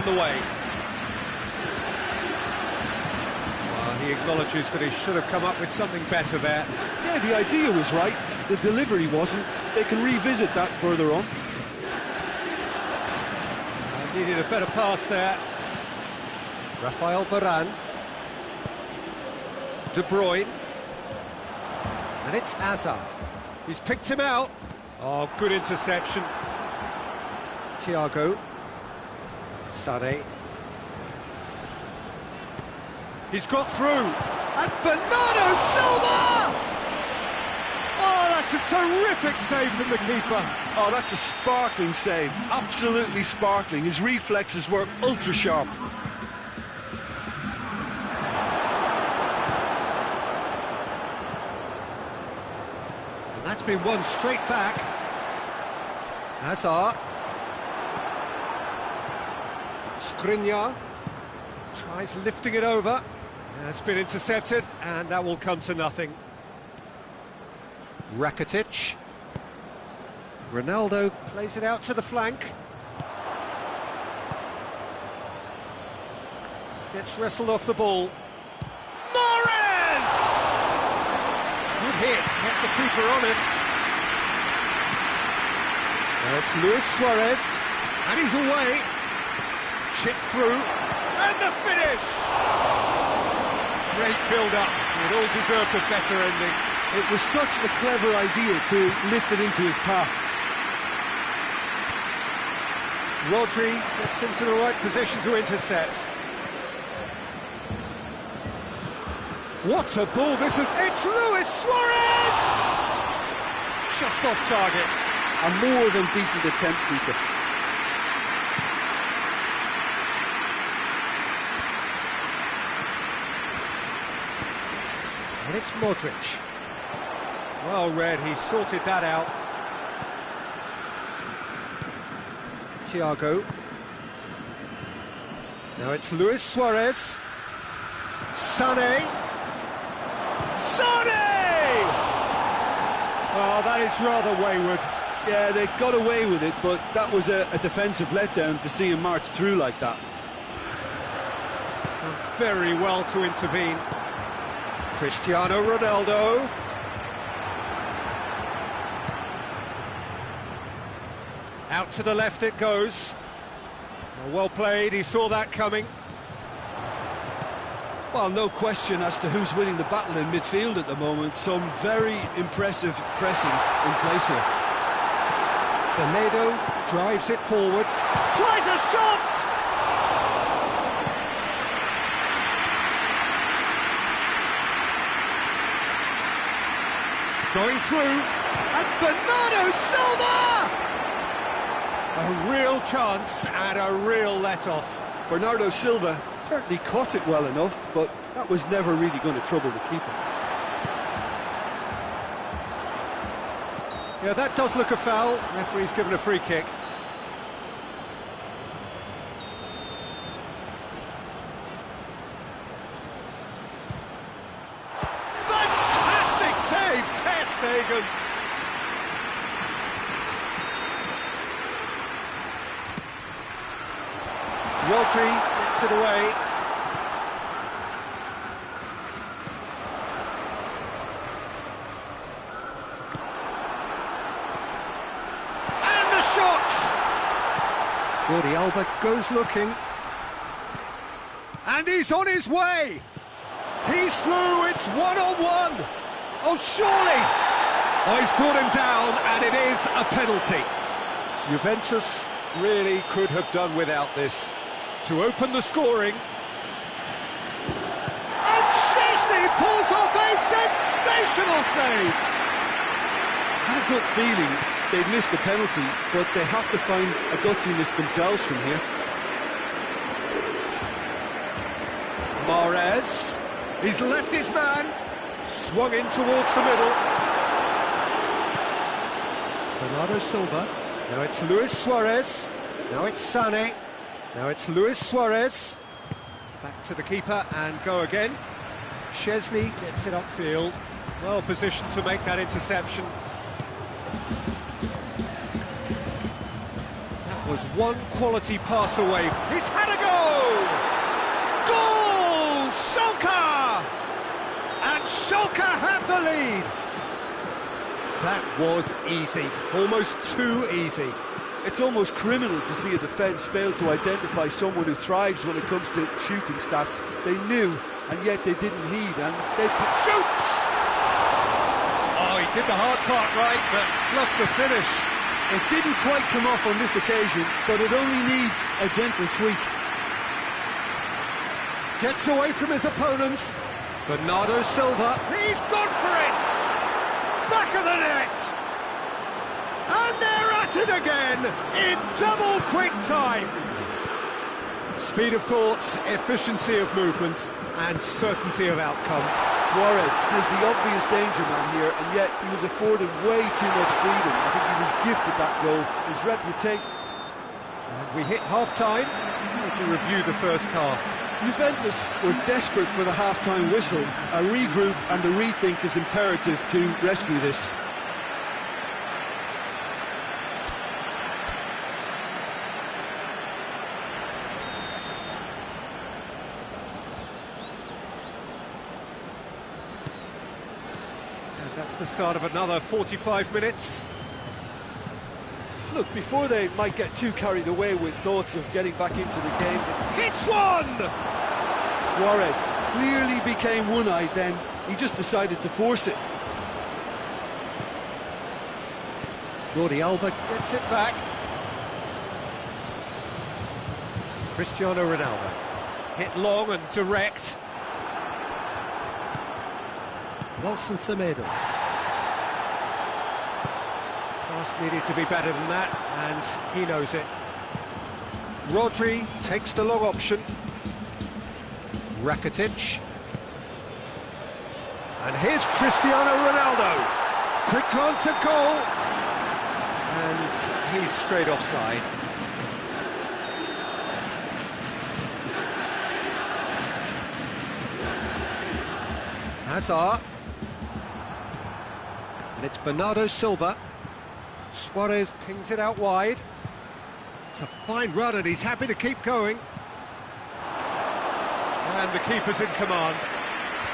the way. Well, he acknowledges that he should have come up with something better there. Yeah, the idea was right, the delivery wasn't. They can revisit that further on. Needed a better pass there. Rafael Varane. De Bruyne. And it's Hazard. He's picked him out. Oh, good interception. Thiago. Sané. He's got through. And Bernardo Silva! Oh, that's a terrific save from the keeper. Oh, that's a sparkling save. Absolutely sparkling. His reflexes were ultra sharp. And that's been won straight back. Hazard. Skriniar tries lifting it over. It's been intercepted, and that will come to nothing. Rakitic. Ronaldo plays it out to the flank. Gets wrestled off the ball. Mahrez! Good hit, kept the keeper honest. Now it's Luis Suarez, and he's away. Chip through, and the finish! Great build-up, it all deserved a better ending. It was such a clever idea to lift it into his path. Rodri gets into the right position to intercept. What a ball this is! It's Luis Suarez! Just off target. A more than decent attempt, Peter. And it's Modric. Well read, he sorted that out. Thiago. Now it's Luis Suarez. Sané. Sané! Oh, that is rather wayward. Yeah, they got away with it, but that was a defensive letdown to see him march through like that. Done very well to intervene. Cristiano Ronaldo. Out to the left it goes. Well played, he saw that coming. Well, no question as to who's winning the battle in midfield at the moment. Some very impressive pressing in place here. Semedo drives it forward. Tries a shot! Going through, and Bernardo Silva! A real chance and a real let-off. Bernardo Silva certainly caught it well enough, but that was never really going to trouble the keeper. Yeah, that does look a foul. Referee's given a free kick. Fantastic save, Ter Stegen. Rodri gets it away. And the shot! Jordi Alba goes looking. And he's on his way! He's through, it's one-on-one! Oh, surely! Oh, he's brought him down, and it is a penalty. Juventus really could have done without this. To open the scoring. And Szczesny pulls off a sensational save! Had a good feeling they'd missed the penalty, but they have to find a gutsiness themselves from here. Mahrez, he's left his man, swung in towards the middle. Bernardo Silva, now it's Luis Suarez, now it's Sané. Now it's Luis Suarez, back to the keeper and go again. Szczesny gets it upfield, well positioned to make that interception. That was one quality pass away. He's had a go! Goal! Schalke! And Schalke have the lead. That was easy, almost too easy. It's almost criminal to see a defence fail to identify someone who thrives when it comes to shooting stats. They knew, and yet they didn't heed, and they shoots! Oh, he did the hard part right, but fluffed the finish. It didn't quite come off on this occasion, but it only needs a gentle tweak. Gets away from his opponents. Bernardo Silva, he's gone for it! Back of the net! And they're at it again, in double quick time! Speed of thought, efficiency of movement, and certainty of outcome. Suarez is the obvious danger man here, and yet he was afforded way too much freedom. I think he was gifted that goal. His reputation... And we hit half-time. To review the first half. Juventus were desperate for the half-time whistle. A regroup and a rethink is imperative to rescue this. And that's the start of another 45 minutes. Look, before they might get too carried away with thoughts of getting back into the game... Hits one! Suarez clearly became one-eyed then. He just decided to force it. Jordi Alba gets it back. Cristiano Ronaldo. Hit long and direct. Nelson Semedo. Pass needed to be better than that, and he knows it. Rodri takes the long option. Rakitic. And here's Cristiano Ronaldo. Quick glance at goal. And he's straight offside. Hazard. And it's Bernardo Silva. Suarez pings it out wide. It's a fine run and he's happy to keep going. And the keeper's in command.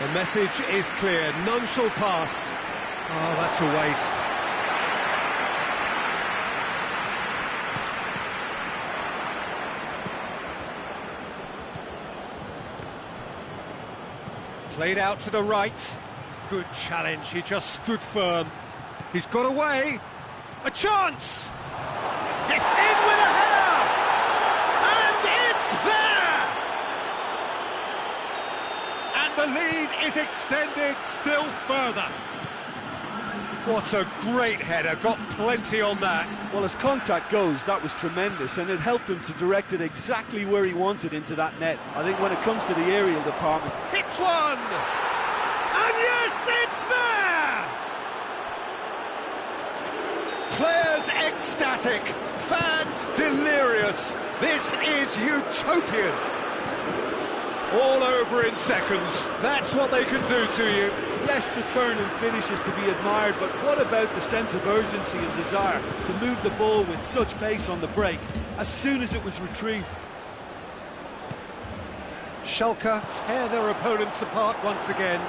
The message is clear, none shall pass. Oh, that's a waste. Played out to the right. Good challenge, he just stood firm. He's got away. A chance! In with a header! And it's there! And the lead is extended still further. What a great header, got plenty on that. Well, as contact goes, that was tremendous, and it helped him to direct it exactly where he wanted into that net. I think when it comes to the aerial department... Hits one! And yes, it's there! Players ecstatic, fans delirious. This is utopian. All over in seconds. That's what they can do to you. Yes, the turn and finish is to be admired, but what about the sense of urgency and desire to move the ball with such pace on the break as soon as it was retrieved? Schalke tear their opponents apart once again.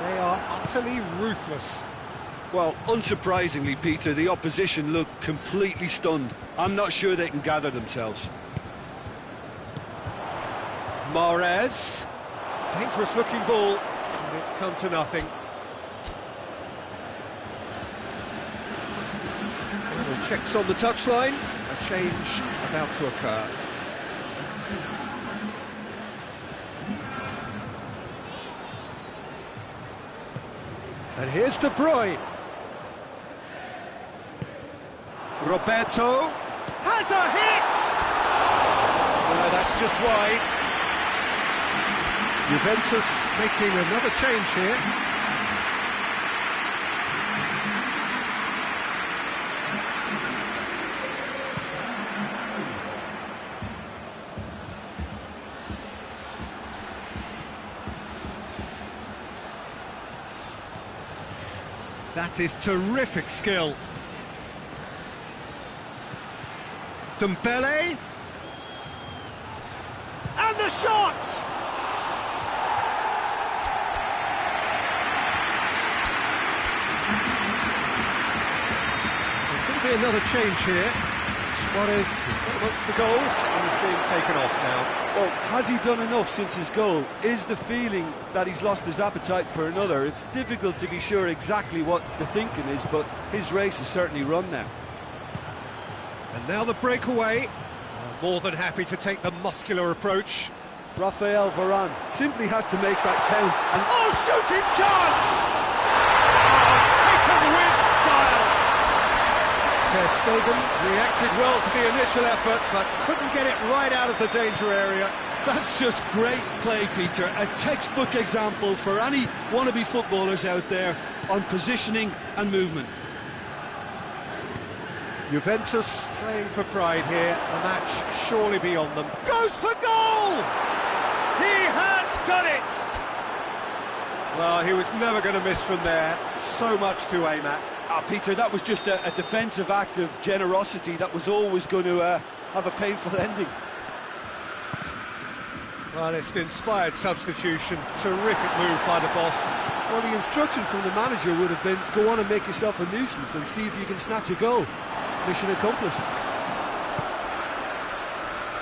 They are utterly ruthless. Well, unsurprisingly, Peter, the opposition look completely stunned. I'm not sure they can gather themselves. Mahrez. Dangerous looking ball, and it's come to nothing. Final checks on the touchline. A change about to occur. And here's De Bruyne. Roberto has a hit! No, that's just wide. Juventus making another change here. That is terrific skill. Dembele. And the shot! There's going to be another change here. Suarez amongst the goals and he's being taken off now. Well, has he done enough since his goal? Is the feeling that he's lost his appetite for another? It's difficult to be sure exactly what the thinking is, but his race is certainly run now. And now the breakaway. More than happy to take the muscular approach. Rafael Varane simply had to make that count. And oh, shooting chance! Oh, taken with style. Ter Stegen reacted well to the initial effort, but couldn't get it right out of the danger area. That's just great play, Peter. A textbook example for any wannabe footballers out there on positioning and movement. Juventus playing for pride here, the match surely beyond them. Goes for goal! He has done it! Well, he was never going to miss from there, so much to aim at. Peter, that was just a defensive act of generosity that was always going to have a painful ending. Well, it's an inspired substitution, terrific move by the boss. Well, the instruction from the manager would have been, go on and make yourself a nuisance and see if you can snatch a goal. Mission accomplished.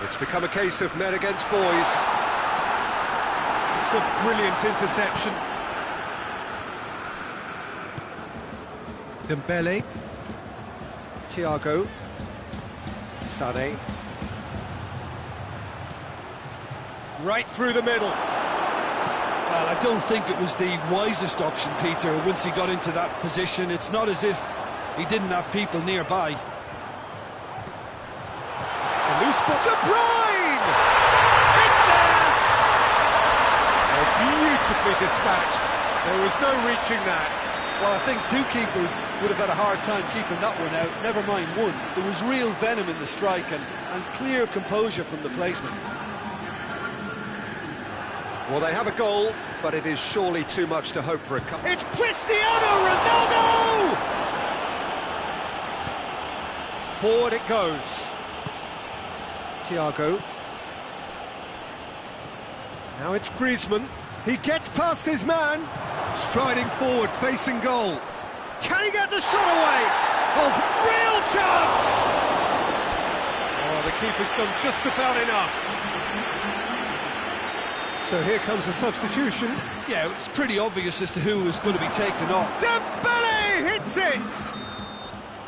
It's become a case of men against boys. It's a brilliant interception. Dembele. Thiago. Sané. Right through the middle. Well, I don't think it was the wisest option, Peter, once he got into that position. It's not as if he didn't have people nearby. It's a loose ball. De Bruyne! It's there! Oh, beautifully dispatched. There was no reaching that. Well, I think two keepers would have had a hard time keeping that one out, never mind one. There was real venom in the strike and clear composure from the placement. Well, they have a goal, but it is surely too much to hope for a cup. It's Cristiano Ronaldo! Forward it goes. Thiago. Now it's Griezmann. He gets past his man. Striding forward, facing goal. Can he get the shot away? Oh, real chance! Oh, the keeper's done just about enough. So here comes the substitution. Yeah, it's pretty obvious as to who was going to be taken off. Dembele hits it!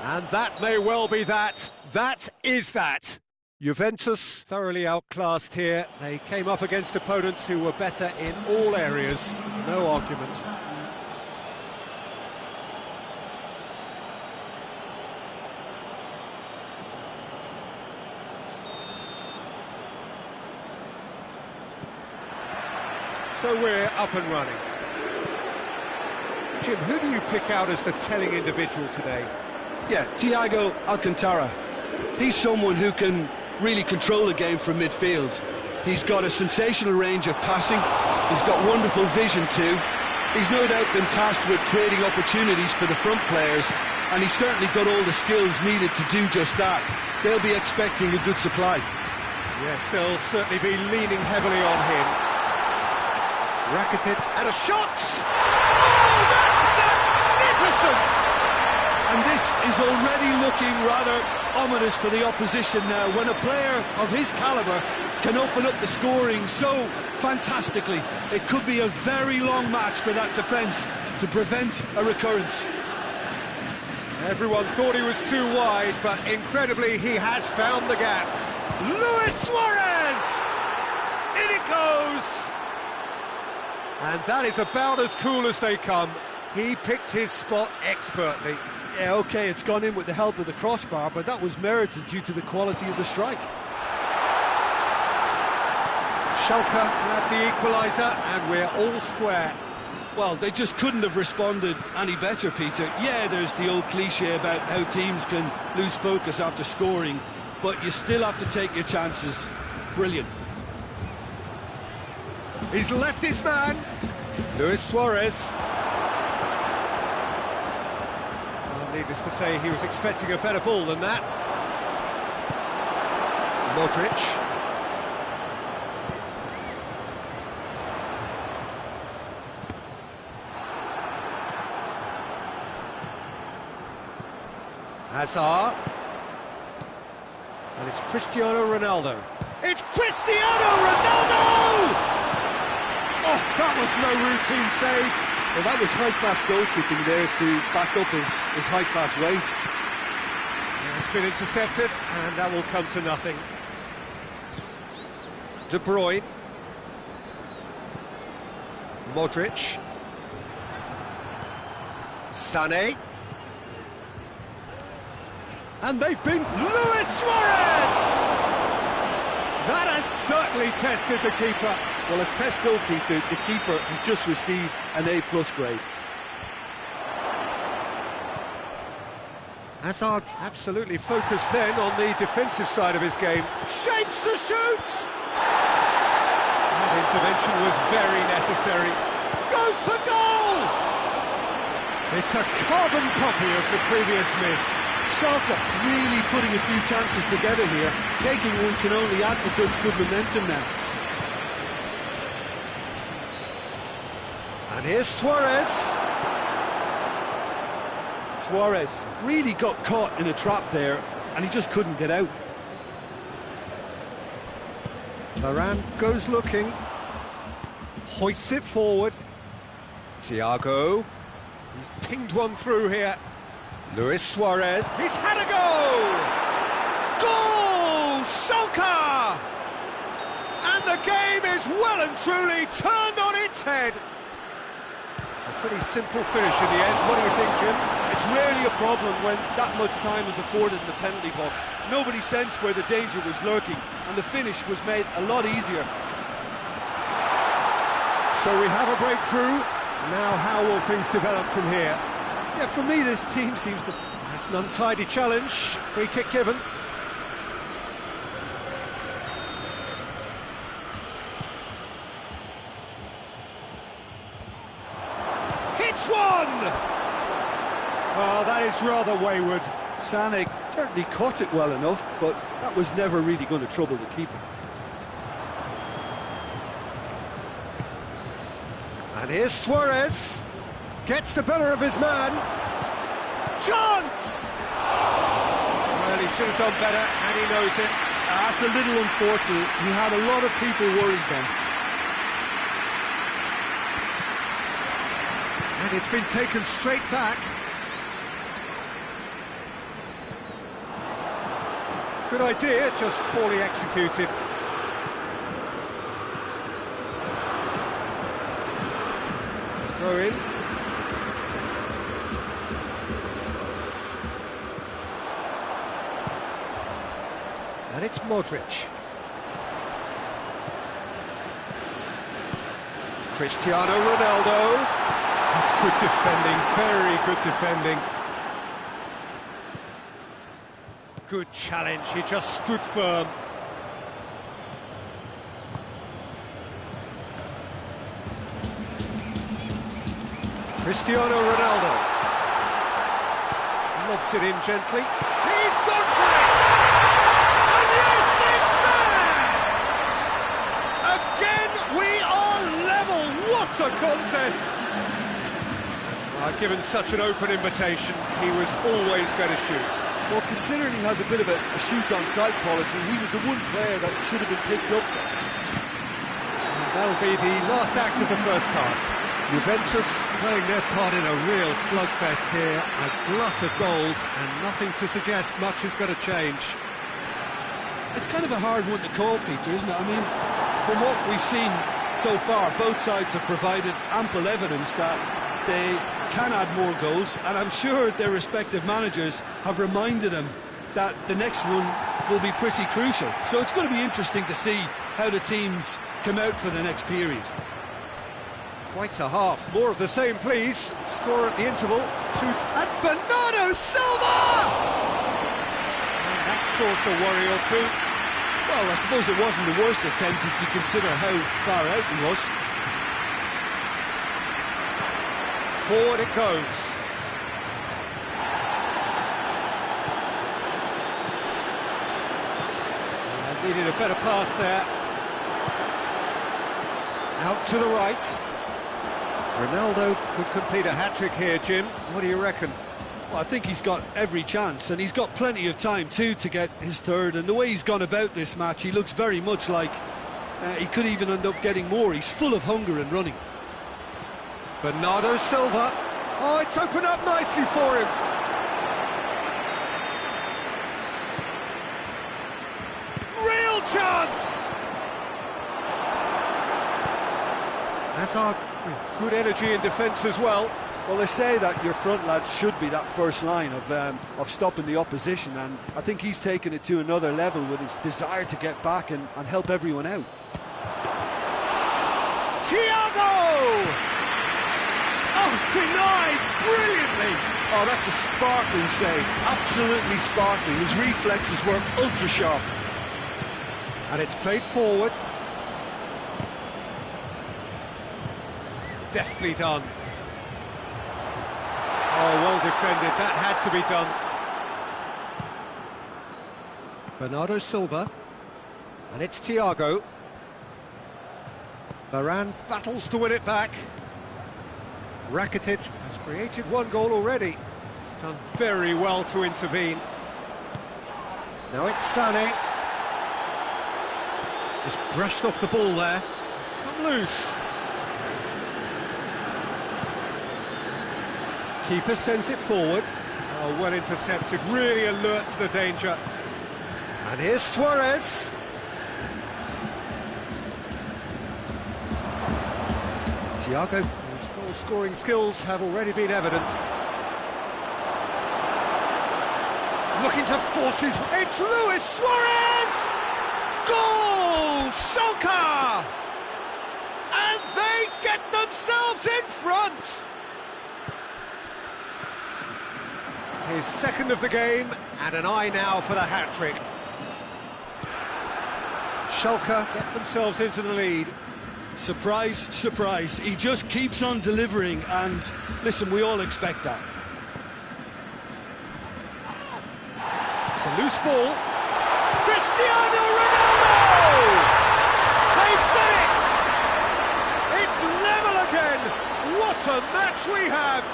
And that may well be that. That is that. Juventus thoroughly outclassed here. They came up against opponents who were better in all areas. No argument. So we're up and running. Jim, who do you pick out as the telling individual today? Yeah, Thiago Alcantara. He's someone who can really control a game from midfield. He's got a sensational range of passing. He's got wonderful vision too. He's no doubt been tasked with creating opportunities for the front players, and he's certainly got all the skills needed to do just that. They'll be expecting a good supply. Yes, they'll certainly be leaning heavily on him. Racketed, and a shot! Oh, that's magnificent! And this is already looking rather ominous for the opposition now, when a player of his calibre can open up the scoring so fantastically. It could be a very long match for that defence to prevent a recurrence. Everyone thought he was too wide, but incredibly he has found the gap. Luis Suarez! In it goes! And that is about as cool as they come. He picked his spot expertly. Yeah, OK, it's gone in with the help of the crossbar, but that was merited due to the quality of the strike. Schalke grabbed the equaliser, and we're all square. Well, they just couldn't have responded any better, Peter. Yeah, there's the old cliché about how teams can lose focus after scoring, but you still have to take your chances. Brilliant. He's left his man. Luis Suarez. Needless to say, he was expecting a better ball than that. Modric. Hazard. And it's Cristiano Ronaldo. It's Cristiano Ronaldo! Oh, that was no routine save. Well, that was high-class goalkeeping there to back up his high-class wage. Yeah, it's been intercepted, and that will come to nothing. De Bruyne. Modric. Sané. And they've been Luis Suarez! That has certainly tested the keeper. Well, as test goalkeeper, the keeper has just received an A+ grade. Hazard absolutely focused then on the defensive side of his game. Shapes to shoot! That intervention was very necessary. Goes for goal! It's a carbon copy of the previous miss. Schalke really putting a few chances together here. Taking one can only add to such good momentum now. And here's Suarez. Suarez really got caught in a trap there, and he just couldn't get out. Varane goes looking. Hoists it forward. Thiago. He's pinged one through here. Luis Suarez. He's had a goal! Goal! Schalke! And the game is well and truly turned on its head. A pretty simple finish in the end. What do you think, Jim? It's rarely a problem when that much time is afforded in the penalty box. Nobody sensed where the danger was lurking, and the finish was made a lot easier. So we have a breakthrough. Now how will things develop from here? Yeah, for me this team seems to... That's an untidy challenge. Free kick given. Hits one! Well, that is rather wayward. Sané certainly caught it well enough, but that was never really going to trouble the keeper. And here's Suarez. Gets the better of his man. Chance! Well, he should have done better, and he knows it. That's a little unfortunate. He had a lot of people worried then. And it's been taken straight back. Good idea, just poorly executed. It's a throw in. And it's Modric. Cristiano Ronaldo. That's good defending, very good defending. Good challenge, he just stood firm. Cristiano Ronaldo. Lobs it in gently. He's gone for it! And yes, it's there! Again, we are level. What a contest! Given such an open invitation, he was always going to shoot. Well, considering he has a bit of a shoot-on-sight policy, he was the one player that should have been picked up. And that'll be the last act of the first half. Juventus playing their part in a real slugfest here, a glut of goals, and nothing to suggest much is going to change. It's kind of a hard one to call, Peter, isn't it? I mean, from what we've seen so far, both sides have provided ample evidence that they can add more goals, and I'm sure their respective managers have reminded them that the next one will be pretty crucial. So it's going to be interesting to see how the teams come out for the next period. Quite a half. More of the same, please. Score at the interval. And Bernardo Silva! And that's caused a worry or two. Well, I suppose it wasn't the worst attempt if you consider how far out he was. Forward it goes. And Needed a better pass there. Out to the right. Ronaldo could complete a hat-trick here, Jim. What do you reckon? Well, I think he's got every chance, and he's got plenty of time too to get his third. And the way he's gone about this match, he looks very much like he could even end up getting more. He's full of hunger and running. Bernardo Silva. Oh, it's opened up nicely for him. Real chance! Hazard with good energy in defence as well. Well, they say that your front lads should be that first line of stopping the opposition, and I think he's taken it to another level with his desire to get back and help everyone out. Thiago! Oh, denied brilliantly! Oh, that's a sparkling save, absolutely sparkling. His reflexes were ultra sharp. And it's played forward. Deftly done. Oh, well defended, that had to be done. Bernardo Silva. And it's Thiago. Varane battles to win it back. Rakitic has created one goal already. Done very well to intervene. Now it's Sané. Just brushed off the ball there. It's come loose. Keeper sends it forward. Oh, well intercepted, really alert to the danger. And here's Suarez. Thiago, whose goal-scoring skills have already been evident. Looking to force his... It's Luis Suarez! Goal! Schalke! And they get themselves in front! His second of the game, and an eye now for the hat-trick. Schalke get themselves into the lead. Surprise, surprise. He just keeps on delivering, and listen, we all expect that. It's a loose ball. Cristiano Ronaldo! They've done it! It's level again! What a match we have!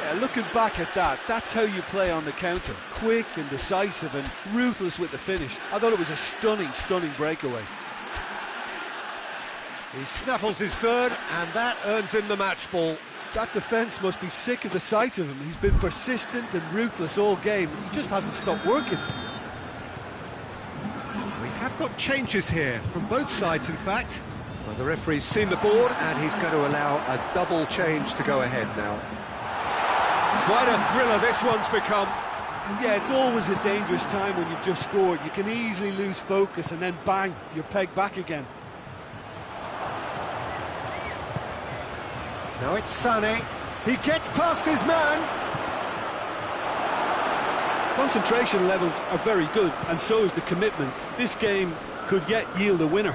Yeah, looking back at that, that's how you play on the counter. Quick and decisive and ruthless with the finish. I thought it was a stunning, stunning breakaway. He snaffles his third, and that earns him the match ball. That defence must be sick of the sight of him. He's been persistent and ruthless all game. He just hasn't stopped working. We have got changes here, from both sides in fact. Well, the referee's seen the board, and he's going to allow a double change to go ahead now. Quite a thriller this one's become. Yeah, it's always a dangerous time when you've just scored. You can easily lose focus and then bang, you're pegged back again. Now it's Sané. He gets past his man. Concentration levels are very good, and so is the commitment. This game could yet yield a winner.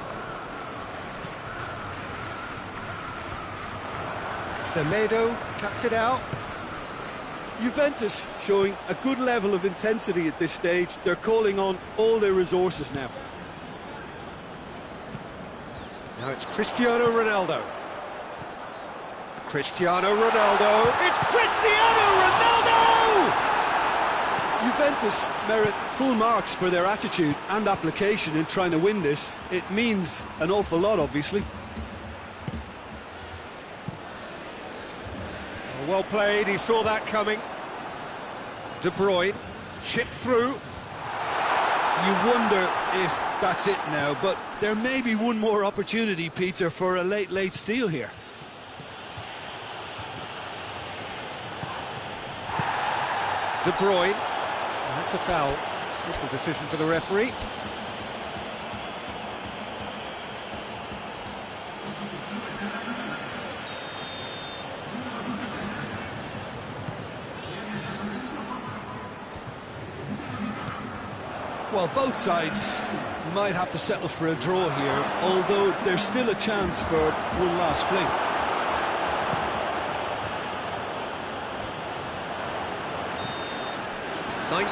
Semedo cuts it out. Juventus showing a good level of intensity at this stage. They're calling on all their resources now. Now it's Cristiano Ronaldo. Cristiano Ronaldo. It's Cristiano Ronaldo! Juventus merit full marks for their attitude and application in trying to win this. It means an awful lot, obviously. Well played, he saw that coming. De Bruyne, chipped through. You wonder if that's it now, but there may be one more opportunity, Peter, for a late steal here. De Bruyne. That's a foul. Simple decision for the referee. Well, both sides might have to settle for a draw here, although there's still a chance for one last fling.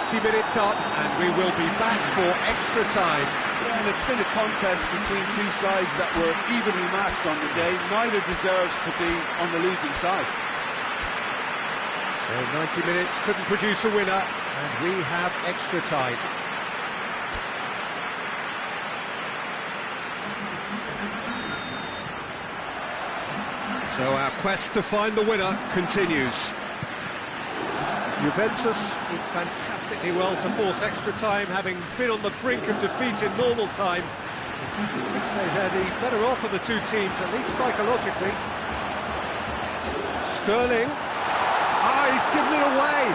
90 minutes up, and we will be back for extra time. Yeah, and it's been a contest between two sides that were evenly matched on the day. Neither deserves to be on the losing side. So 90 minutes couldn't produce a winner, and we have extra time. So our quest to find the winner continues. Juventus did fantastically well to force extra time, having been on the brink of defeat in normal time. In fact, you could say they're the better off of the two teams, at least psychologically. Sterling. Ah, he's given it away.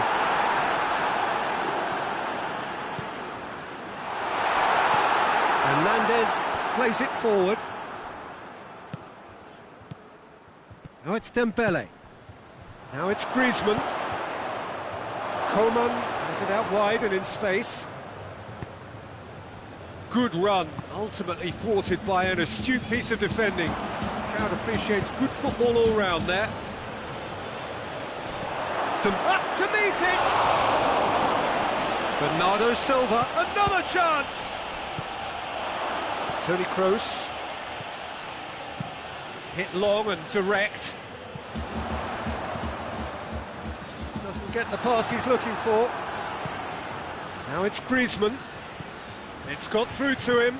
Hernandez plays it forward. Now it's Dembele. Now it's Griezmann. Coman has it out wide and in space. Good run, ultimately thwarted by an astute piece of defending. The crowd appreciates good football all round there. Up to meet it! Bernardo Silva, another chance! Toni Kroos. Hit long and direct. Doesn't get the pass he's looking for. Now it's Griezmann. It's got through to him.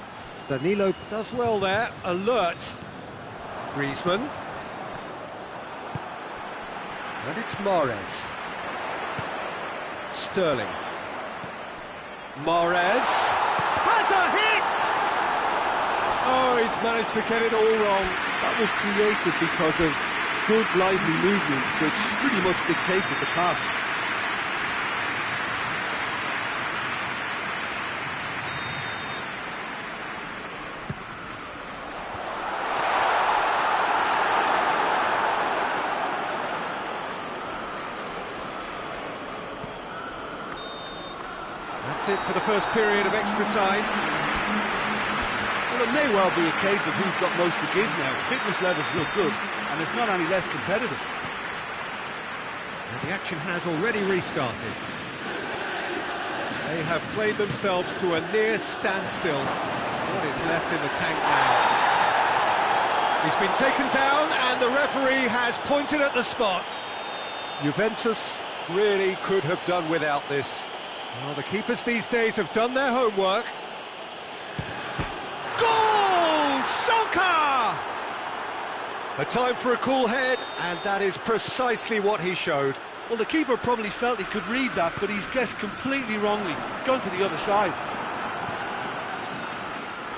Danilo does well there, alert. Griezmann. And it's Mahrez. Sterling. Mahrez has a hit! Oh, he's managed to get it all wrong. That was created because of good, lively movement, which pretty much dictated the pass. That's it for the first period of extra time. Well, it may well be a case of who's got most to give now. Fitness levels look good, and it's not any less competitive. And the action has already restarted. They have played themselves to a near standstill. What is left in the tank now? He's been taken down, and the referee has pointed at the spot. Juventus really could have done without this. Well, the keepers these days have done their homework. Goal! Schalke! A time for a cool head, and that is precisely what he showed. Well, the keeper probably felt he could read that, but he's guessed completely wrongly. He's gone to the other side.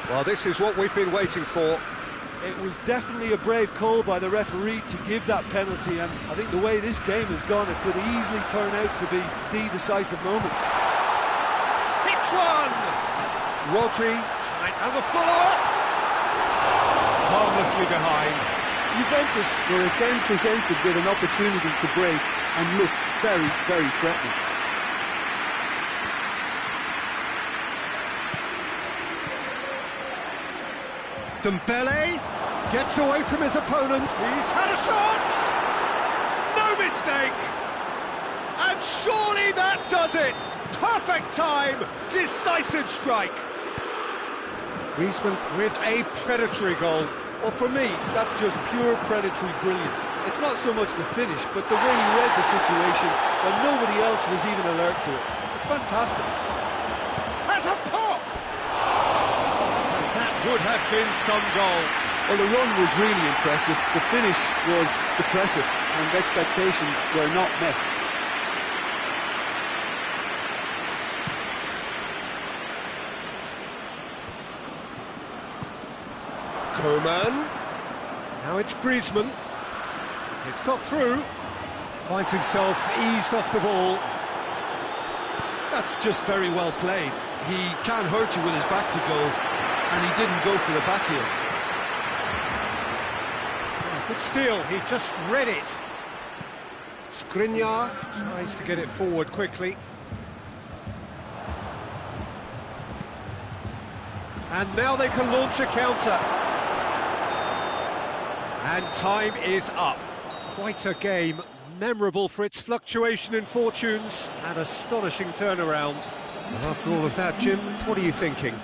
Well, this is what we've been waiting for. It was definitely a brave call by the referee to give that penalty, and I think the way this game has gone, it could easily turn out to be the decisive moment. Hits one! Rodri trying and the follow-up. Harmlessly behind. Juventus were again presented with an opportunity to break and look very, very threatening. Dembele gets away from his opponent. He's had a shot! No mistake! And surely that does it! Perfect time! Decisive strike! Griezmann with a predatory goal. Well, for me, that's just pure predatory brilliance. It's not so much the finish, but the way he read the situation when nobody else was even alert to it. It's fantastic. Has a pop! And that would have been some goal. Well, the run was really impressive. The finish was depressive, and expectations were not met. Coman. Now it's Griezmann. It's got through. Finds himself eased off the ball. That's just very well played. He can't hurt you with his back to goal, and he didn't go for the back heel. Oh, good steal, he just read it. Skriniar tries to get it forward quickly. And now they can launch a counter. And time is up. Quite a game memorable for its fluctuation in fortunes and astonishing turnaround. And after all of that, Jim, what are you thinking?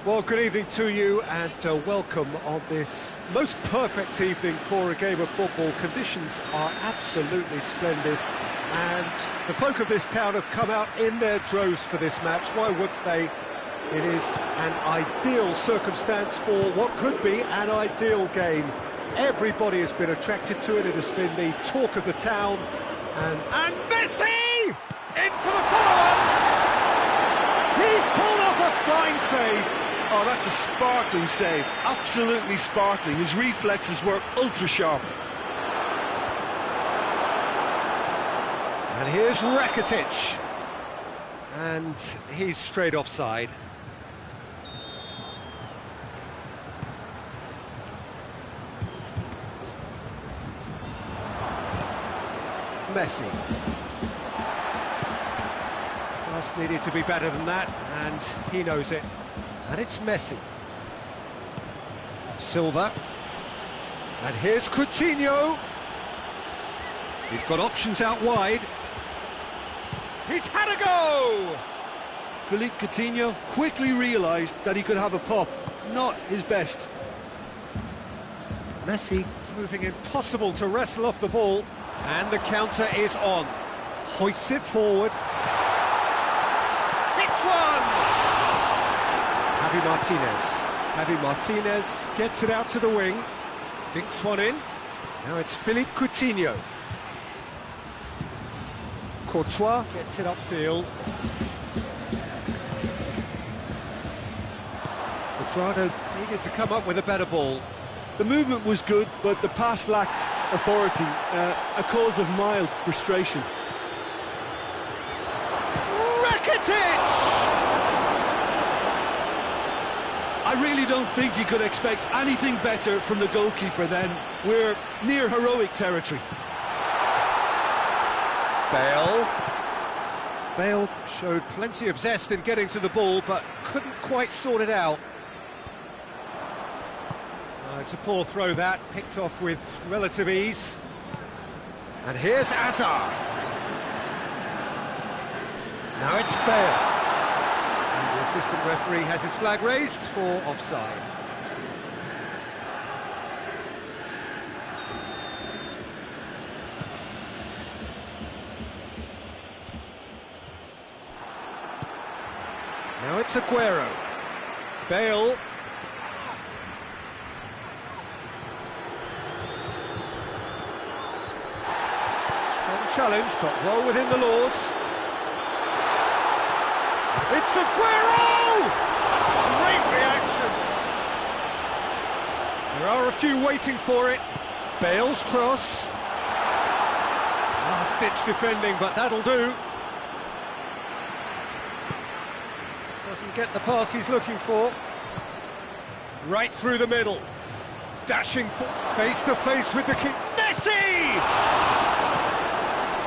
Well, good evening to you and welcome on this most perfect evening for a game of football. Conditions are absolutely splendid and the folk of this town have come out in their droves for this match. Why wouldn't they? It is an ideal circumstance for what could be an ideal game. Everybody has been attracted to it. It has been the talk of the town. And Messi! In for the follow-up! He's pulled off a fine save. Oh, that's a sparkling save. Absolutely sparkling. His reflexes were ultra-sharp. And here's Rakitic. And he's straight offside. Messi. Pass needed to be better than that, and he knows it. And it's Messi. Silva. And here's Coutinho. He's got options out wide. He's had a go! Philippe Coutinho quickly realised that he could have a pop. Not his best. Messi proving impossible to wrestle off the ball. And the counter is on. Hoists it forward. Hits one! Javi Martinez gets it out to the wing. Dinks one in. Now it's Philippe Coutinho. Courtois gets it upfield. Quadrado needed to come up with a better ball. The movement was good, but the pass lacked authority, a cause of mild frustration. Rakitic! I really don't think you could expect anything better from the goalkeeper then. We're near heroic territory. Bale showed plenty of zest in getting to the ball, but couldn't quite sort it out. It's a poor throw that, picked off with relative ease. And here's Azar. Now it's Bale. And the assistant referee has his flag raised for offside. it's Aguero. Bale. Strong challenge, but well within the laws. It's Aguero! Great reaction. There are a few waiting for it. Bale's cross. Last-ditch defending, but that'll do. Doesn't get the pass he's looking for. Right through the middle. Dashing face-to-face with the king. Messi!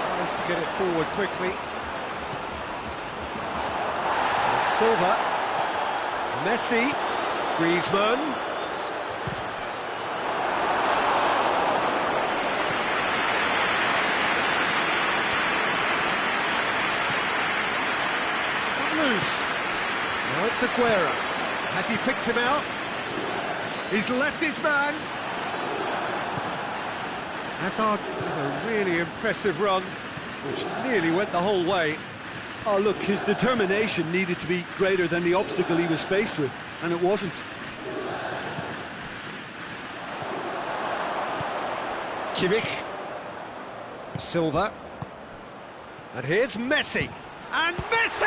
Tries to get it forward quickly. And Silva. Messi. Griezmann. Loose. Now it's Aguero. Has he picked him out? He's left his man. Hazard with a really impressive run, which nearly went the whole way. Oh, look, his determination needed to be greater than the obstacle he was faced with, and it wasn't. Kimmich. Silva. And here's Messi. And Messi!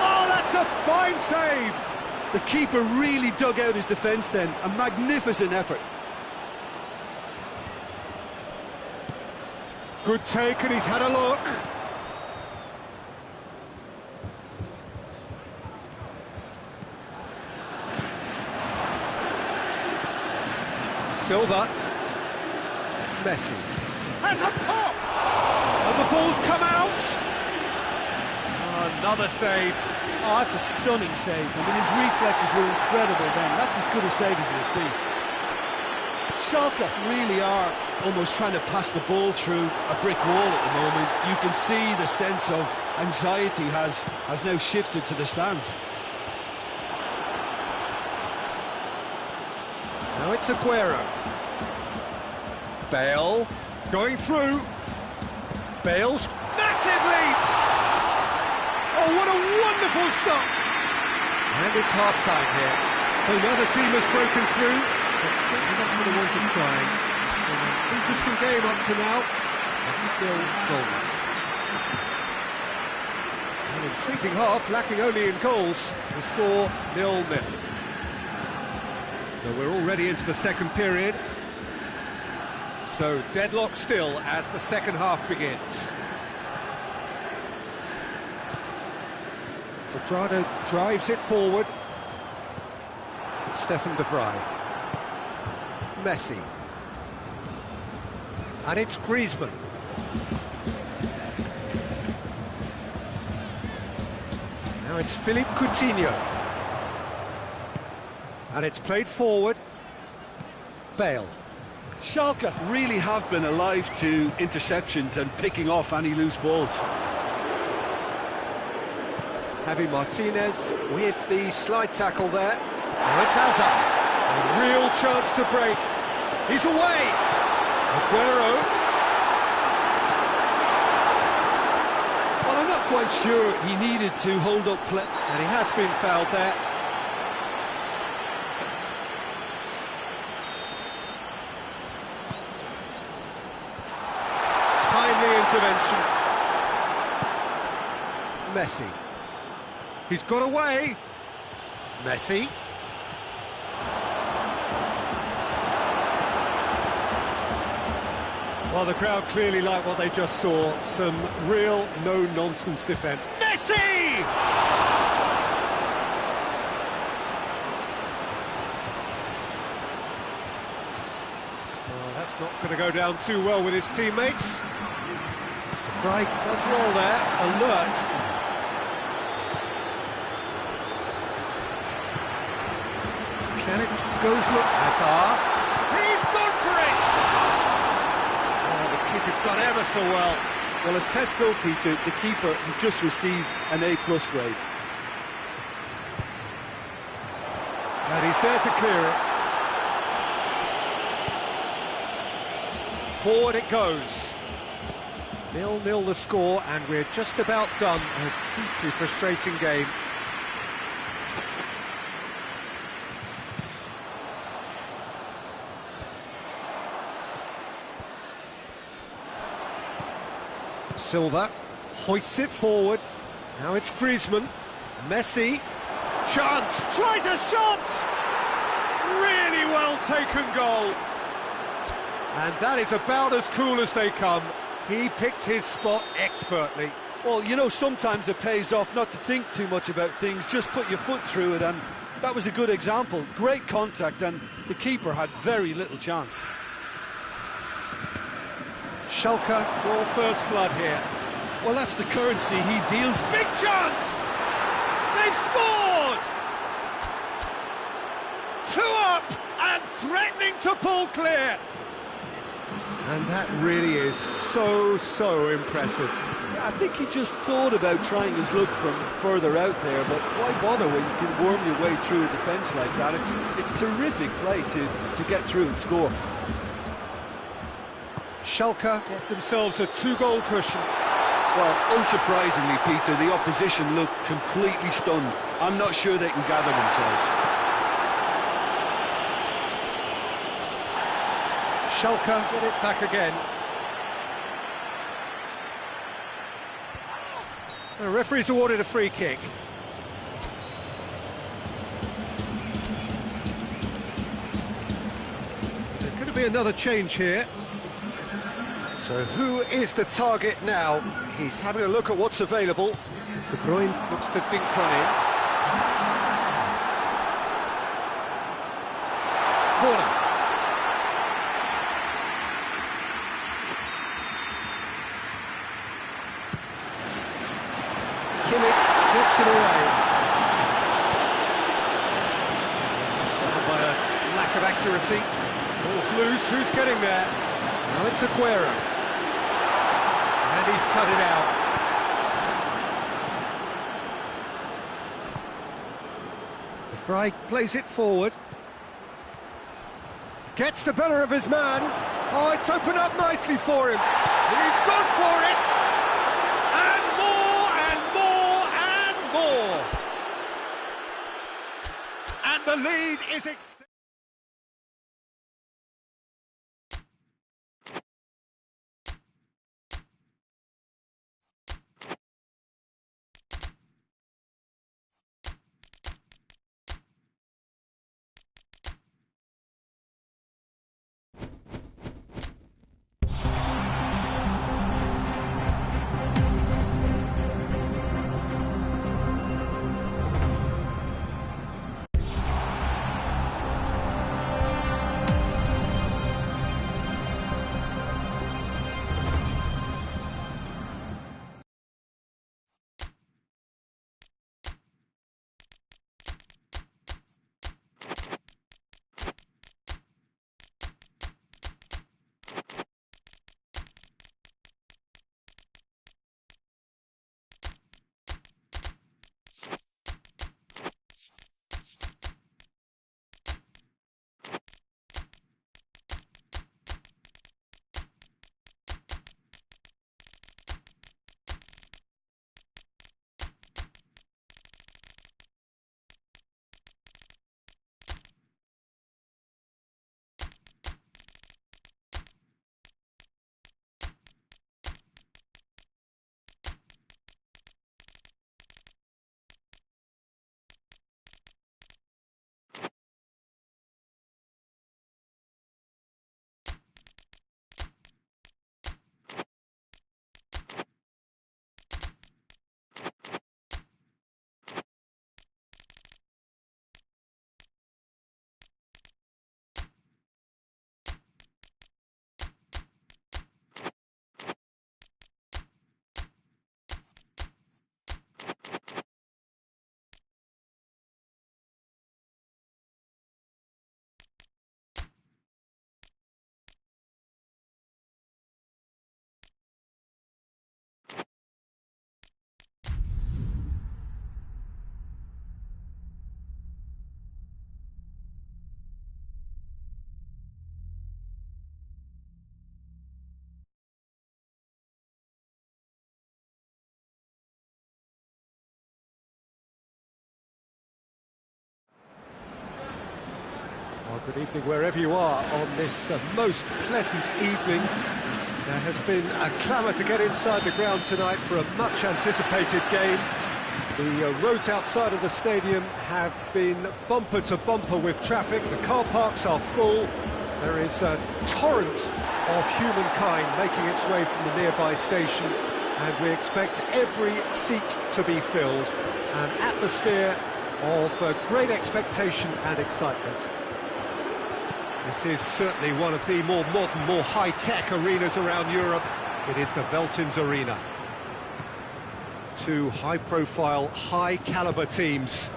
Oh, that's a fine save! The keeper really dug out his defence then. A magnificent effort. Good take, and he's had a look. Silva. Messi. Has a pop! And the ball's come out! Another save. Oh, that's a stunning save. I mean, his reflexes were incredible then. That's as good a save as you'll see. Schalke really are almost trying to pass the ball through a brick wall at the moment. You can see the sense of anxiety has now shifted to the stands. Now it's Aguero. Bale. Going through. Bale's massive leap! Oh, what a wonderful stop! And it's half-time here. So another team has broken through, but certainly not going to want to try. It's been an interesting game up to now, but still goals. An intriguing half, lacking only in goals. The score 0-0. So we're already into the second period. So deadlock still as the second half begins. Quadrado drives it forward. Stefan de Vrij. Messi. And it's Griezmann. Now it's Philippe Coutinho. And it's played forward. Bale. Schalke really have been alive to interceptions and picking off any loose balls. Javi Martinez with the slide tackle there. Now it's Hazard. A real chance to break. He's away. Aguero. Well, I'm not quite sure he needed to hold up play. And he has been fouled there. Timely intervention. Messi. He's got away. Messi. Well, the crowd clearly like what they just saw. Some real no-nonsense defence. Messi! Well, that's not going to go down too well with his teammates. Fry does well there, alert. Pjanic goes look. Hazard. He's gone for it! Oh, the keeper's done ever so well. Well, as tests go, Peter, the keeper has just received an A+ grade. And he's there to clear it. Forward it goes. 0-0 the score, and we're just about done. A deeply frustrating game. Silva hoists it forward. Now it's Griezmann. Messi. Chance. Tries a shot! Really well taken goal. And that is about as cool as they come. He picked his spot expertly. Well, you know, sometimes it pays off not to think too much about things, just put your foot through it, and that was a good example. Great contact, and the keeper had very little chance. Schalke draw first blood here. Well, that's the currency he deals. Big chance! They've scored! 2 up and threatening to pull clear. And that really is so impressive. I think he just thought about trying his luck from further out there, but why bother when you can worm your way through a defence like that? It's terrific play to get through and score. Schalke get themselves a 2-goal cushion. Well, unsurprisingly, Peter, the opposition look completely stunned. I'm not sure they can gather themselves. Schalke get it back again. The referee's awarded a free kick. There's going to be another change here. So who is the target now? He's having a look at what's available. De Bruyne looks to dink one in. Corner. Kimmich gets it away. Followed by a lack of accuracy. Ball's loose, who's getting there? Now it's Aguero. And he's cut it out. De Vrij plays it forward. Gets the better of his man. Oh, it's opened up nicely for him. And he's gone for it. And more, and more, and more. And the lead is extended. Well, good evening wherever you are on this most pleasant evening. There has been a clamour to get inside the ground tonight for a much-anticipated game. The roads outside of the stadium have been bumper to bumper with traffic. The car parks are full. There is a torrent of humankind making its way from the nearby station, and we expect every seat to be filled. An atmosphere of great expectation and excitement. This is certainly one of the more modern, more high-tech arenas around Europe. It is the Veltins Arena. Two high-profile, high-caliber teams.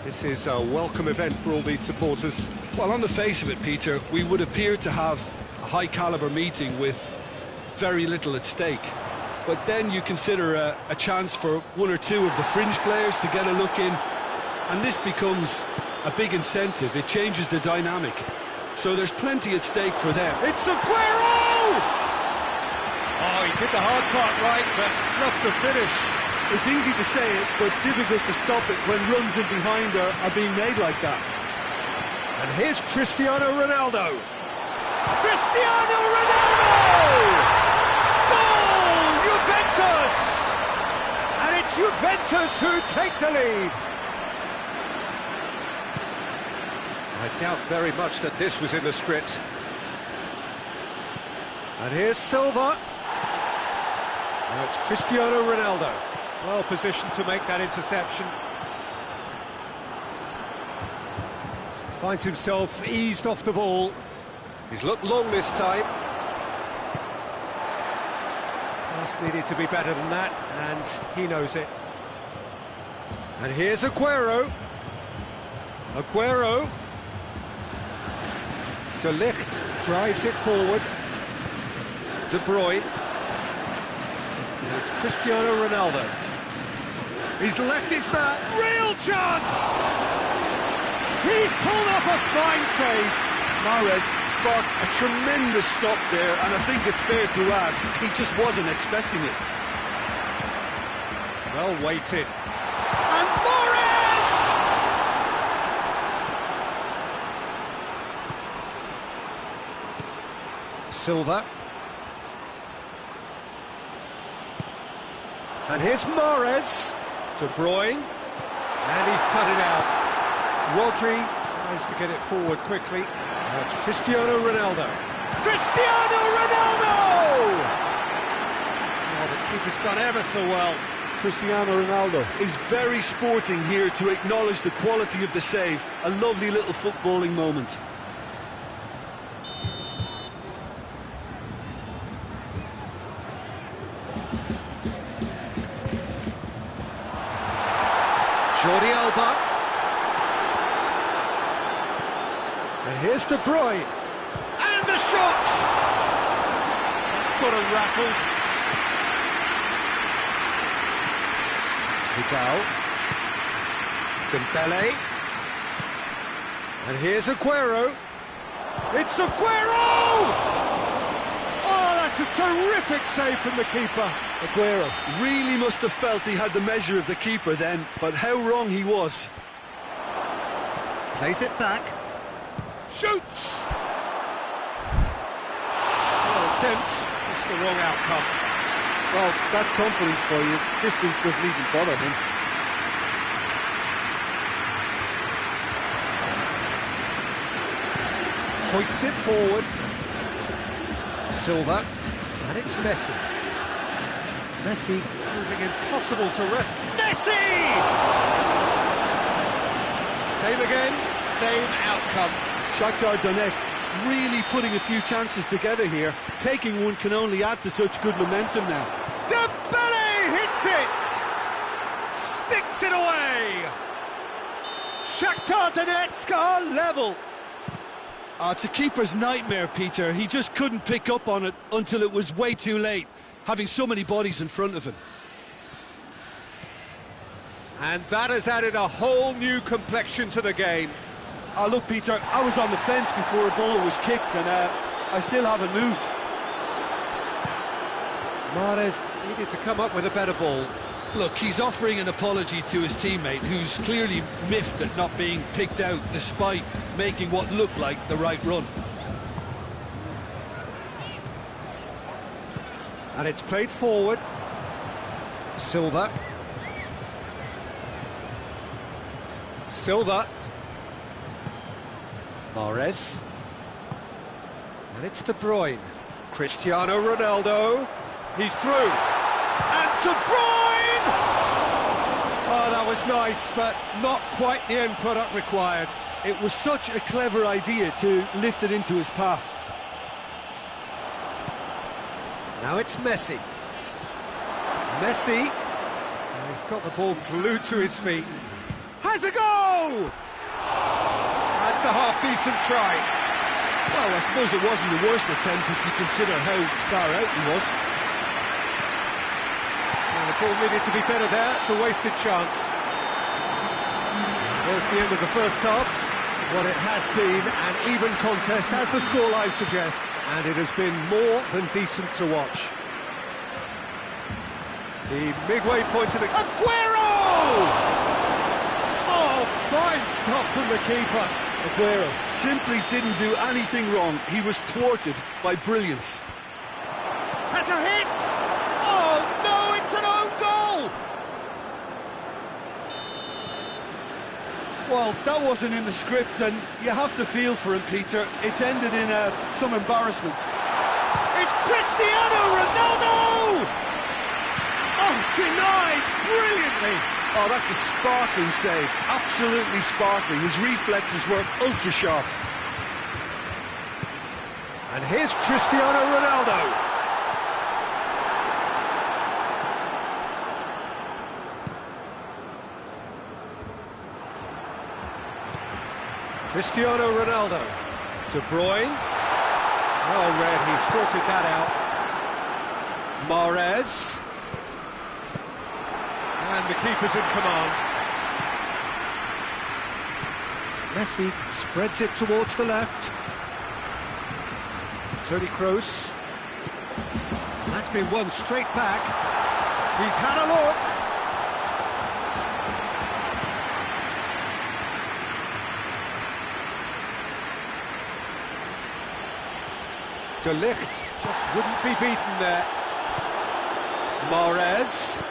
This is a welcome event for all these supporters. Well, on the face of it, Peter, we would appear to have a high-caliber meeting with very little at stake. But then you consider a chance for one or two of the fringe players to get a look in, and this becomes a big incentive. It changes the dynamic. So there's plenty at stake for them. It's Aguero! Oh, he did the hard part right, but fluffed the finish. It's easy to say it, but difficult to stop it when runs in behind are being made like that. And here's Cristiano Ronaldo. Cristiano Ronaldo! Goal! Juventus! And it's Juventus who take the lead. I doubt very much that this was in the script. And here's Silva. Now it's Cristiano Ronaldo. Well positioned to make that interception. Finds himself eased off the ball. He's looked long this time. Pass needed to be better than that, and he knows it. And here's Aguero. Aguero. De Ligt drives it forward. De Bruyne. And it's Cristiano Ronaldo. He's left his mark. Real chance! He's pulled off a fine save. Mahrez sparked a tremendous stop there, and I think it's fair to add, he just wasn't expecting it. Well weighted. And Mahrez! Silva. And here's Mahrez. De Bruyne. And he's cut it out. Rodri tries to get it forward quickly. Now it's Cristiano Ronaldo. Cristiano Ronaldo! Oh, the keeper's done ever so well. Cristiano Ronaldo is very sporting here to acknowledge the quality of the save. A lovely little footballing moment. Jordi Alba. And here's De Bruyne. And the shot! That's got him rattled. Vidal. Dembele. And here's Aguero. It's Aguero! Oh, that's a terrific save from the keeper. Aguero really must have felt he had the measure of the keeper then, but how wrong he was. Plays it back. Shoots! Well, attempt, just the wrong outcome. Well, that's confidence for you. Distance doesn't even bother him. Hoists it forward. Silva. And it's Messi. Messi proving impossible to rest. Messi! Same again, same outcome. Shakhtar Donetsk really putting a few chances together here. Taking one can only add to such good momentum now. Dembele hits it! Sticks it away! Shakhtar Donetsk are level. It's a keeper's nightmare, Peter. He just couldn't pick up on it until it was way too late, having so many bodies in front of him. And that has added a whole new complexion to the game. Look, Peter, I was on the fence before a ball was kicked, and I still haven't moved. Mahrez needed to come up with a better ball. Look, he's offering an apology to his teammate, who's clearly miffed at not being picked out despite making what looked like the right run. And it's played forward. Silva. Mahrez. And it's De Bruyne. Cristiano Ronaldo. He's through. And De Bruyne! Oh, that was nice, but not quite the end product required. It was such a clever idea to lift it into his path. Now it's Messi. He's got the ball glued to his feet. Has a go! That's a half-decent try. Well, I suppose it wasn't the worst attempt if you consider how far out he was. Well, the ball needed to be better there. It's a wasted chance. There's the end of the first half. What it has been an even contest, as the scoreline suggests, and it has been more than decent to watch. The midway point to the... Aguero! Oh, fine stop from the keeper. Aguero simply didn't do anything wrong. He was thwarted by brilliance. Has a hit! Oh, no, it's an own goal! Well, that wasn't in the script, and you have to feel for him, Peter. It's ended in some embarrassment. It's Cristiano Ronaldo! Oh, denied brilliantly! Oh, that's a sparkling save. Absolutely sparkling. His reflexes were ultra-sharp. And here's Cristiano Ronaldo. Cristiano Ronaldo. De Bruyne. Well read, he sorted that out. Mahrez. And the keeper's in command. Messi spreads it towards the left. Toni Kroos. That's been won straight back. He's had a look. De Ligt just wouldn't be beaten there. Mahrez.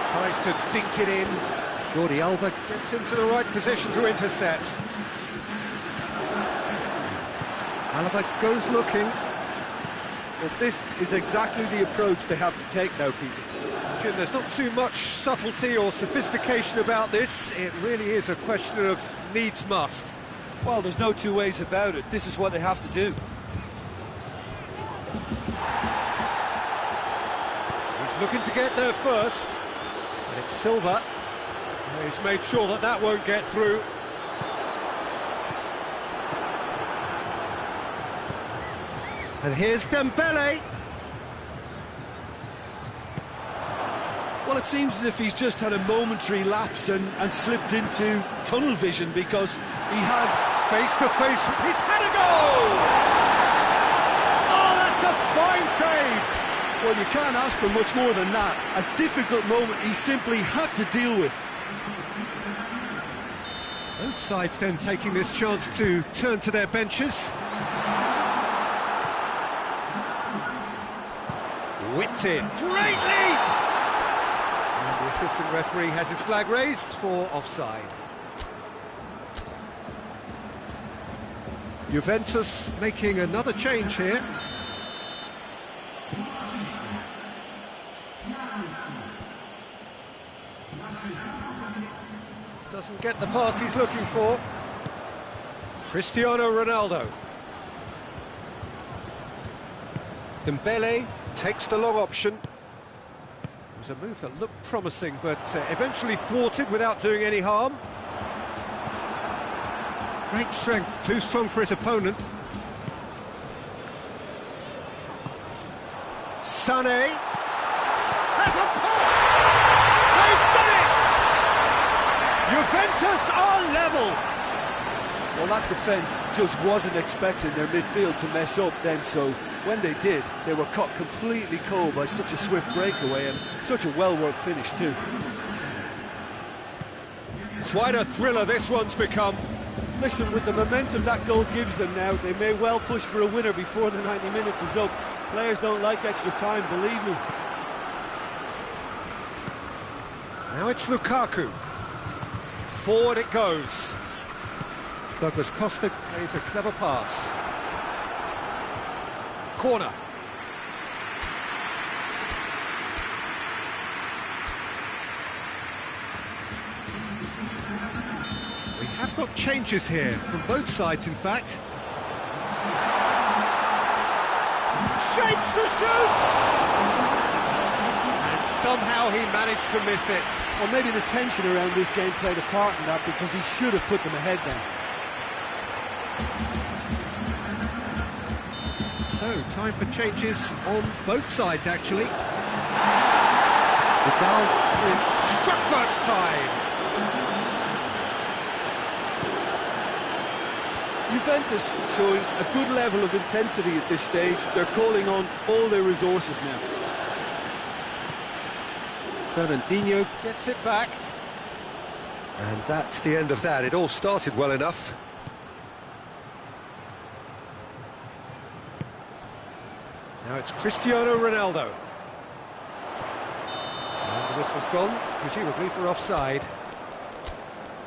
Tries to dink it in. Jordi Alba gets into the right position to intercept. Alba goes looking. Well, this is exactly the approach they have to take now, Peter. Jim, there's not too much subtlety or sophistication about this. It really is a question of needs must. Well, there's no two ways about it. This is what they have to do. He's looking to get there first. And it's Silva. He's made sure that that won't get through. And here's Dembele. Well, it seems as if he's just had a momentary lapse and slipped into tunnel vision, because he had... Face-to-face, he's had a goal! Oh, that's a fine save! Well, you can't ask for much more than that. A difficult moment he simply had to deal with. Both sides then taking this chance to turn to their benches. Whipped in. Great leap! And the assistant referee has his flag raised for offside. Juventus making another change here. Doesn't get the pass he's looking for. Cristiano Ronaldo. Dembele takes the long option. It was a move that looked promising, but eventually thwarted without doing any harm. Great strength, too strong for his opponent. Sané has a pass! They've done it! Juventus are level! Well, that defence just wasn't expecting their midfield to mess up then, so when they did, they were caught completely cold by such a swift breakaway and such a well-worked finish too. Quite a thriller this one's become. Listen, with the momentum that goal gives them now, they may well push for a winner before the 90 minutes is up. Players don't like extra time, believe me. Now it's Lukaku. Forward it goes. Douglas Costa plays a clever pass. Corner. We have got changes here, from both sides in fact. Shapes to shoot! And somehow he managed to miss it. Well, maybe the tension around this game played a part in that, because he should have put them ahead then. So, time for changes on both sides, actually. Vidal struck first time. Juventus showing a good level of intensity at this stage. They're calling on all their resources now. Fernandinho gets it back. And that's the end of that. It all started well enough. Now it's Cristiano Ronaldo. And the whistle's gone, presumably for offside.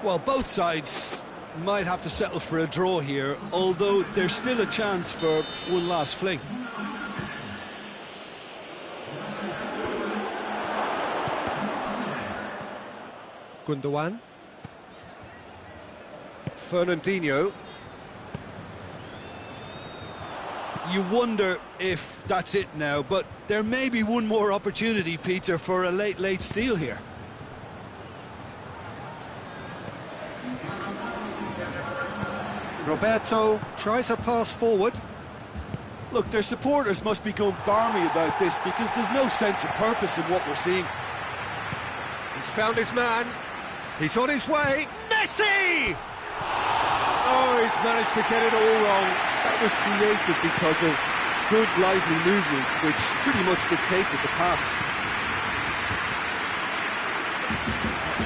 Well, both sides might have to settle for a draw here, although there's still a chance for one last fling. Gundogan. Fernandinho. You wonder if that's it now, but there may be one more opportunity, Peter, for a late steal here. Roberto tries a pass forward. Look, their supporters must be going barmy about this, because there's no sense of purpose in what we're seeing. He's found his man. He's on his way. Messi! Oh, he's managed to get it all wrong. That was created because of good, lively movement, which pretty much dictated the pass.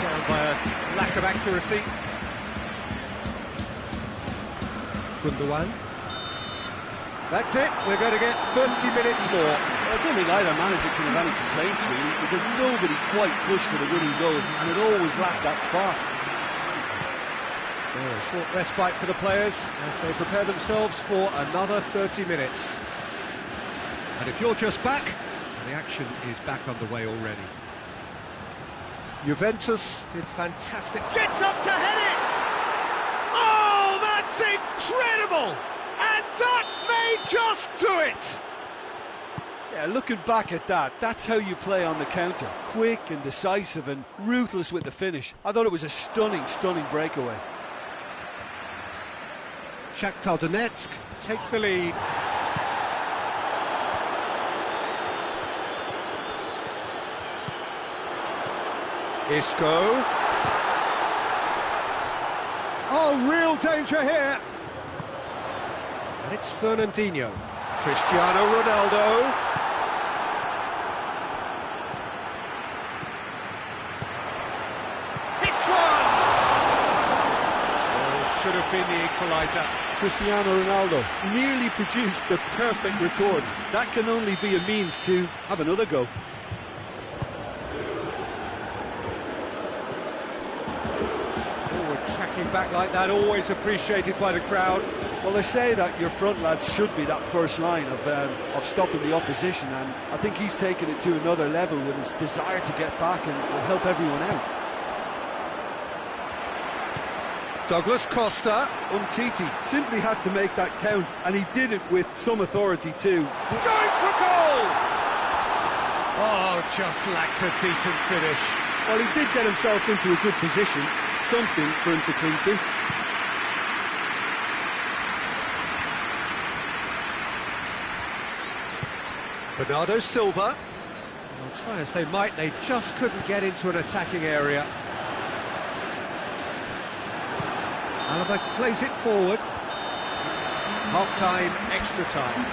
Down by a lack of accuracy. Gundogan. That's it. We're going to get 30 minutes more. I don't think either manager can have any complaints, really, because nobody quite pushed for the winning goal, and it always lacked that spark. So a short respite for the players as they prepare themselves for another 30 minutes. And if you're just back, the action is back underway already. Juventus did fantastic. Gets up to head it! Oh, that's incredible! And that may just do it! Yeah, looking back at that, that's how you play on the counter. Quick and decisive and ruthless with the finish. I thought it was a stunning breakaway. Shakhtar Donetsk take the lead. Isco. Oh, real danger here. And it's Fernandinho. Cristiano Ronaldo. Hits one! Oh, should have been the equaliser. Cristiano Ronaldo nearly produced the perfect retort. That can only be a means to have another go. Forward tracking back like that, always appreciated by the crowd. Well, they say that your front lads should be that first line of stopping the opposition, and I think he's taken it to another level with his desire to get back and help everyone out. Douglas Costa. Umtiti simply had to make that count, and he did it with some authority too. Going for goal! Oh, just lacked a decent finish. Well, he did get himself into a good position, something for him to cling to. Bernardo Silva. Well, try as they might, they just couldn't get into an attacking area. Another plays it forward. Half-time, extra time.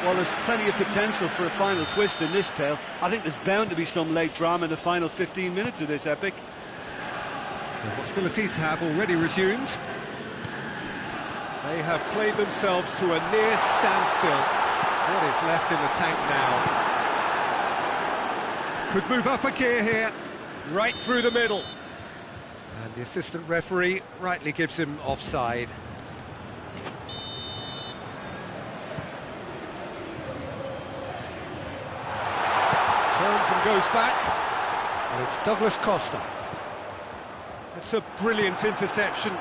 Well, there's plenty of potential for a final twist in this tale. I think there's bound to be some late drama in the final 15 minutes of this epic. The hostilities have already resumed. They have played themselves to a near standstill. What is left in the tank now? Could move up a gear here, right through the middle. And the assistant referee rightly gives him offside. Turns and goes back, and it's Douglas Costa. It's a brilliant interception,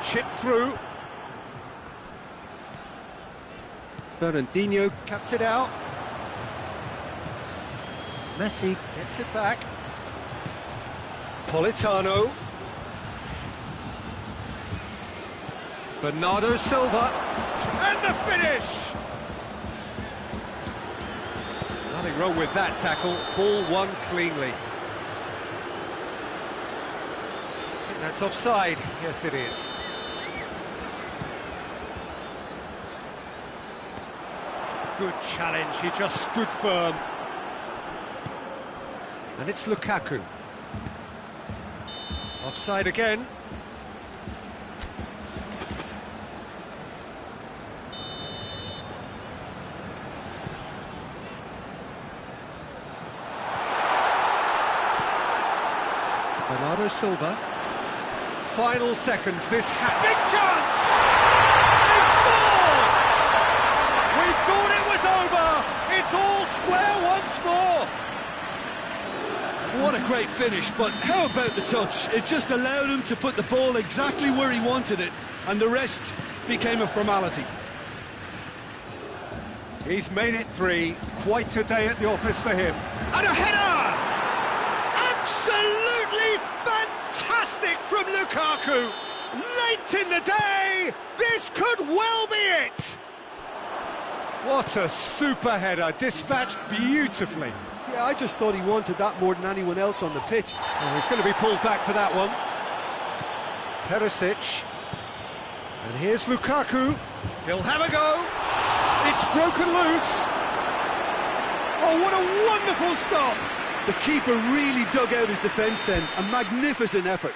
chipped through. Fernandinho cuts it out. Messi gets it back. Politano. Bernardo Silva. And the finish! Nothing wrong with that tackle. Ball won cleanly. I think that's offside. Yes, it is. Good challenge. He just stood firm. And it's Lukaku. Offside again. Bernardo Silva. Final seconds, this big chance! They scored! We thought it was over! It's all square once more! What a great finish, but how about the touch? It just allowed him to put the ball exactly where he wanted it, and the rest became a formality. He's made it 3, quite a day at the office for him. And a header! Absolutely fantastic from Lukaku! Late in the day, this could well be it! What a super header, dispatched beautifully. Yeah, I just thought he wanted that more than anyone else on the pitch. Oh, he's going to be pulled back for that one. Perisic. And here's Lukaku. He'll have a go. It's broken loose. Oh, what a wonderful stop! The keeper really dug out his defence then. A magnificent effort.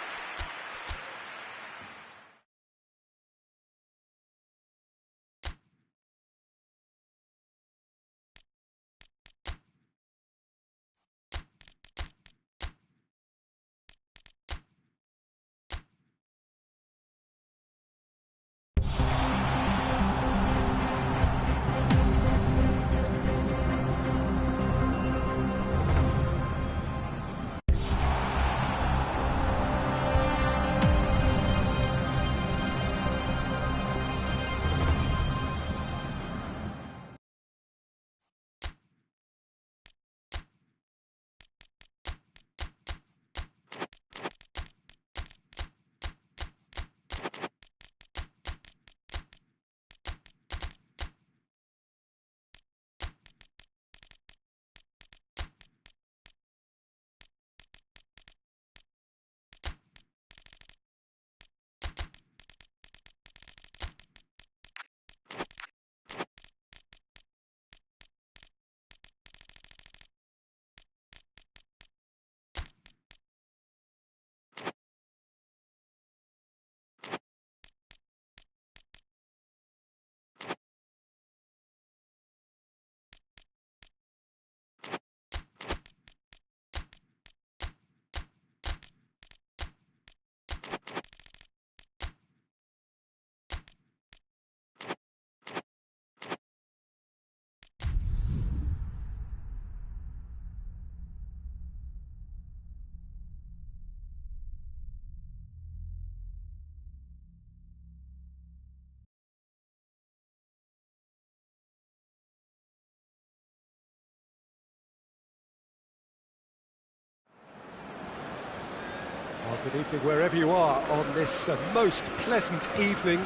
Well, good evening wherever you are on this most pleasant evening.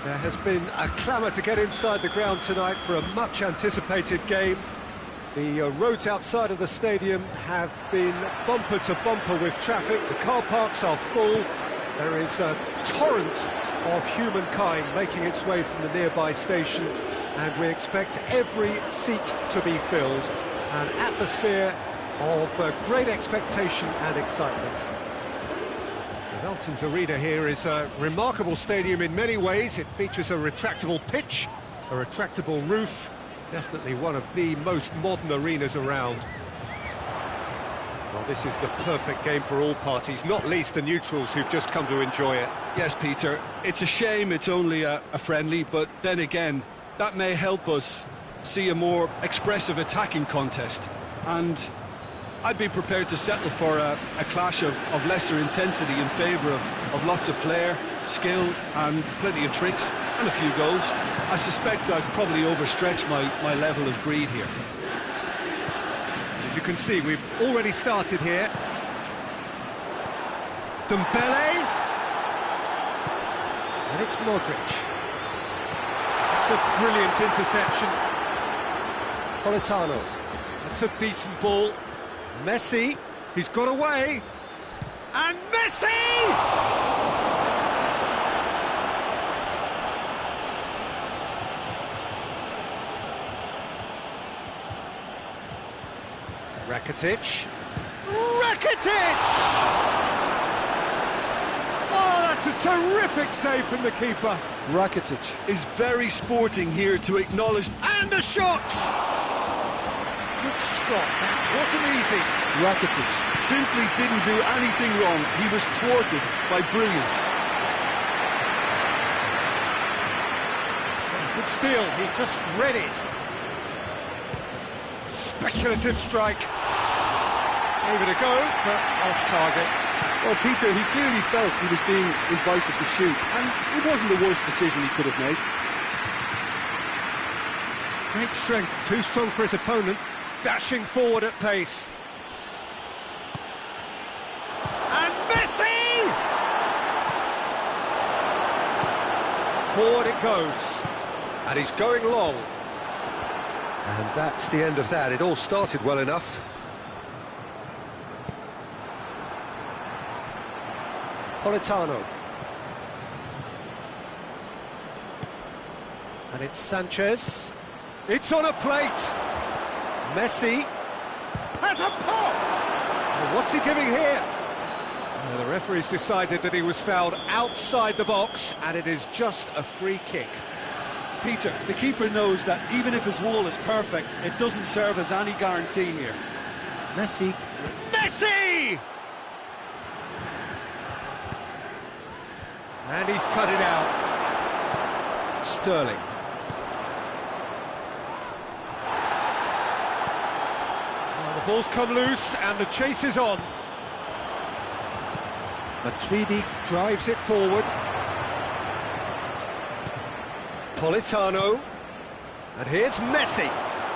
There has been a clamour to get inside the ground tonight for a much-anticipated game. The roads outside of the stadium have been bumper to bumper with traffic. The car parks are full. There is a torrent of humankind making its way from the nearby station, and we expect every seat to be filled. An atmosphere of great expectation and excitement. The Velton's Arena here is a remarkable stadium in many ways. It features a retractable pitch, a retractable roof, definitely one of the most modern arenas around. Well, this is the perfect game for all parties, not least the neutrals who've just come to enjoy it. Yes, Peter, it's a shame it's only a friendly, but then again, that may help us see a more expressive attacking contest. And I'd be prepared to settle for a clash of lesser intensity in favour of lots of flair, skill and plenty of tricks and a few goals. I suspect I've probably overstretched my level of greed here. As you can see, we've already started here. Dembele. And it's Modric. It's a brilliant interception. Politano. That's a decent ball. Messi. He's got away. And Messi! Rakitic. Oh, that's a terrific save from the keeper. Rakitic is very sporting here to acknowledge... And a shot! Good stop, that wasn't easy. Rakitic simply didn't do anything wrong. He was thwarted by brilliance. Good steal, he just read it. Speculative strike. Gave it a go, but off target. Well, Peter, he clearly felt he was being invited to shoot, and it wasn't the worst decision he could have made. Great strength, too strong for his opponent, dashing forward at pace. And Messi! Forward it goes, and he's going long. And that's the end of that. It all started well enough. Politano. And it's Sanchez. It's on a plate. Messi has a pop. Well, what's he giving here? Well, the referee's decided that he was fouled outside the box, and it is just a free kick. Peter, the keeper knows that even if his wall is perfect, it doesn't serve as any guarantee here. Messi. Messi! And he's cut it out. Sterling. Well, the ball's come loose and the chase is on. Matuidi drives it forward. Politano. And here's Messi.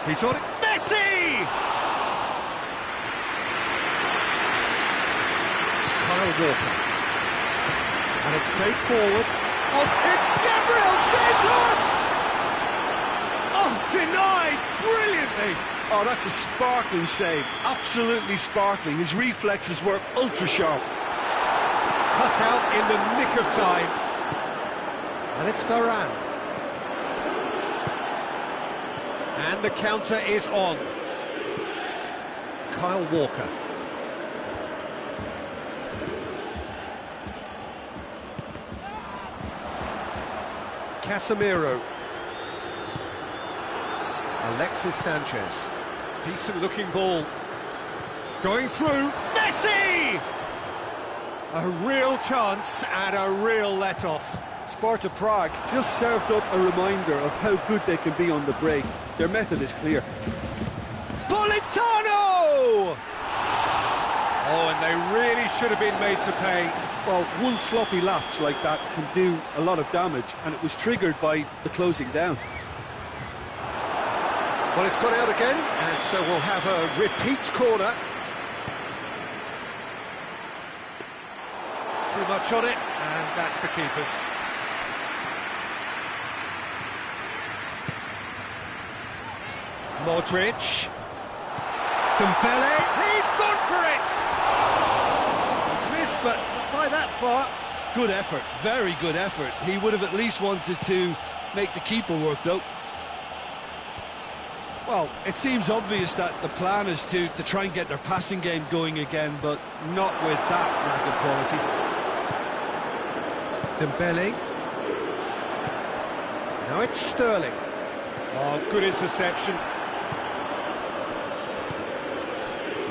He's on it. Messi! Kyle Walker. And it's played forward. Oh, it's Gabriel Jesus! Oh, denied brilliantly. Oh, that's a sparkling save. Absolutely sparkling. His reflexes were ultra-sharp. Cut out in the nick of time. And it's Varane. And the counter is on. Kyle Walker. Casemiro. Alexis Sanchez. Decent looking ball. Going through. Messi! A real chance and a real let-off. Sparta Prague just served up a reminder of how good they can be on the break. Their method is clear. Politano! Oh, and they really should have been made to pay. Well, one sloppy lapse like that can do a lot of damage, and it was triggered by the closing down. Well, it's gone out again, and so we'll have a repeat corner. Too much on it, and that's the keeper's. Modric. Dembele. He's gone for it! He's missed, but not by that far. Good effort, very good effort. He would have at least wanted to make the keeper work, though. Well, it seems obvious that the plan is to try and get their passing game going again, but not with that lack of quality. Dembele. Now it's Sterling. Oh, good interception.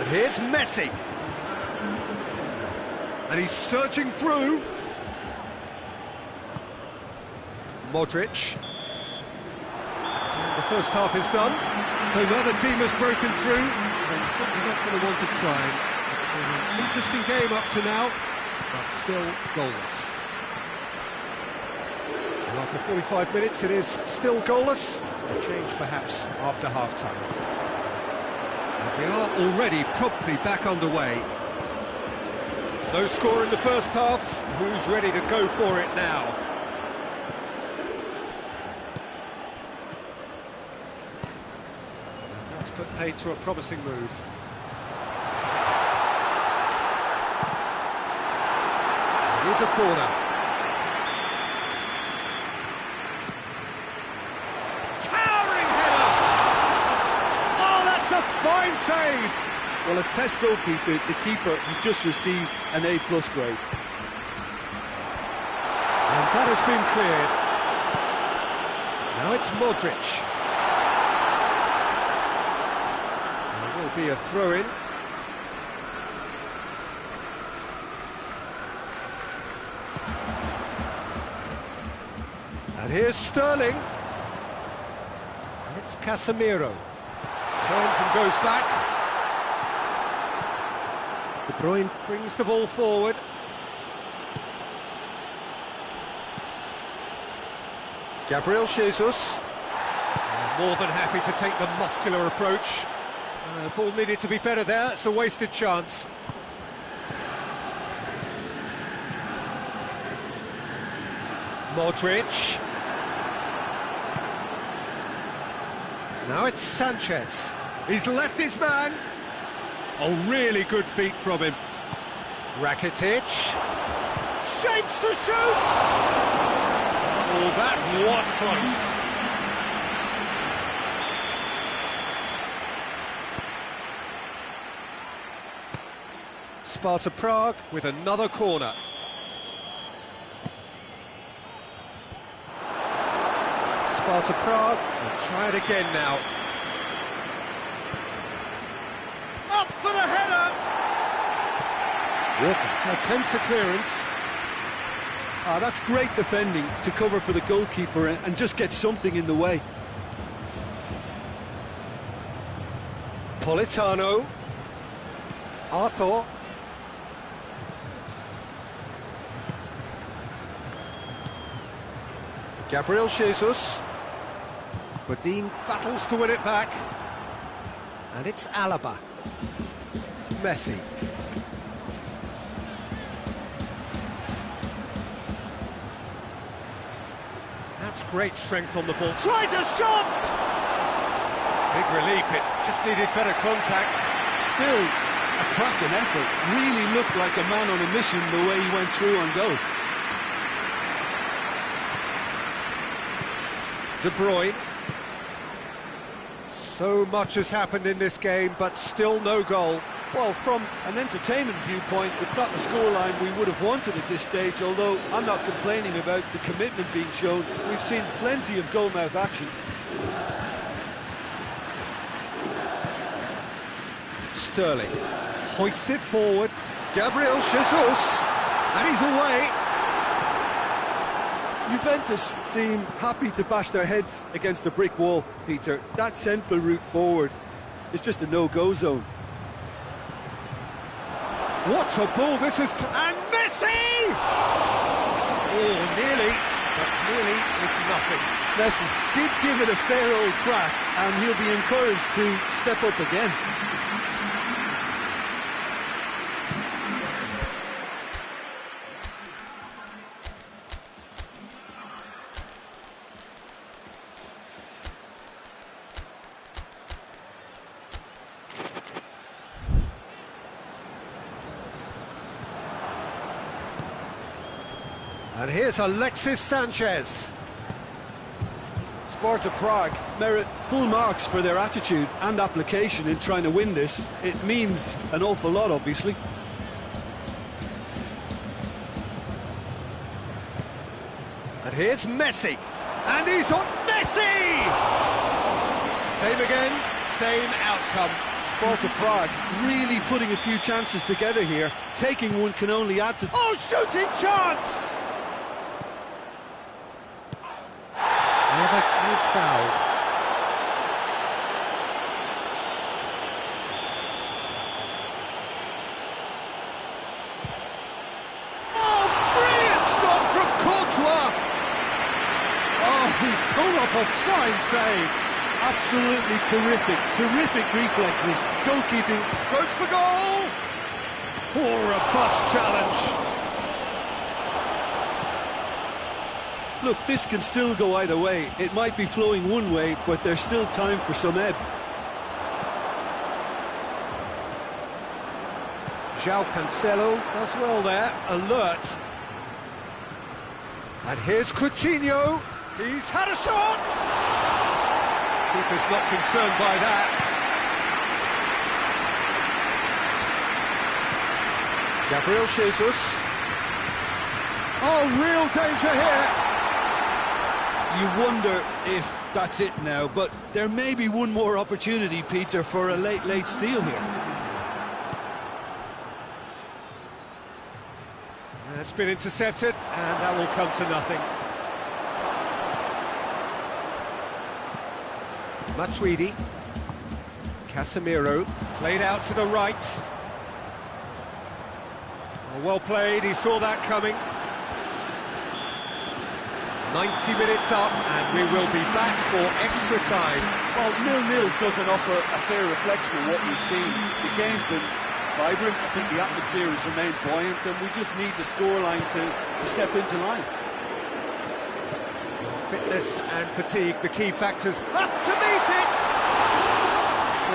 And here's Messi. And he's surging through. Modric. And the first half is done. So neither team has broken through. They're certainly not going to want to try. It's been an interesting game up to now, but still goalless. And after 45 minutes, it is still goalless. A change perhaps after half-time. And we are already promptly back underway. No score in the first half. Who's ready to go for it now? And that's put paid to a promising move. Here's a corner. Towering header! Oh, that's a fine save! Well, as test goalkeeper, the keeper has just received an A+ grade. And that has been cleared. Now it's Modric. There will be a throw-in. And here's Sterling. And it's Casemiro. Turns and goes back. De Bruyne brings the ball forward. Gabriel Jesus. More than happy to take the muscular approach. Ball needed to be better there, it's a wasted chance. Modric. Now it's Sanchez. He's left his man. Oh, really good feet from him. Rakitic. Shapes to shoot! Oh, that was close. Sparta Prague with another corner. Sparta Prague will try it again now. Up for the header! Walker attempts a clearance. That's great defending to cover for the goalkeeper and just get something in the way. Politano. Arthur. Gabriel Jesus. Bodine battles to win it back. And it's Alaba. Messi. That's great strength on the ball. Tries a shot! Big relief, it just needed better contact. Still a cracking effort. Really looked like a man on a mission the way he went through on goal. De Bruyne. So much has happened in this game, but still no goal. Well, from an entertainment viewpoint, it's not the scoreline we would have wanted at this stage, although I'm not complaining about the commitment being shown. We've seen plenty of goal-mouth action. Sterling hoists it forward. Gabriel Jesus, and he's away. Juventus seem happy to bash their heads against the brick wall, Peter. That central route forward is just a no-go zone. What a ball this is to... And Messi! Oh, nearly, but nearly is nothing. Messi did give it a fair old crack, and he'll be encouraged to step up again. And here's Alexis Sanchez. Sparta Prague merit full marks for their attitude and application in trying to win this. It means an awful lot, obviously. And here's Messi. And he's on Messi! Same again, same outcome. Sparta Prague really putting a few chances together here. Taking one can only add to... Oh, shooting chance! Albert is fouled. Oh, brilliant stop from Courtois! Oh, he's pulled off a fine save. Absolutely terrific reflexes. Goalkeeping. Goes for goal! Poor robust challenge. Look, this can still go either way. It might be flowing one way, but there's still time for some ebb. João Cancelo does well there, alert. And here's Coutinho. He's had a shot! Keeper's not concerned by that. Gabriel Jesus. Oh, real danger here. You wonder if that's it now, but there may be one more opportunity, Peter, for a late steal here. It's been intercepted, and that will come to nothing. Matuidi. Casemiro, played out to the right. Well played, he saw that coming. 90 minutes up, and we will be back for extra time. Well, 0-0 doesn't offer a fair reflection of what we've seen. The game's been vibrant, I think the atmosphere has remained buoyant, and we just need the scoreline to step into line. Fitness and fatigue, the key factors. Up to meet it!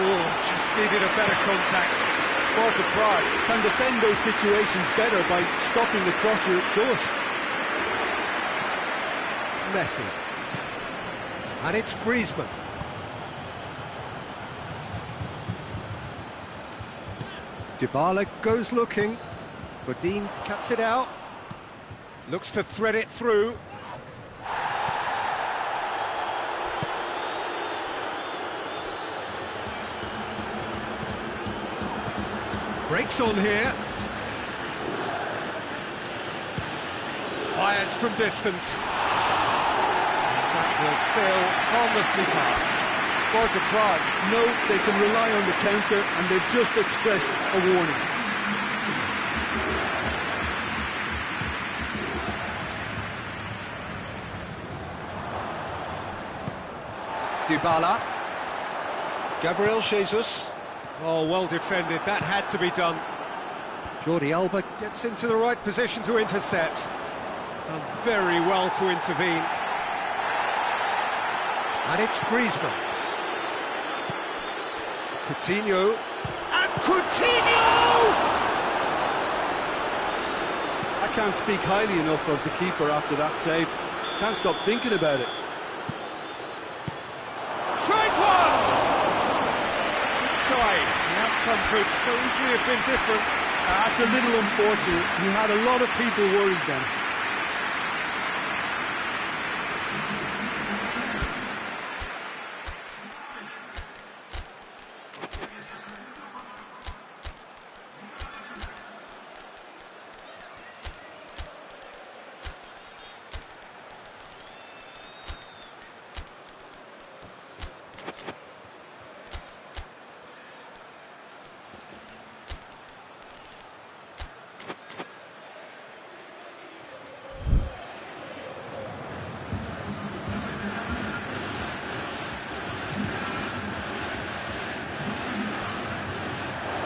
Oh, just needed a better contact. Sparta Prague can defend those situations better by stopping the crosser at source. Messi. And it's Griezmann. Dybala goes looking. Bodin cuts it out. Looks to thread it through. Breaks on here. Fires from distance. That will sail harmlessly past. Sparta Prague know they can rely on the counter, and they've just expressed a warning. Dybala. Gabriel Jesus. Oh, well defended, that had to be done. Jordi Alba gets into the right position to intercept. Done very well to intervene. And it's Griezmann. Coutinho. And Coutinho! I can't speak highly enough of the keeper after that save. Can't stop thinking about it. Tries one! The outcome could so easily have been different. That's a little unfortunate. He had a lot of people worried then.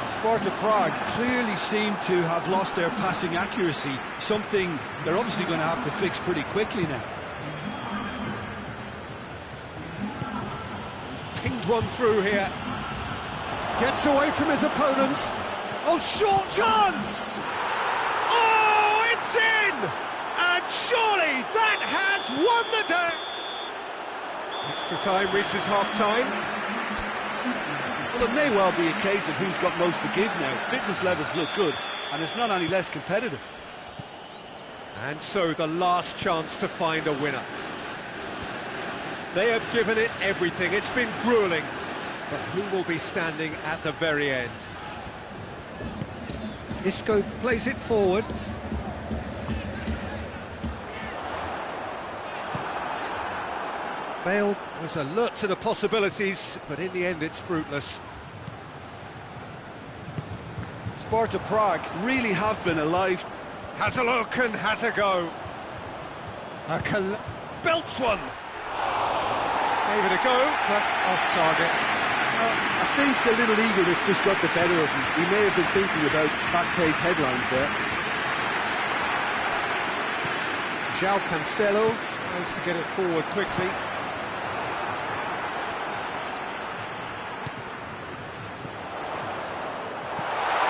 Sparta Prague clearly seem to have lost their passing accuracy, something they're obviously going to have to fix pretty quickly now. He's pinged one through here. Gets away from his opponents. Oh, short chance! Oh, it's in! And won the day! Extra time reaches half-time. Well, it may well be a case of who's got most to give now. Fitness levels look good, and it's not any less competitive. And so the last chance to find a winner. They have given it everything. It's been gruelling. But who will be standing at the very end? Isco plays it forward. Bale was alert to the possibilities, but in the end it's fruitless. Sparta Prague really have been alive. Has a look and has a go. Belts one. Gave it a go, but off target. I think the little eagerness just got the better of him. He may have been thinking about back-page headlines there. João Cancelo tries to get it forward quickly.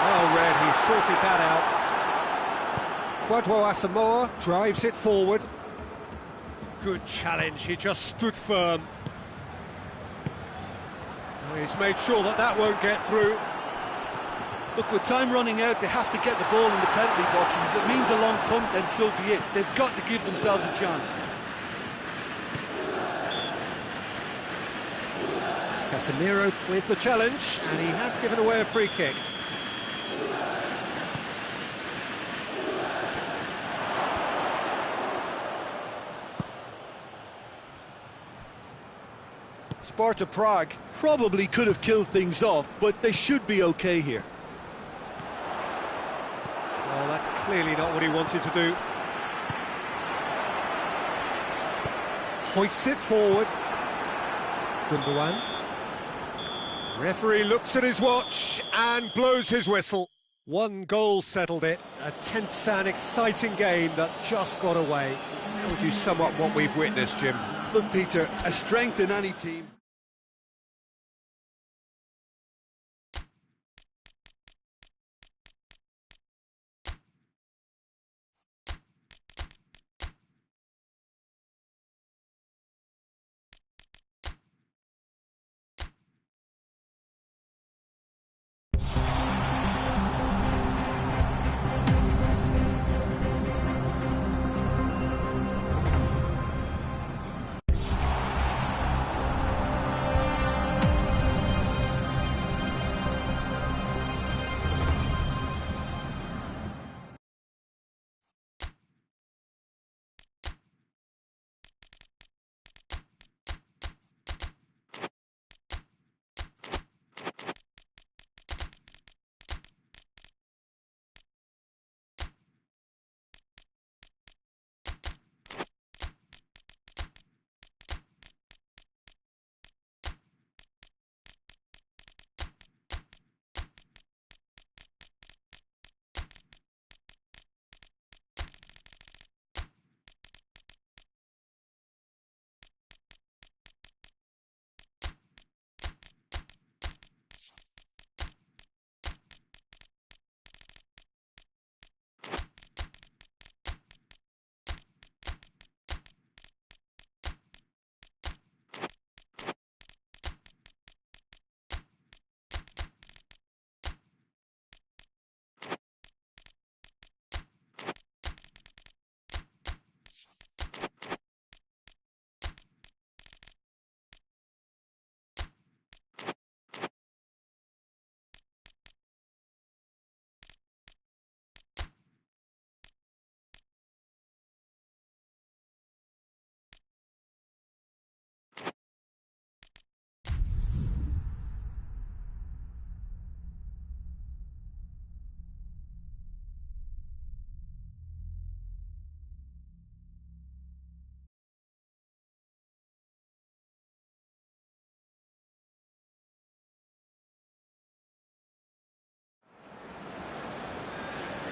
Well read, he sorted that out. Quadro Asamoah drives it forward. Good challenge, he just stood firm. He's made sure that that won't get through. Look, with time running out, they have to get the ball in the penalty box, and if it means a long punt, then so be it. They've got to give themselves a chance. Casemiro with the challenge, and he has given away a free kick. Sparta Prague probably could have killed things off, but they should be okay here. Oh, that's clearly not what he wanted to do. Hoists it forward. Gundogan. Referee looks at his watch and blows his whistle. One goal settled it. A tense and exciting game that just got away. How would you sum up what we've witnessed, Jim? Look, Peter, a strength in any team.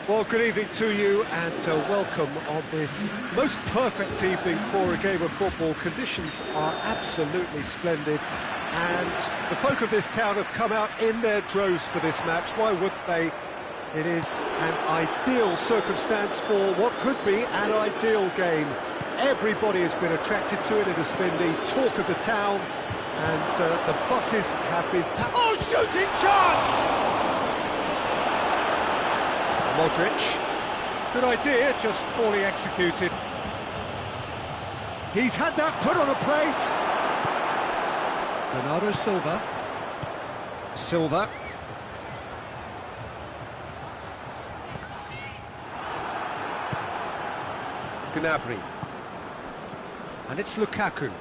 Well, good evening to you and welcome on this most perfect evening for a game of football. Conditions are absolutely splendid and the folk of this town have come out in their droves for this match. Why wouldn't they? It is an ideal circumstance for what could be an ideal game. Everybody has been attracted to it. It has been the talk of the town, and the buses have been packed. Oh, shooting chance! Modric. Good idea, just poorly executed. He's had that put on a plate. Bernardo Silva. Silva. Gnabry. And it's Lukaku.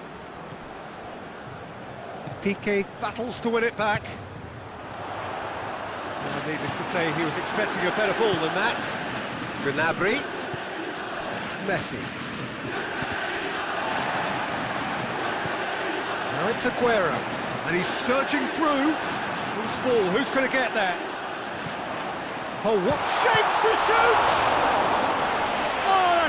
Piqué battles to win it back. Well, needless to say, he was expecting a better ball than that. Gnabry. Messi. Now it's Aguero. And he's surging through. Whose ball? Who's going to get there? Oh, what shapes to shoot!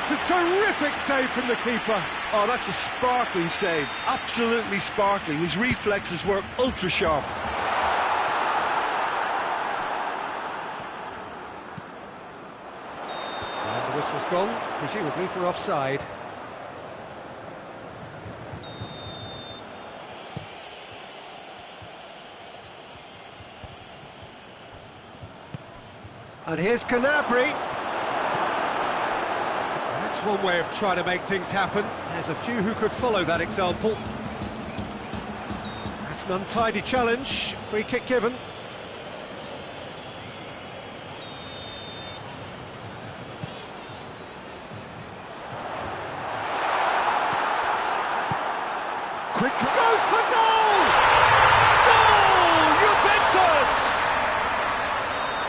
That's a terrific save from the keeper. Oh, that's a sparkling save. Absolutely sparkling. His reflexes were ultra sharp. And the whistle's gone, presumably for offside. And here's Gnabry. That's one way of trying to make things happen. There's a few who could follow that example. That's an untidy challenge. Free kick given. Quick goes for goal! Goal! Juventus!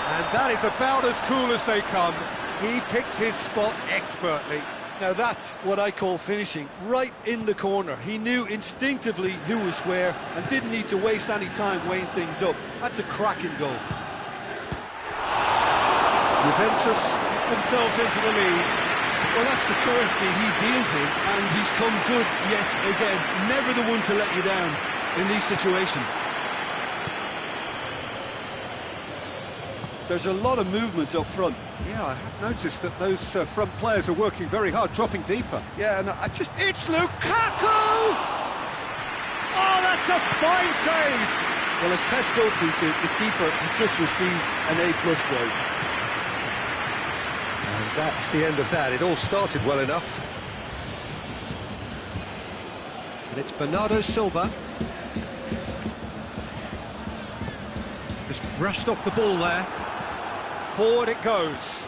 And that is about as cool as they come. He picked his spot expertly. Now that's what I call finishing, right in the corner. He knew instinctively who was where and didn't need to waste any time weighing things up. That's a cracking goal. Juventus themselves into the lead. Well, that's the currency he deals in, and he's come good yet again. Never the one to let you down in these situations. There's a lot of movement up front. Yeah, I have noticed that those front players are working very hard, dropping deeper. Yeah, and It's Lukaku! Oh, that's a fine save! Well, as Tesco put it, the keeper has just received an A+ grade. And that's the end of that. It all started well enough. And it's Bernardo Silva. Just brushed off the ball there. Forward it goes.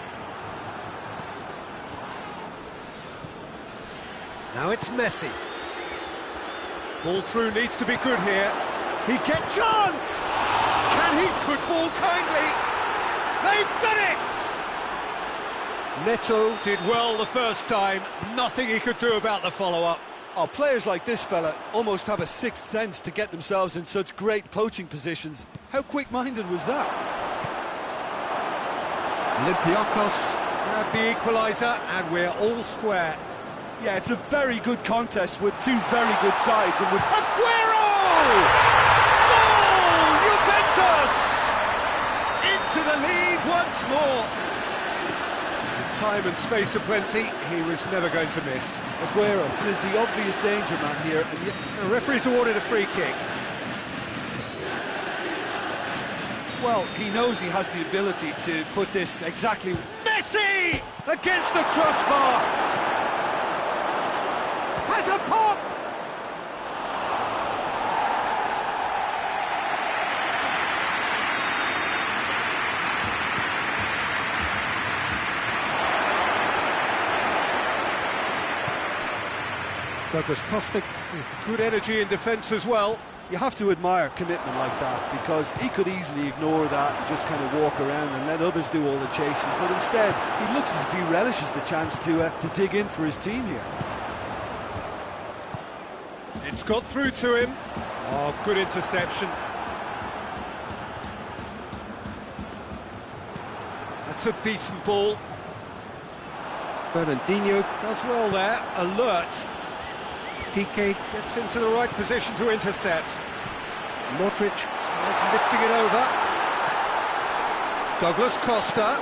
Now it's Messi. Ball through needs to be good here. He gets chance! Can he? Could fall kindly. They've done it! Neto did well the first time. Nothing he could do about the follow-up. Oh, players like this fella almost have a sixth sense to get themselves in such great poaching positions. How quick-minded was that? Olympiacos grab the equaliser, and we're all square. Yeah, it's a very good contest with two very good sides, and with Aguero! Goal! Juventus! Into the lead once more. With time and space aplenty, he was never going to miss. Aguero is the obvious danger man here, and yet the referee's awarded a free kick. well, he knows he has the ability to put this exactly... Messi! Against the crossbar! Has a pop! Douglas Costa, good energy in defence as well. You have to admire commitment like that, because he could easily ignore that and just kind of walk around and let others do all the chasing, but instead he looks as if he relishes the chance to dig in for his team here. It's got through to him. Oh, good interception. That's a decent ball. Fernandinho does well there, alert. Piqué gets into the right position to intercept. Modric tries lifting it over. Douglas Costa.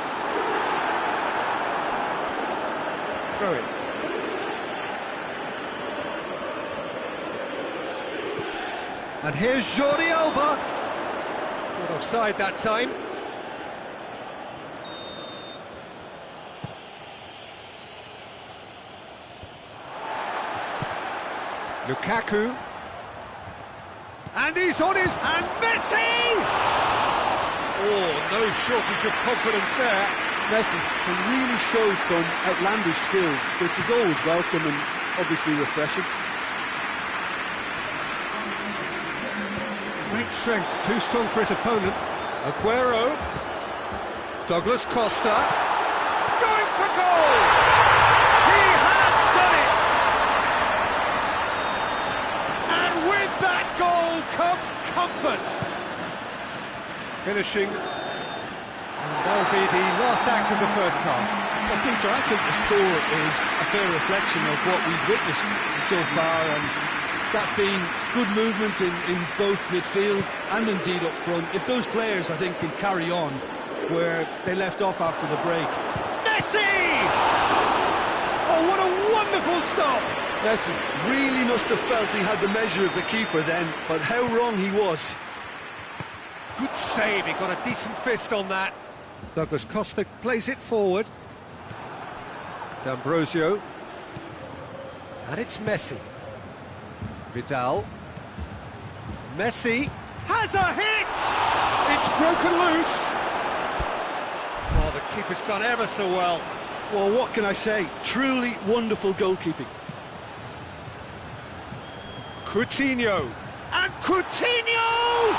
Throw it. And here's Jordi Alba. Not offside that time. Lukaku. And he's on his... And Messi! Oh, no shortage of confidence there. Messi can really show some outlandish skills, which is always welcome and obviously refreshing. Great strength, too strong for his opponent. Aguero. Douglas Costa. Going for goal! He has done it! And with that goal comes comfort. Finishing. And that'll be the last act of the first half. Well, Peter, I think the score is a fair reflection of what we've witnessed so far, and that being good movement in both midfield and indeed up front. If those players, I think, can carry on where they left off after the break. Messi! Oh, what a wonderful stop! Messi really must have felt he had the measure of the keeper then, but how wrong he was. Good save, he got a decent fist on that. Douglas Costa plays it forward. D'Ambrosio. And it's Messi. Vidal. Messi has a hit! It's broken loose! Oh, the keeper's done ever so well. Well, what can I say? Truly wonderful goalkeeping. Coutinho. And Coutinho!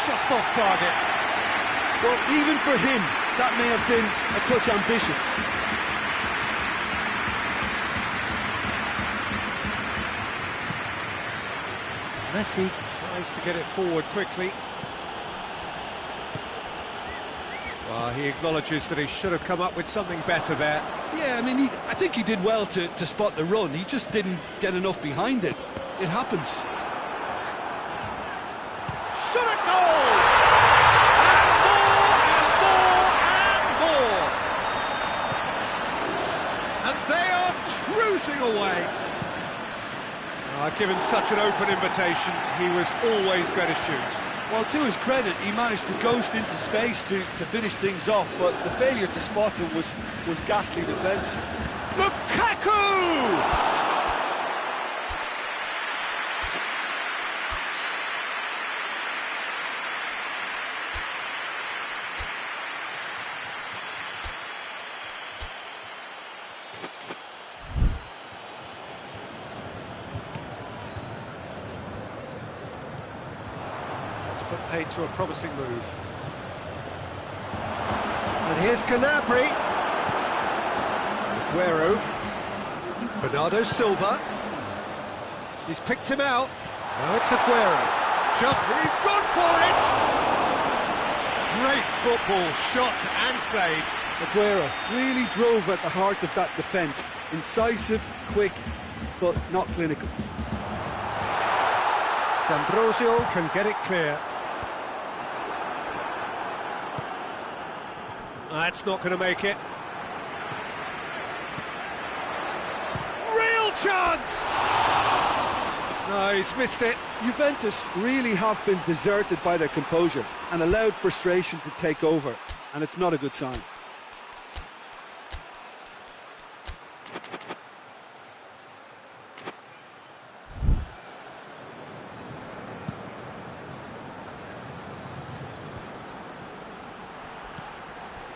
Just off target. Well, even for him, that may have been a touch ambitious. Messi tries to get it forward quickly. Well, he acknowledges that he should have come up with something better there. Yeah, I mean, I think he did well to spot the run. He just didn't get enough behind it. It happens. Shot a goal! And they are cruising away. Given such an open invitation, he was always going to shoot. Well, to his credit, he managed to ghost into space to finish things off, but the failure to spot him was ghastly defence. Lukaku! Put paid to a promising move. And here's Gnabry. Aguero. Bernardo Silva. He's picked him out. Now it's Aguero. He's gone for it! Great football, shot and save. Aguero really drove at the heart of that defence. Incisive, quick, but not clinical. D'Ambrosio can get it clear. That's not going to make it. Real chance! No, he's missed it. Juventus really have been deserted by their composure and allowed frustration to take over, and it's not a good sign.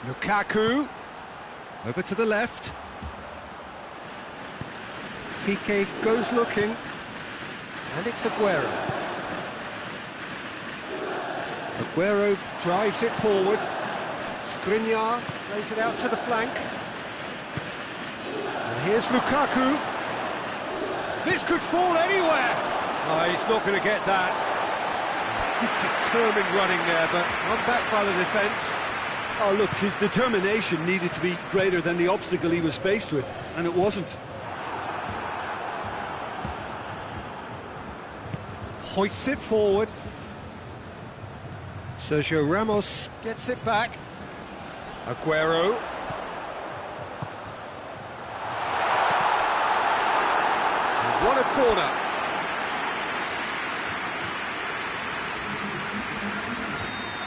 Lukaku, over to the left. Piqué goes looking, and it's Aguero. Aguero drives it forward. Skriniar plays it out to the flank. And here's Lukaku. This could fall anywhere. Oh, he's not going to get that. Good determined running there, but run back by the defence. Oh, look, his determination needed to be greater than the obstacle he was faced with, and it wasn't. Hoists it forward. Sergio Ramos gets it back. Aguero. And what a corner.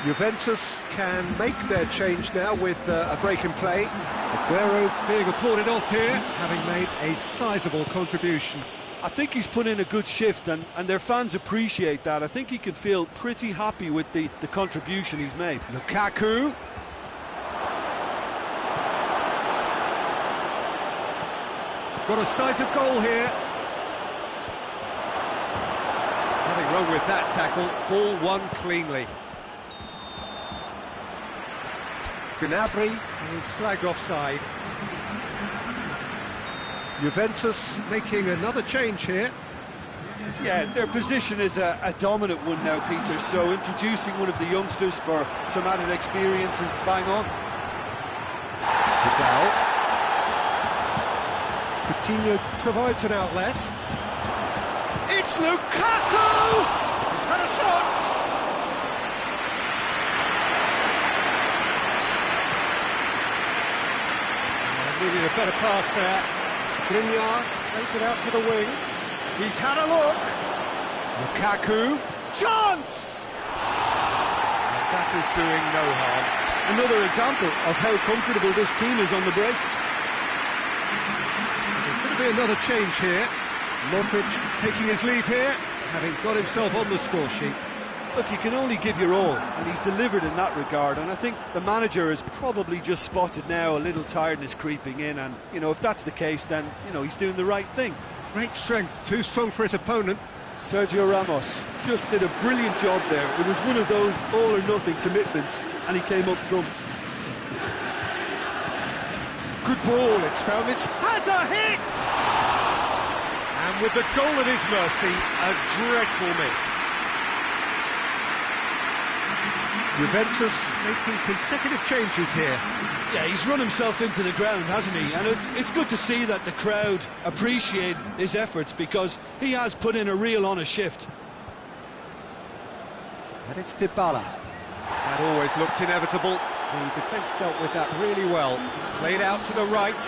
Juventus can make their change now with a break in play. Aguero being applauded off here, having made a sizable contribution. I think he's put in a good shift, and their fans appreciate that. I think he can feel pretty happy with the contribution he's made. Lukaku. Got a decisive goal here. Nothing wrong with that tackle. Ball won cleanly. Gnabry is flagged offside. Juventus making another change here. Yeah, their position is a dominant one now, Peter, so introducing one of the youngsters for some added experience is bang on. Vidal. Coutinho provides an outlet. It's Lukaku! He's had a shot! Needed a better pass there. Skriniar plays it out to the wing. He's had a look. Lukaku. Chance! And that is doing no harm. Another example of how comfortable this team is on the break. There's going to be another change here. Modric taking his leave here, having got himself on the score sheet. Look, you can only give your all, and he's delivered in that regard, and I think the manager has probably just spotted now a little tiredness creeping in, and, you know, if that's the case, then, you know, he's doing the right thing. Great strength, too strong for his opponent. Sergio Ramos just did a brilliant job there. It was one of those all-or-nothing commitments, and he came up trumps. Good ball, it's found its... has a hit! And with the goal at his mercy, a dreadful miss. Juventus making consecutive changes here. Yeah, he's run himself into the ground, hasn't he? And it's good to see that the crowd appreciate his efforts, because he has put in a real honest shift. And it's Dybala. That always looked inevitable. The defence dealt with that really well. Played out to the right.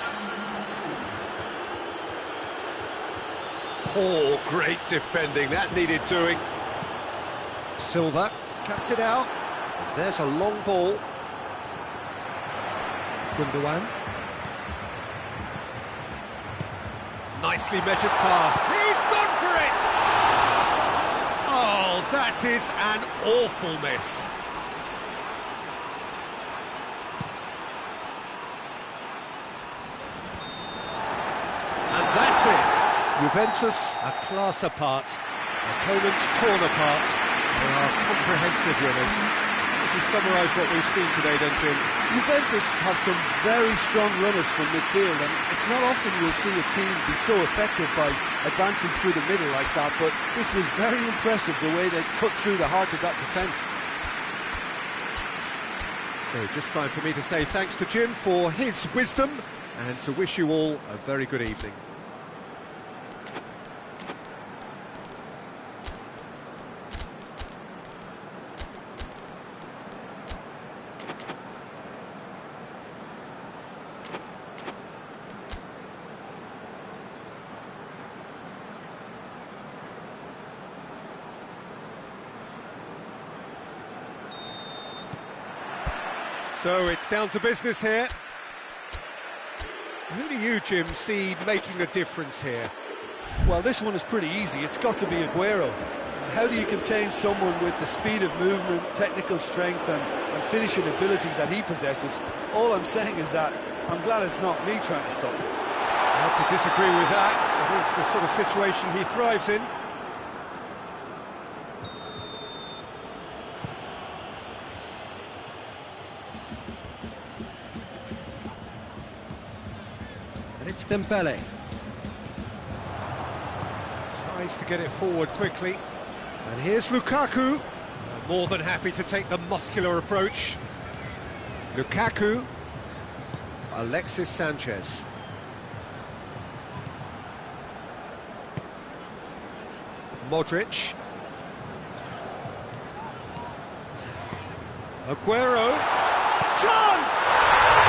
Oh, great defending. That needed doing. Silva cuts it out. There's a long ball. Gundogan. Nicely measured pass. He's gone for it! Oh, that is an awful miss. And that's it. Juventus a class apart. Opponents torn apart. They are comprehensive winners. To summarise what we've seen today, then, Jim? Juventus have some very strong runners from midfield, and it's not often you'll see a team be so effective by advancing through the middle like that, but this was very impressive, the way they cut through the heart of that defence. So just time for me to say thanks to Jim for his wisdom, and to wish you all a very good evening. So it's down to business here. Who do you, Jim, see making a difference here? Well, this one is pretty easy. It's got to be Aguero. How do you contain someone with the speed of movement, technical strength and finishing ability that he possesses? All I'm saying is that I'm glad it's not me trying to stop him. Hard to disagree with that. It is the sort of situation he thrives in. And it's Dembele. Tries to get it forward quickly. And here's Lukaku. More than happy to take the muscular approach. Lukaku. Alexis Sanchez. Modric. Aguero. Chance!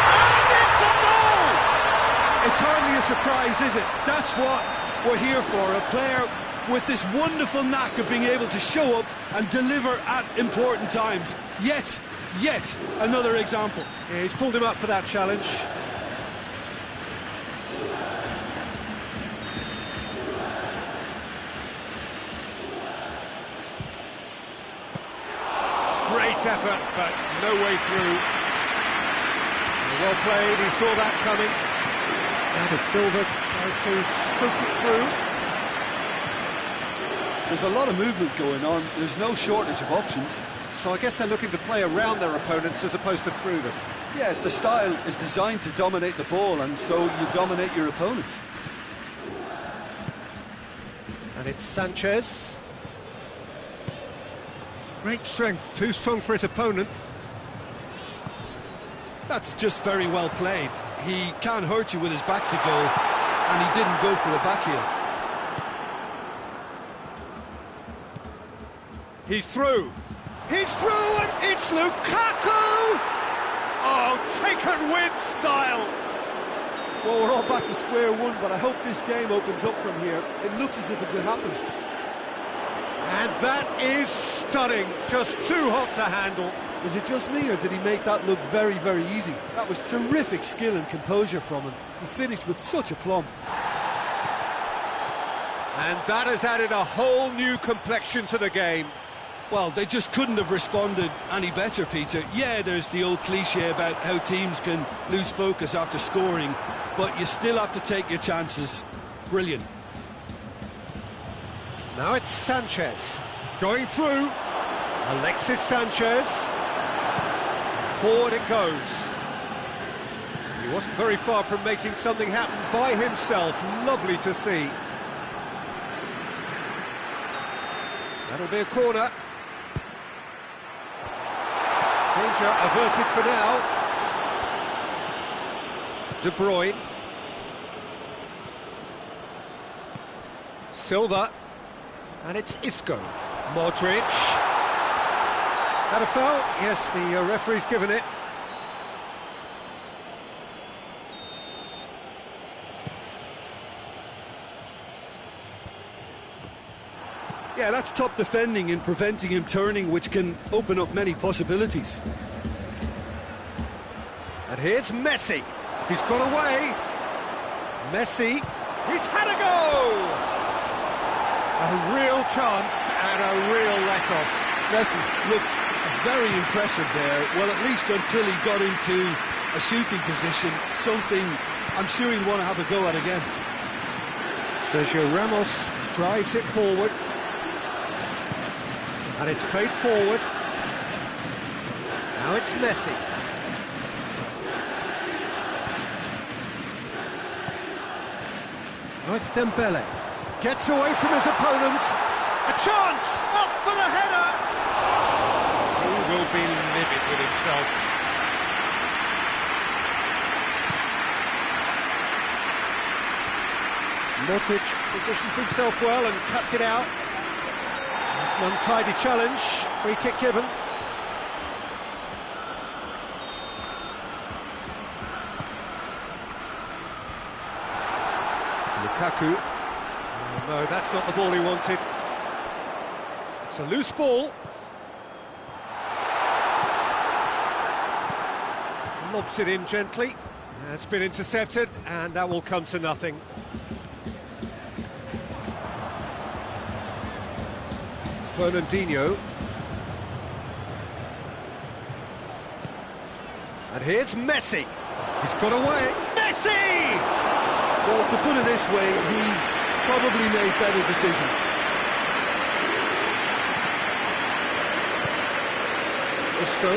And it's a goal! It's hardly a surprise, is it? That's what we're here for. A player with this wonderful knack of being able to show up and deliver at important times. Yet another example. Yeah, he's pulled him up for that challenge. Great effort, but no way through. Well played, he saw that coming. David Silva tries to stroke it through. There's a lot of movement going on, there's no shortage of options. So I guess they're looking to play around their opponents as opposed to through them. Yeah, the style is designed to dominate the ball, and so you dominate your opponents. And it's Sanchez. Great strength, too strong for his opponent. That's just very well played. He can't hurt you with his back to goal, and he didn't go for the back heel. He's through. He's through, and it's Lukaku! Oh, taken with style. Well, we're all back to square one, but I hope this game opens up from here. It looks as if it could happen. And that is stunning. Just too hot to handle. Is it just me, or did he make that look very, very easy? That was terrific skill and composure from him. He finished with such aplomb. And that has added a whole new complexion to the game. Well, they just couldn't have responded any better, Peter. Yeah, there's the old cliche about how teams can lose focus after scoring, but you still have to take your chances. Brilliant. Now it's Sanchez. Going through. Alexis Sanchez. Forward it goes. He wasn't very far from making something happen by himself. Lovely to see. That'll be a corner. Danger averted for now. De Bruyne. Silva. And it's Isco. Modric. That a foul? Yes, the referee's given it. Yeah, that's top defending and preventing him turning, which can open up many possibilities. And here's Messi. He's got away. Messi. He's had a go! A real chance and a real let-off. Messi looked very impressive there. Well, at least until he got into a shooting position, something I'm sure he'll want to have a go at again. Sergio Ramos drives it forward. And it's played forward. Now it's Messi. Now it's Dembele. Gets away from his opponents. A chance! Up for the header! He will be livid with himself. Modric positions himself well and cuts it out. It's an untidy challenge, free kick given. Lukaku. Oh, no, that's not the ball he wanted. It's a loose ball. Lobs it in gently. It's been intercepted, and that will come to nothing. Fernandinho. And here's Messi. He's got away. Messi! Well, to put it this way, he's probably made better decisions. Isco.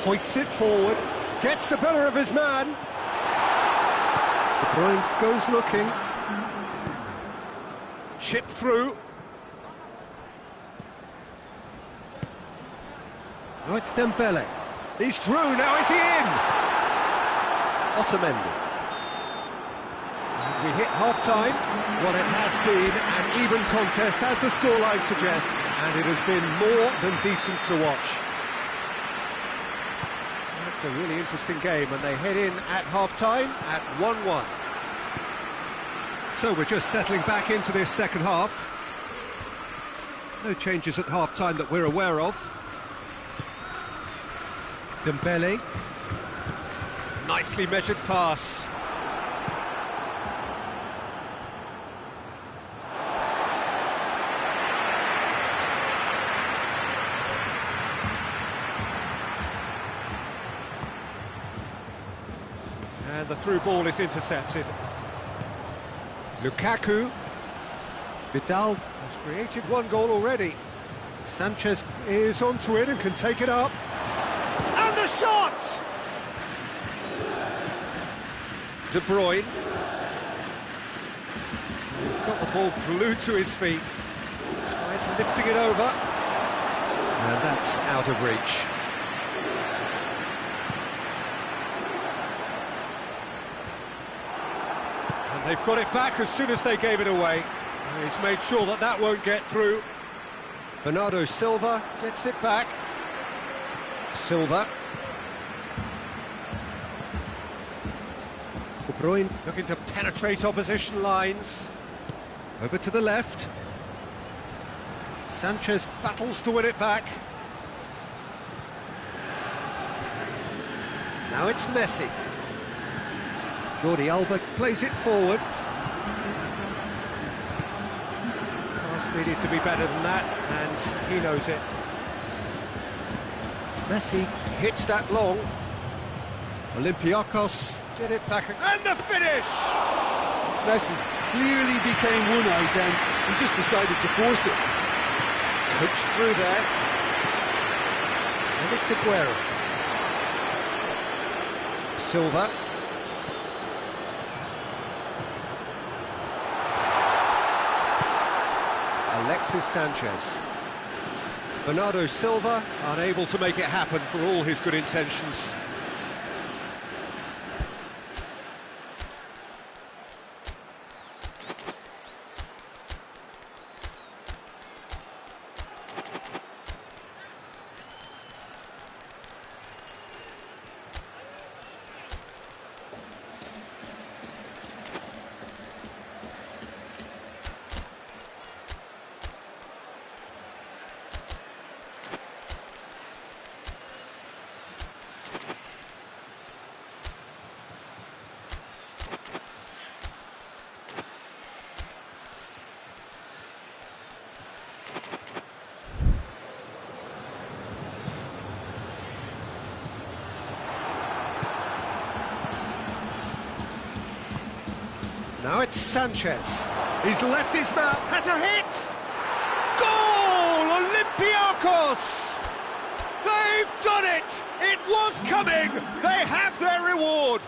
Hoists it forward. Gets the better of his man. De Bruyne goes looking. Chip through. Now it's Dembele. He's through, now is he in? Otamendi. We hit half-time. Well, it has been an even contest, as the scoreline suggests, and it has been more than decent to watch. That's a really interesting game, and they head in at half-time at 1-1. So we're just settling back into this second half. No changes at half-time that we're aware of. Dembele. Nicely measured pass. And the through ball is intercepted. Lukaku. Vidal has created one goal already. Sanchez is onto it and can take it up. And the shot! De Bruyne. He's got the ball glued to his feet. Tries lifting it over. And that's out of reach. And they've got it back as soon as they gave it away. And he's made sure that that won't get through. Bernardo Silva gets it back. Silva. De Bruyne looking to penetrate opposition lines. Over to the left. Sanchez battles to win it back. Now it's Messi. Jordi Alba plays it forward. Pass needed to be better than that, and he knows it. Messi hits that long. Olympiacos get it back, and the finish! Messi clearly became one-eyed then. He just decided to force it. Coached through there. And it's Aguero. Silva. Alexis Sanchez. Bernardo Silva unable to make it happen for all his good intentions. Now it's Sanchez. He's left his mark. Has a hit! Goal! Olympiacos! They've done it! It was coming! They have their reward!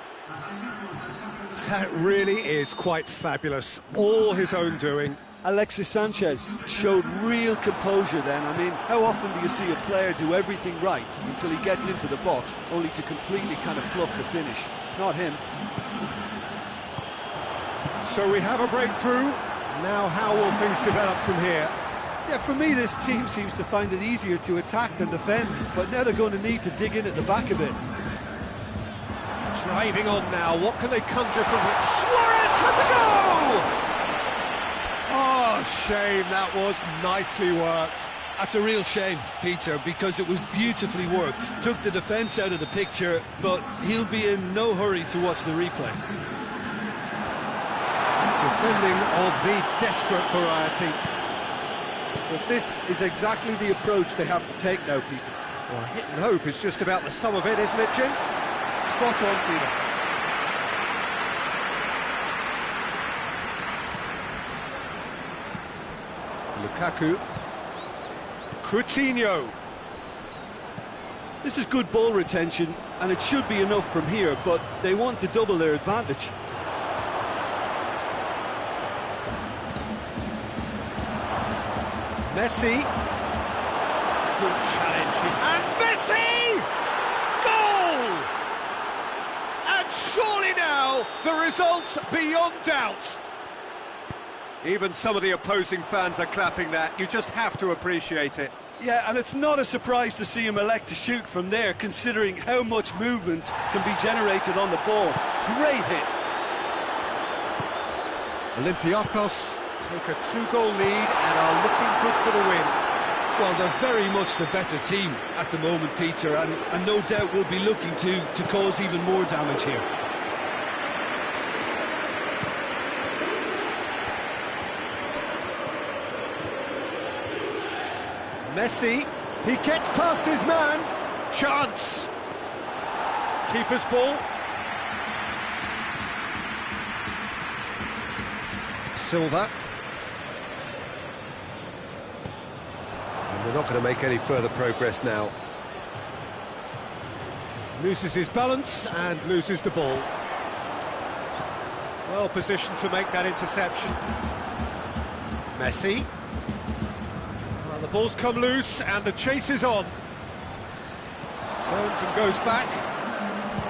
That really is quite fabulous. All his own doing. Alexis Sanchez showed real composure then. I mean, how often do you see a player do everything right until he gets into the box, only to completely kind of fluff the finish? Not him. So we have a breakthrough. Now how will things develop from here? Yeah, for me this team seems to find it easier to attack than defend, but now they're going to need to dig in at the back a bit. Driving on now, what can they conjure from it? Suarez has a goal! Oh, shame, that was nicely worked. That's a real shame, Peter, because it was beautifully worked. Took the defence out of the picture, but he'll be in no hurry to watch the replay. Defending of the desperate variety. But this is exactly the approach they have to take now, Peter. Well, hit and hope is just about the sum of it, isn't it, Jim? Spot on, Peter. Lukaku. Coutinho. This is good ball retention, and it should be enough from here, but they want to double their advantage. Messi. Good challenge. And Messi! Goal! And surely now, the result's beyond doubt. Even some of the opposing fans are clapping that. You just have to appreciate it. Yeah, and it's not a surprise to see him elect to shoot from there, considering how much movement can be generated on the ball. Great hit. Olympiacos take a 2-goal lead and are looking good for the win. Well, they're very much the better team at the moment, Peter, and no doubt will be looking to cause even more damage here. Messi, he gets past his man. Chance. Keeper's ball. Silva. And we're not going to make any further progress now. Loses his balance and loses the ball. Well positioned to make that interception. Messi. Well, the ball's come loose and the chase is on. Turns and goes back.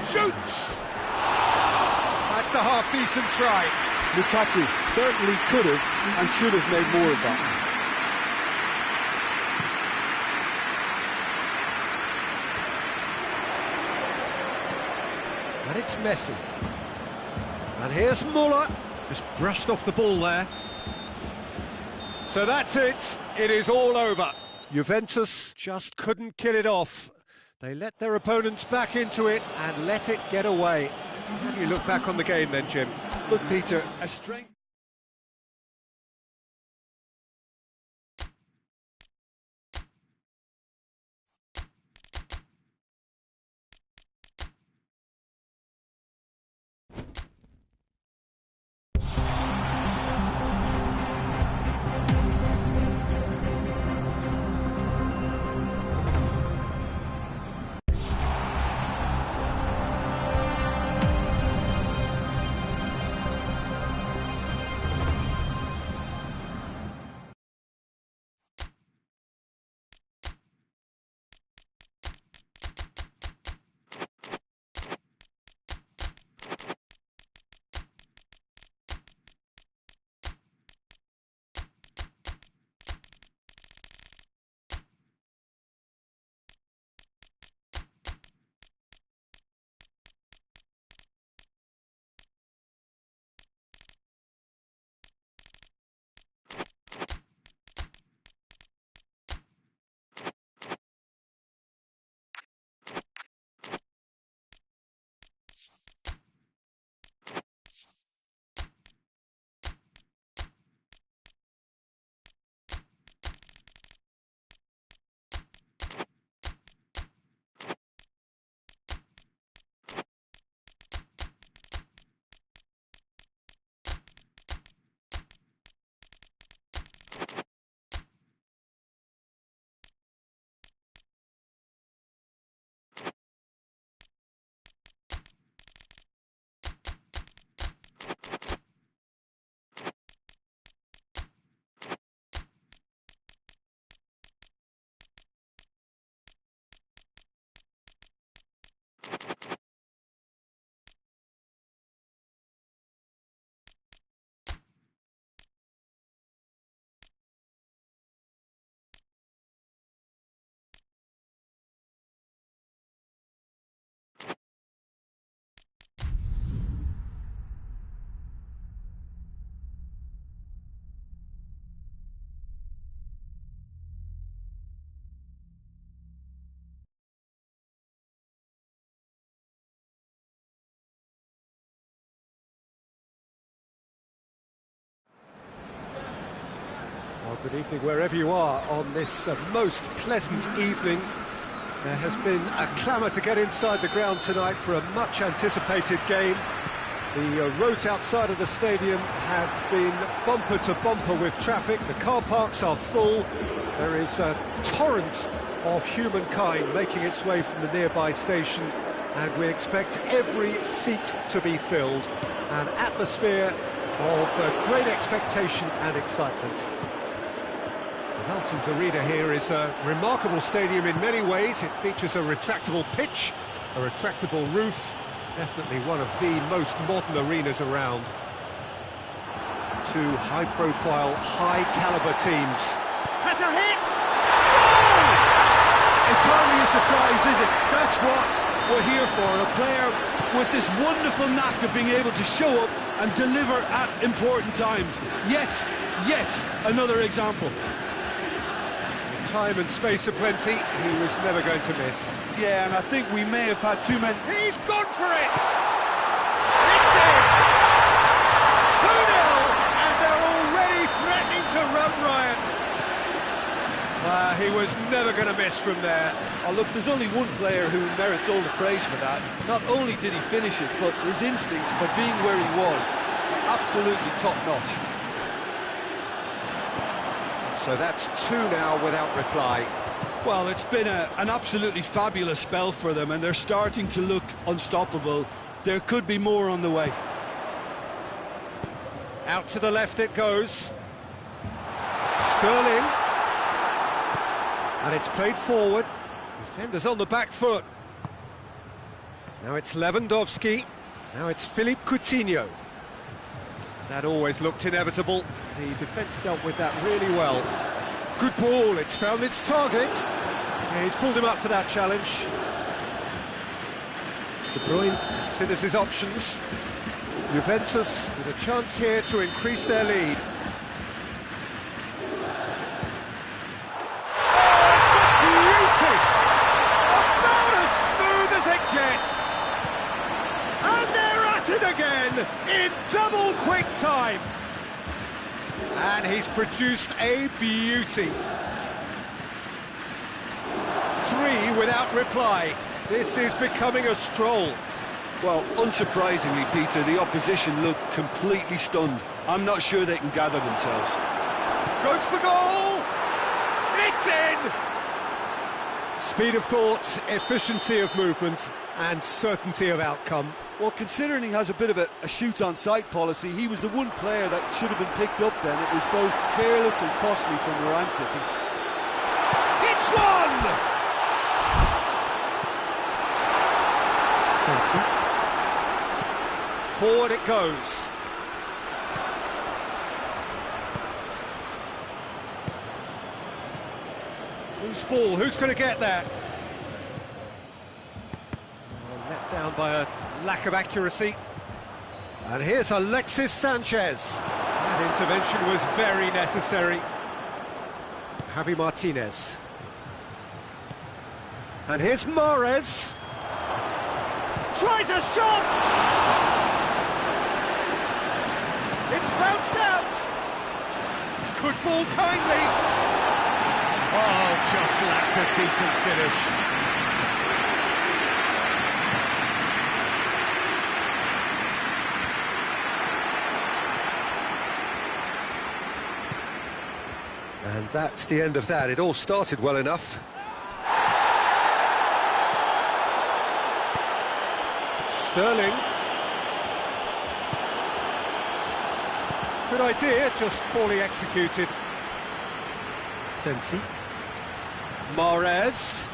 Shoots! That's a half-decent try. Lukaku certainly could have and should have made more of that. And it's Messi. And here's Muller. Just brushed off the ball there. So that's it. It is all over. Juventus just couldn't kill it off. They let their opponents back into it and let it get away. How do you look back on the game then, Jim? Look, Peter, a strength. Well, good evening wherever you are on this most pleasant evening. There has been a clamour to get inside the ground tonight for a much-anticipated game. The roads outside of the stadium have been bumper to bumper with traffic. The car parks are full. There is a torrent of humankind making its way from the nearby station, and we expect every seat to be filled. An atmosphere of great expectation and excitement. Velton's Arena here is a remarkable stadium in many ways. It features a retractable pitch, a retractable roof, definitely one of the most modern arenas around. Two high-profile, high-caliber teams. Has a hit! It's hardly a surprise, is it? That's what we're here for, a player with this wonderful knack of being able to show up and deliver at important times. Yet another example. With time and space aplenty, he was never going to miss. Yeah, and I think we may have had too many... He's gone for it! It's in! 2-0, and they're already threatening to run riot. He was never going to miss from there. Oh, look, there's only one player who merits all the praise for that. Not only did he finish it, but his instincts for being where he was, absolutely top-notch. So that's 2 now without reply. Well, it's been an absolutely fabulous spell for them, and they're starting to look unstoppable. There could be more on the way. Out to the left it goes. Sterling. And it's played forward. Defenders on the back foot. Now it's Lewandowski. Now it's Philippe Coutinho. That always looked inevitable. The defence dealt with that really well. Good ball, it's found its target. Yeah, he's pulled him up for that challenge. De Bruyne considers his options. Juventus with a chance here to increase their lead. Again in double quick time, and he's produced a beauty. 3 without reply. This is becoming a stroll. Well, unsurprisingly, Peter, the opposition look completely stunned. I'm not sure they can gather themselves. Goes for goal. It's in. Speed of thought, efficiency of movement, and certainty of outcome. Well, considering he has a bit of a shoot-on-sight policy, he was the one player that should have been picked up then. It was both careless and costly from where I'm sitting. It's one! Sensi. Forward it goes. Loose ball, who's going to get that? Let down by a lack of accuracy. And here's Alexis Sanchez. That intervention was very necessary. Javi Martinez. And here's Mahrez. Tries a shot! It's bounced out! Could fall kindly. Oh, just lacked a decent finish. And that's the end of that. It all started well enough. Sterling. Good idea, just poorly executed. Sensi. Mahrez.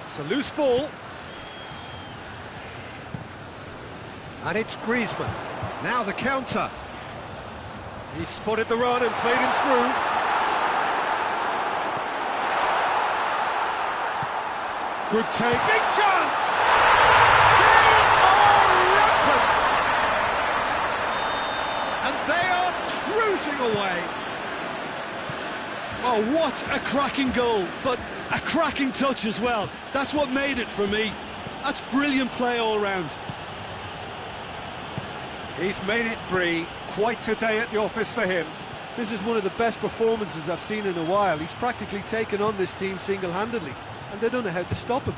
It's a loose ball. And it's Griezmann. Now the counter. He spotted the run and played him through. Good take. Big chance! They are rampant! And they are cruising away. Oh, what a cracking goal, but a cracking touch as well. That's what made it for me. That's brilliant play all round. He's made it 3. Quite a day at the office for him. This is one of the best performances I've seen in a while. He's practically taken on this team single-handedly, and they don't know how to stop him.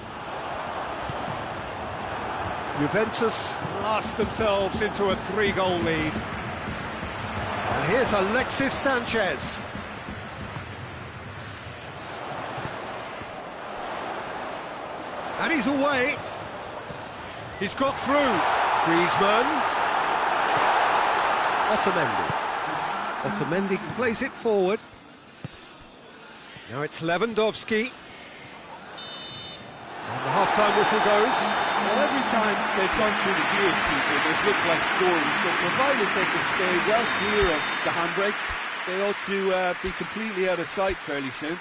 Juventus blast themselves into a 3-goal lead. And here's Alexis Sanchez. And he's away. He's got through. Griezmann. Otamendi plays it forward. Now it's Lewandowski. And the half-time whistle goes. Well, every time they've gone through the gears, Peter, they've looked like scoring. So provided they can stay well clear of the handbrake, they ought to be completely out of sight fairly soon.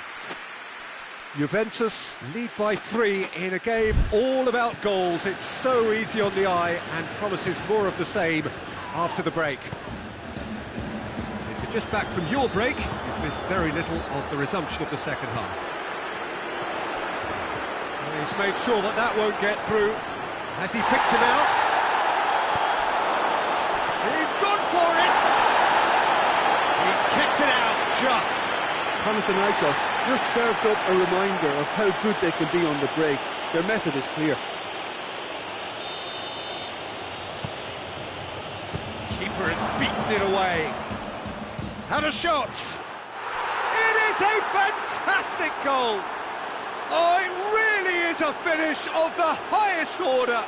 Juventus lead by 3 in a game all about goals. It's so easy on the eye and promises more of the same after the break. If you're just back from your break, you've missed very little of the resumption of the second half. Well, he's made sure that that won't get through. Has he picked him out? He's gone for it! He's kept it out just. Panathinaikos just served up a reminder of how good they can be on the break. Their method is clear. Keeper has beaten it away. Had a shot. It is a fantastic goal. Oh, it really is a finish of the highest order.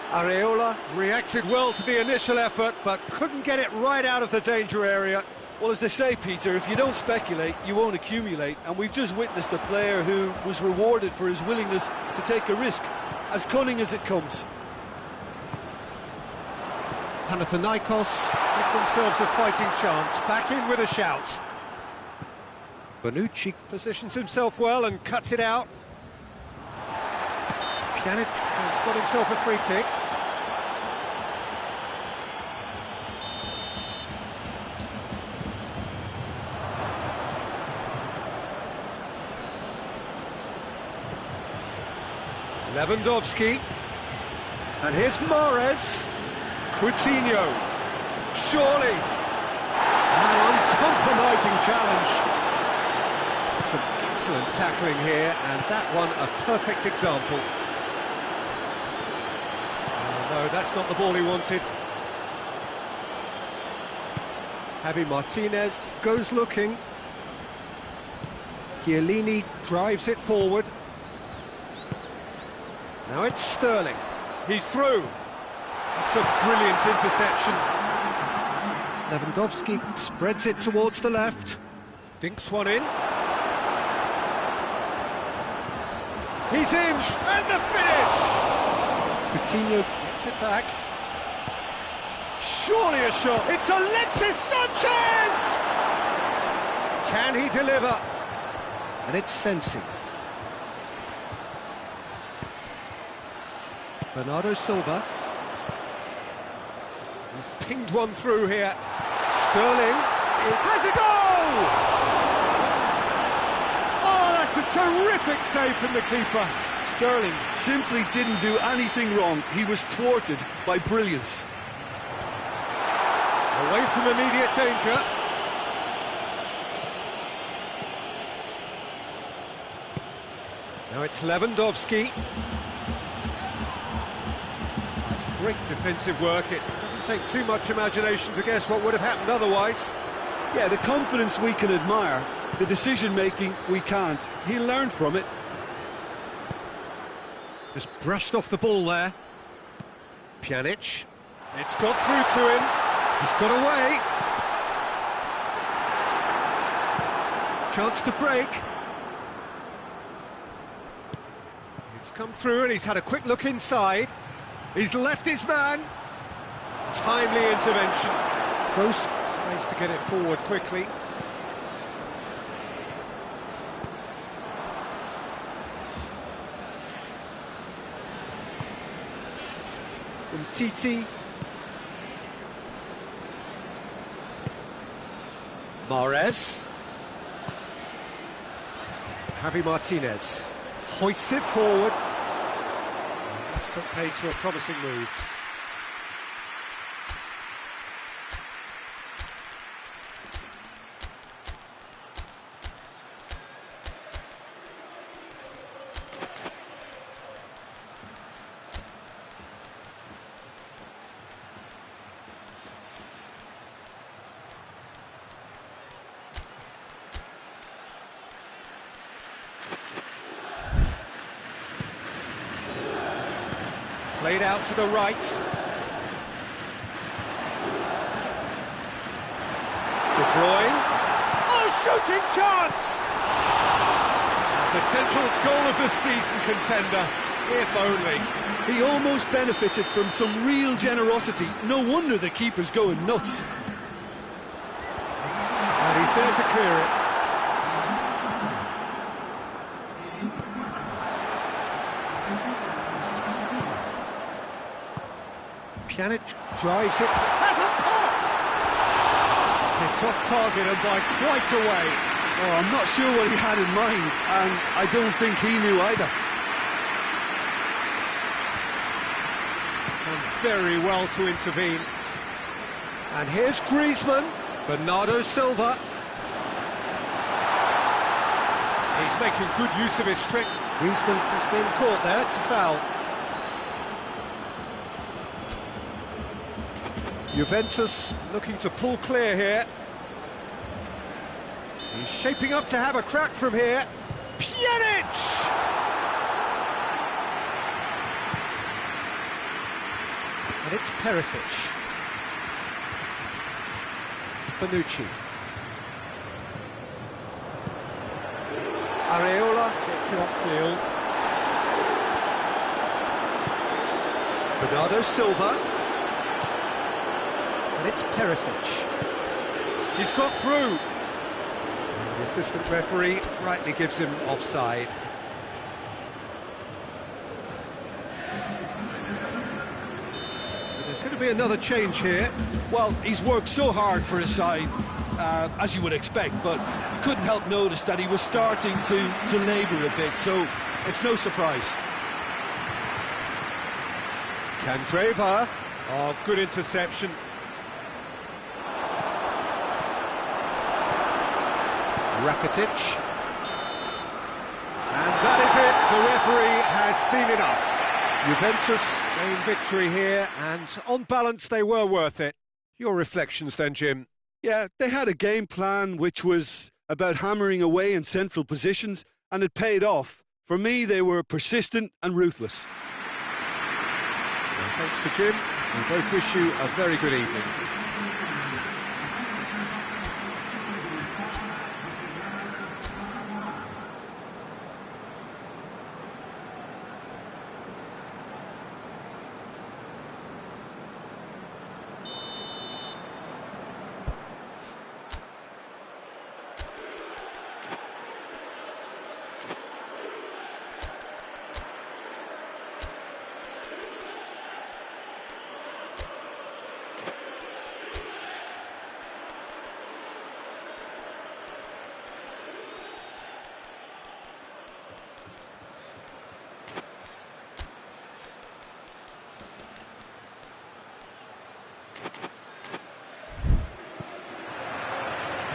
Areola reacted well to the initial effort, but couldn't get it right out of the danger area. Well, as they say, Peter, if you don't speculate, you won't accumulate. And we've just witnessed a player who was rewarded for his willingness to take a risk, as cunning as it comes. Panathinaikos give themselves a fighting chance, back in with a shout. Bonucci positions himself well and cuts it out. Pjanic has got himself a free kick. Lewandowski, and here's Mahrez, Coutinho, surely, an uncompromising challenge. Some excellent tackling here, and that one a perfect example. No, that's not the ball he wanted. Javi Martinez goes looking. Chiellini drives it forward. Now it's Sterling. He's through. It's a brilliant interception. Lewandowski spreads it towards the left. Dinks one in. He's in, and the finish! Coutinho gets it back. Surely a shot. It's Alexis Sanchez! Can he deliver? And it's Sensi. Bernardo Silva. He's pinged one through here. Sterling. It has a goal! Oh, that's a terrific save from the keeper. Sterling simply didn't do anything wrong. He was thwarted by brilliance. Away from immediate danger. Now it's Lewandowski. Great defensive work. It doesn't take too much imagination to guess what would have happened otherwise. Yeah, the confidence we can admire, the decision-making we can't. He learned from it. Just brushed off the ball there. Pjanic. It's got through to him. He's got away. Chance to break. It's come through and he's had a quick look inside. He's left his man. Timely intervention. Kroos tries to get it forward quickly. Umtiti. Mahrez. Javi Martinez hoists it forward. That's put paid to a promising move. Played out to the right. De Bruyne. Oh, shooting chance! Potential goal of the season contender, if only. He almost benefited from some real generosity. No wonder the keeper's going nuts. And he's there to clear it. Pjanic drives it, has a pop! It's off target and by quite a way. Oh, I'm not sure what he had in mind, and I don't think he knew either. Done very well to intervene. And here's Griezmann, Bernardo Silva. He's making good use of his strength. Griezmann has been caught there, it's a foul. Juventus looking to pull clear here. He's shaping up to have a crack from here. Pjanic! And it's Perisic. Bonucci. Areola gets it upfield. Bernardo Silva. And it's Perisic. He's got through. The assistant referee rightly gives him offside. But there's going to be another change here. Well, he's worked so hard for his side, as you would expect, but you couldn't help notice that he was starting to labour a bit, so it's no surprise. Candreva. Oh, good interception. Rakitic. And that is it. The referee has seen enough. Juventus gain victory here, and on balance they were worth it. Your reflections then, Jim? Yeah, they had a game plan which was about hammering away in central positions, and it paid off. For me, they were persistent and ruthless. Well, thanks to Jim. We both wish you a very good evening.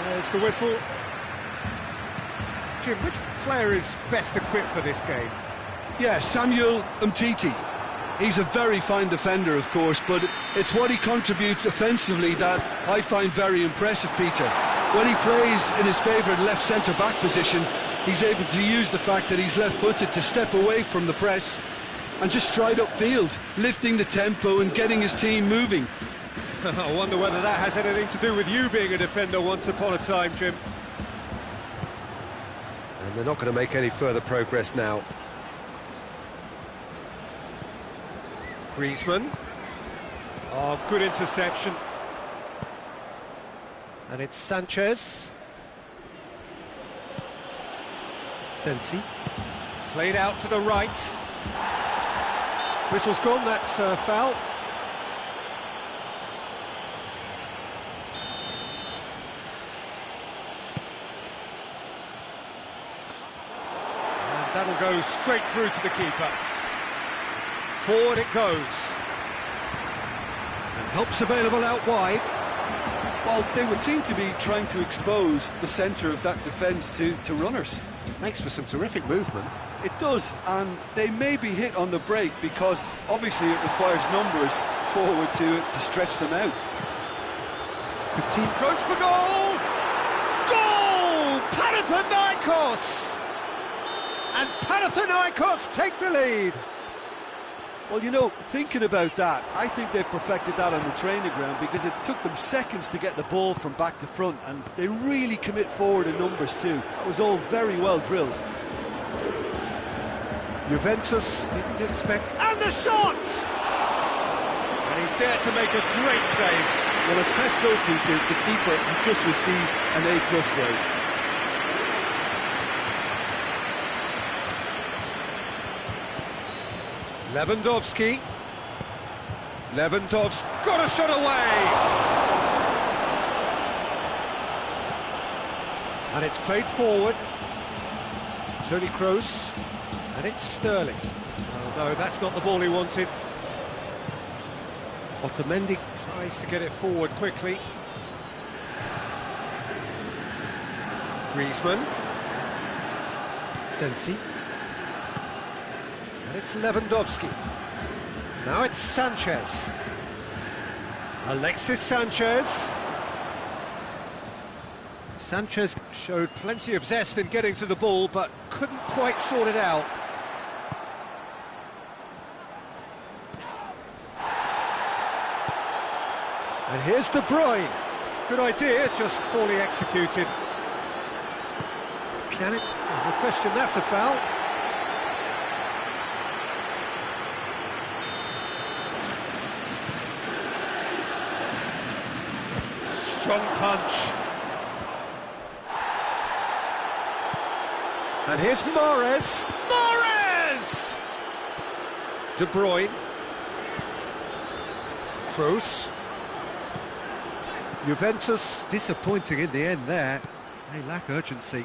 There's the whistle. Jim, which player is best equipped for this game? Yeah, Samuel Umtiti. He's a very fine defender, of course, but it's what he contributes offensively that I find very impressive, Peter. When he plays in his favourite left centre-back position, he's able to use the fact that he's left-footed to step away from the press and just stride upfield, lifting the tempo and getting his team moving. I wonder whether that has anything to do with you being a defender once upon a time, Jim. And they're not going to make any further progress now. Griezmann. Oh, good interception. And it's Sanchez. Sensi. Played out to the right. Whistle's gone, that's foul. That'll go straight through to the keeper. Forward it goes. And help's available out wide. Well, they would seem to be trying to expose the centre of that defence to runners. It makes for some terrific movement. It does, and they may be hit on the break because obviously it requires numbers forward to stretch them out. Coutinho goes for goal! Goal! Panathinaikos! And Panathinaikos take the lead. Well, you know, thinking about that, I think they've perfected that on the training ground because it took them seconds to get the ball from back to front, and they really commit forward in numbers too. That was all very well drilled. Juventus didn't expect... And the shot! And he's there to make a great save. Well, as Tesco, Peter, the keeper has just received an A+ grade. Lewandowski. Lewandowski's got a shot away! And it's played forward. Toni Kroos. And it's Sterling. Oh no, that's not the ball he wanted. Otamendi tries to get it forward quickly. Griezmann. Sensi. And it's Lewandowski. Now it's Sanchez. Alexis Sanchez. Sanchez showed plenty of zest in getting to the ball, but couldn't quite sort it out. And here's De Bruyne. Good idea, just poorly executed. Pjanic, no question, that's a foul. Strong punch. And here's Mahrez. Mahrez! De Bruyne. Kroos. Juventus disappointing in the end there. They lack urgency.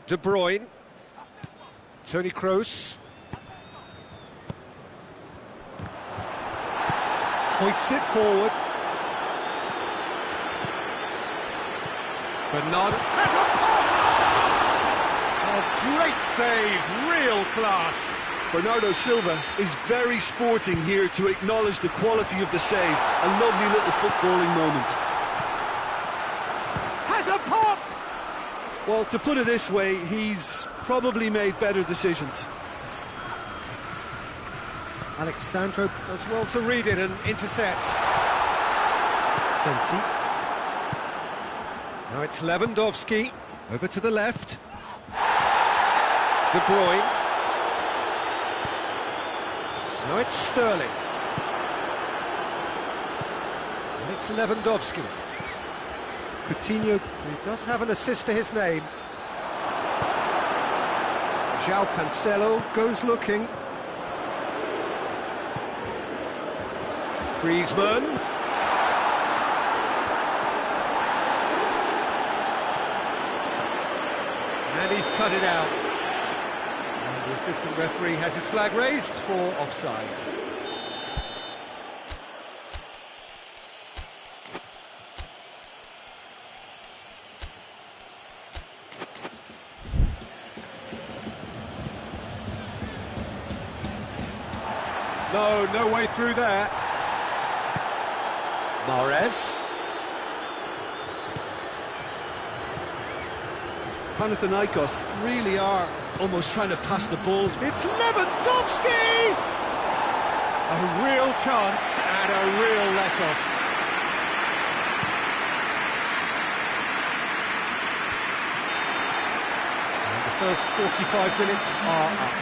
De Bruyne. Toni Kroos. Hoists it forward. Bernardo has a pop! A great save, real class. Bernardo Silva is very sporting here to acknowledge the quality of the save. A lovely little footballing moment. Has a pop! Well, to put it this way, he's probably made better decisions. Alexandro does well to read it and intercepts. Sensi. Now it's Lewandowski, over to the left. De Bruyne. Now it's Sterling. And it's Lewandowski. Coutinho, who does have an assist to his name. João Cancelo goes looking. Griezmann. And he's cut it out. And the assistant referee has his flag raised for offside. No way through there. Mahrez. Panathinaikos really are almost trying to pass the ball. It's Lewandowski! A real chance and a real let-off. And the first 45 minutes are up.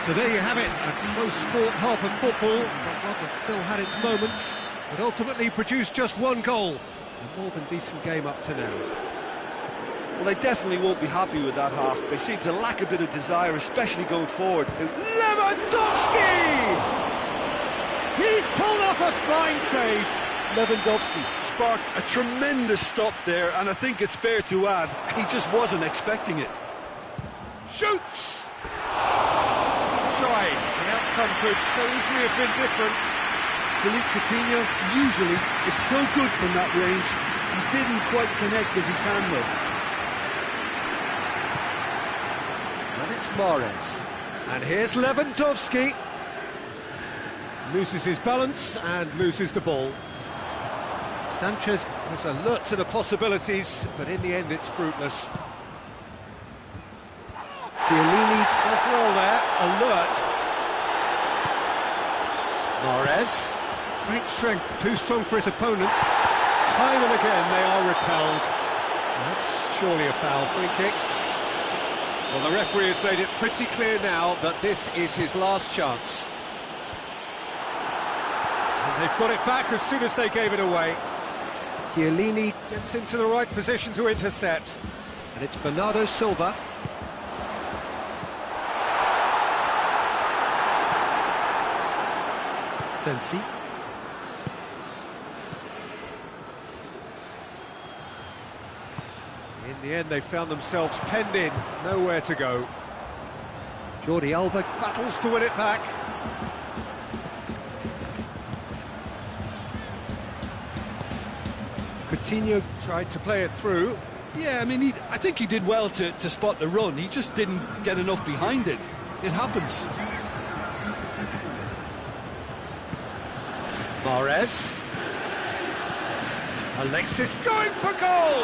So there you have it, a close-fought half of football, but one that still had its moments, but ultimately produced just one goal. A more than decent game up to now. Well, they definitely won't be happy with that half. They seem to lack a bit of desire, especially going forward. Lewandowski! He's pulled off a fine save. Lewandowski sparked a tremendous stop there, and I think it's fair to add, he just wasn't expecting it. Shoots! Tried. The outcome could so easily have been different. Philippe Coutinho usually is so good from that range. He didn't quite connect as he can, though. And it's Mahrez. And here's Lewandowski. Loses his balance and loses the ball. Sanchez was alert to the possibilities, but in the end it's fruitless. Chiellini does well there, alert. Mahrez. Great strength, too strong for his opponent. Time and again they are repelled. That's surely a foul, free kick. Well, the referee has made it pretty clear now that this is his last chance. And they've got it back as soon as they gave it away. Chiellini gets into the right position to intercept. And it's Bernardo Silva. Sensi. In the end, they found themselves penned in, nowhere to go. Jordi Alba battles to win it back. Coutinho tried to play it through. Yeah, I mean, I think he did well to spot the run. He just didn't get enough behind it. It happens. Mahrez. Alexis going for goal!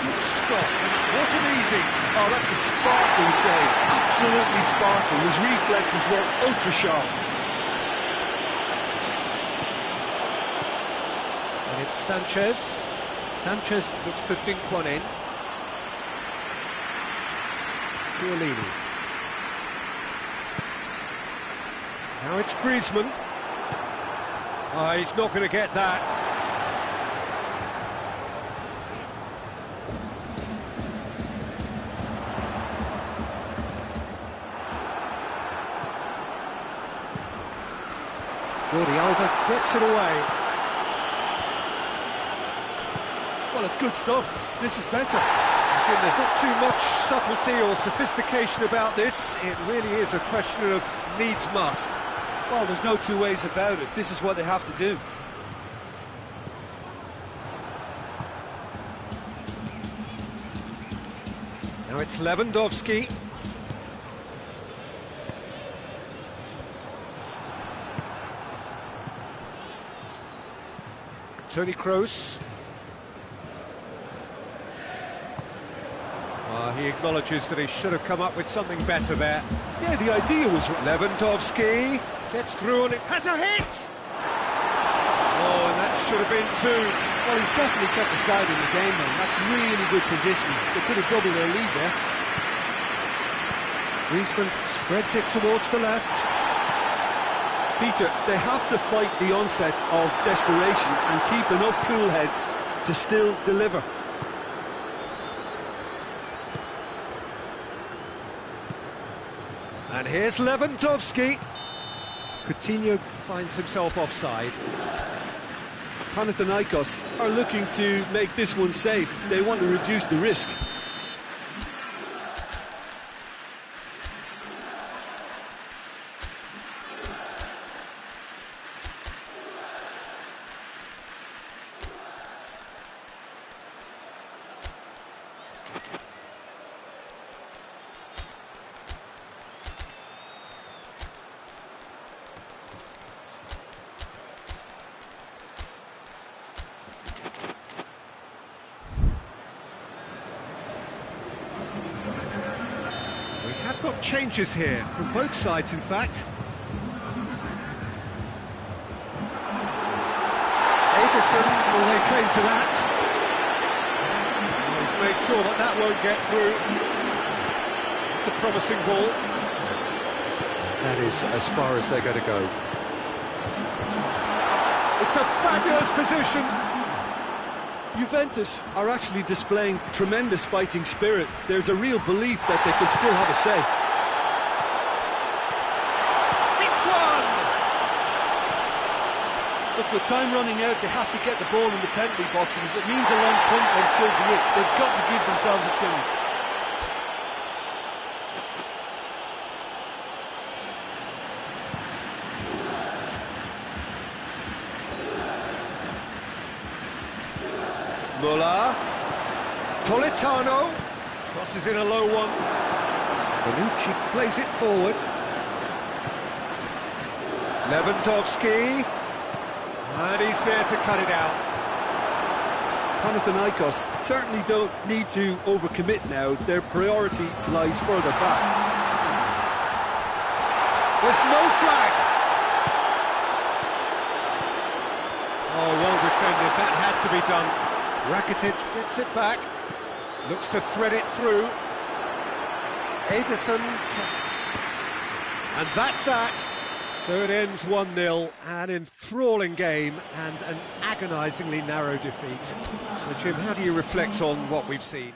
Good stop, it wasn't easy. Oh, that's a sparkling save. Absolutely sparkling. His reflexes were ultra sharp. And it's Sanchez. Sanchez looks to dink one in. Chiellini. Now it's Griezmann. Oh, he's not going to get that. Jordi Alba gets it away. Well, it's good stuff. This is better. Jim, there's not too much subtlety or sophistication about this. It really is a question of needs must. Well, there's no two ways about it. This is what they have to do. Now it's Lewandowski. Toni Kroos. He acknowledges that he should have come up with something better there. Yeah, the idea was... Lewandowski gets through and it has a hit! Oh, and that should have been two. Well, he's definitely kept the side in the game, though. That's really good positioning. They could have doubled their lead there. Griezmann spreads it towards the left. Peter, they have to fight the onset of desperation and keep enough cool heads to still deliver. And here's Lewandowski. Coutinho finds himself offside. Panathinaikos are looking to make this one safe. They want to reduce the risk. Got changes here from both sides, in fact. Ederson will lay claim to that. He's made sure that that won't get through. It's a promising ball. That is as far as they're going to go. It's a fabulous position. Juventus are actually displaying tremendous fighting spirit. There's a real belief that they can still have a say. It's one! Look, with time running out, they have to get the ball in the penalty box, and if it means a long punt, then so be it. They've got to give themselves a chance. Muller, Politano, crosses in a low one. Bonucci plays it forward. Lewandowski, and he's there to cut it out. Panathinaikos certainly don't need to overcommit now. Their priority lies further back. There's no flag. Oh, well defended, that had to be done. Rakitic gets it back, looks to thread it through. Ederson, and that's that. So it ends 1-0, an enthralling game and an agonisingly narrow defeat. So Jim, how do you reflect on what we've seen?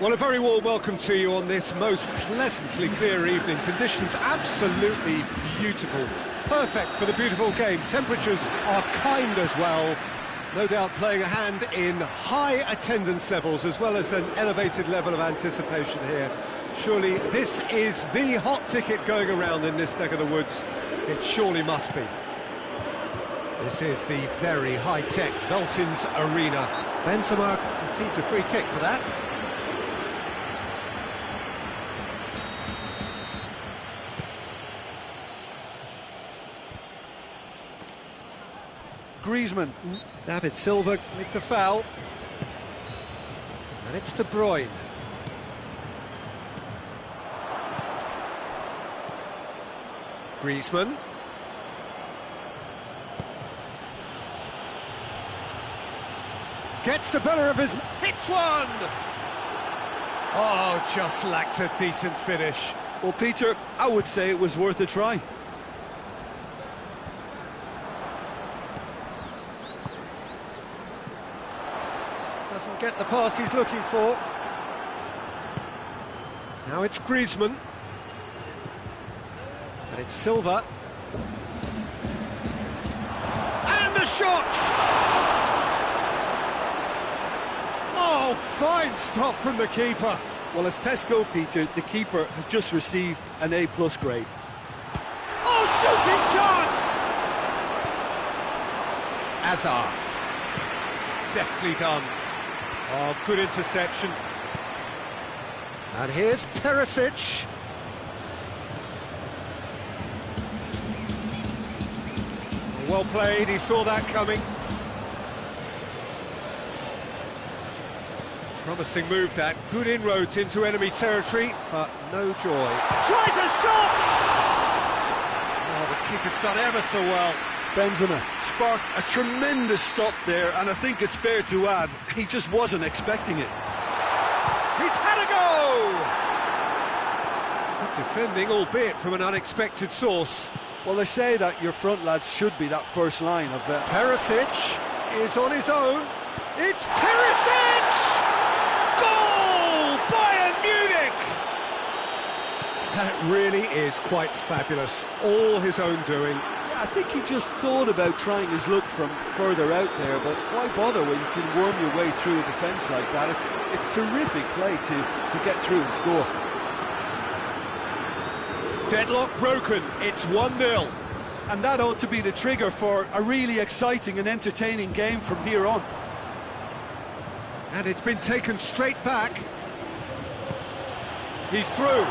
Well, a very warm welcome to you on this most pleasantly clear evening. Conditions absolutely beautiful. Perfect for the beautiful game. Temperatures are kind as well. No doubt playing a hand in high attendance levels as well as an elevated level of anticipation here. Surely this is the hot ticket going around in this neck of the woods. It surely must be. This is the very high-tech Veltins Arena. Benzema concedes a free kick for that. Griezmann. David Silva with the foul. And it's De Bruyne. Griezmann. Gets the better of his... hits one! Oh, just lacked a decent finish. Well, Peter, I would say it was worth a try. Doesn't get the pass he's looking for. Now it's Griezmann. And it's Silva. And the shot! Oh, fine stop from the keeper. Well, as Tesco, Peter, the keeper has just received an A+ grade. Oh, shooting chance! Hazard. Deftly done. Oh, good interception. And here's Perisic. Well played, he saw that coming. Promising move that, good inroads into enemy territory, but no joy. Tries a shot! Oh, the keeper's done ever so well. Benzema sparked a tremendous stop there, and I think it's fair to add, he just wasn't expecting it. He's had a go! Good defending, albeit from an unexpected source. Well, they say that your front lads should be that first line of that. Perisic is on his own. It's Perisic! Goal! Bayern Munich! That really is quite fabulous. All his own doing. I think he just thought about trying his luck from further out there, but why bother when you can worm your way through a defence like that? It's terrific play to get through and score. Deadlock broken, it's 1-0. And that ought to be the trigger for a really exciting and entertaining game from here on. And it's been taken straight back. He's through.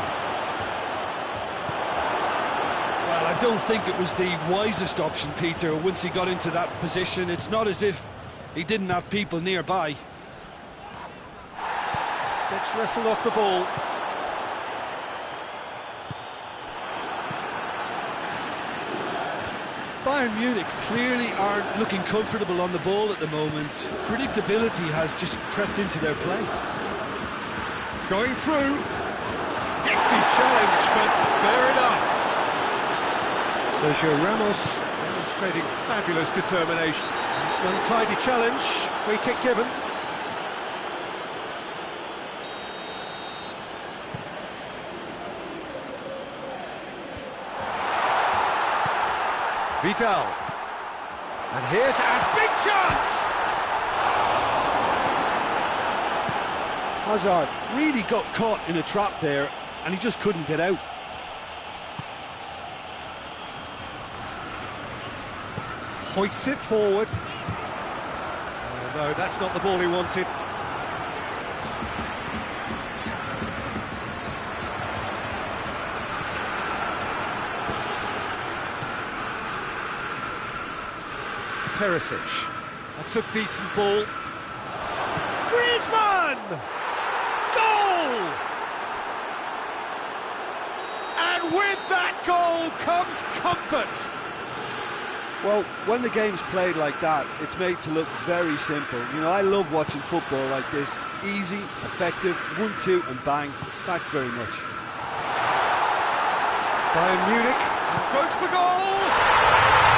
Well, I don't think it was the wisest option, Peter, once he got into that position. It's not as if he didn't have people nearby. Gets wrestled off the ball. Bayern Munich clearly aren't looking comfortable on the ball at the moment. Predictability has just crept into their play. Going through. Hefty challenge, but fair enough. Sergio Ramos demonstrating fabulous determination. It's an untidy challenge, free kick given. Vidal. And here's As, big chance! Hazard really got caught in a trap there, and he just couldn't get out. Hoists it forward. Oh, no, that's not the ball he wanted. Perisic. That's a decent ball. Griezmann! Goal! And with that goal comes comfort. Well, when the game's played like that, it's made to look very simple. You know, I love watching football like this. Easy, effective, 1-2 and bang. Thanks very much. Bayern Munich goes for goal!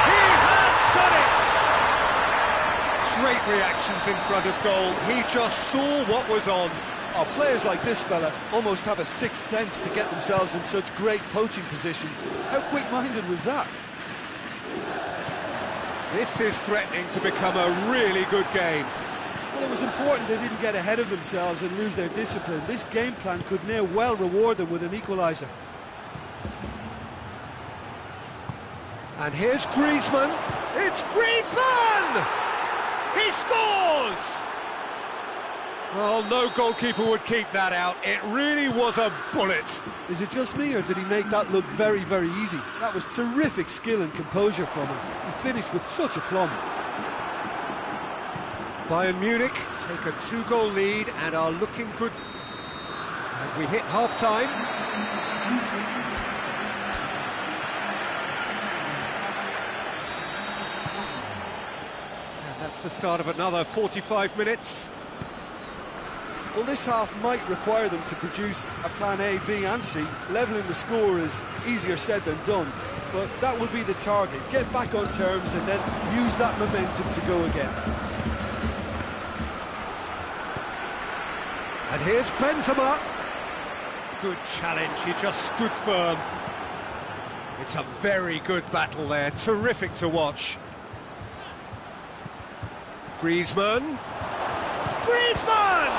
He has done it! Great reactions in front of goal. He just saw what was on. Oh, players like this fella almost have a sixth sense to get themselves in such great poaching positions. How quick-minded was that? This is threatening to become a really good game. Well, it was important they didn't get ahead of themselves and lose their discipline. This game plan could near well reward them with an equaliser. And here's Griezmann. It's Griezmann! He scores! Well, no goalkeeper would keep that out. It really was a bullet. Is it just me, or did he make that look very, very easy? That was terrific skill and composure from him. He finished with such aplomb. Bayern Munich take a 2-goal lead and are looking good. And we hit half-time. And that's the start of another 45 minutes. Well, this half might require them to produce a plan A, B and C. Levelling the score is easier said than done, but that will be the target. Get back on terms and then use that momentum to go again. And here's Benzema. Good challenge, he just stood firm. It's a very good battle there, terrific to watch. Griezmann. Griezmann!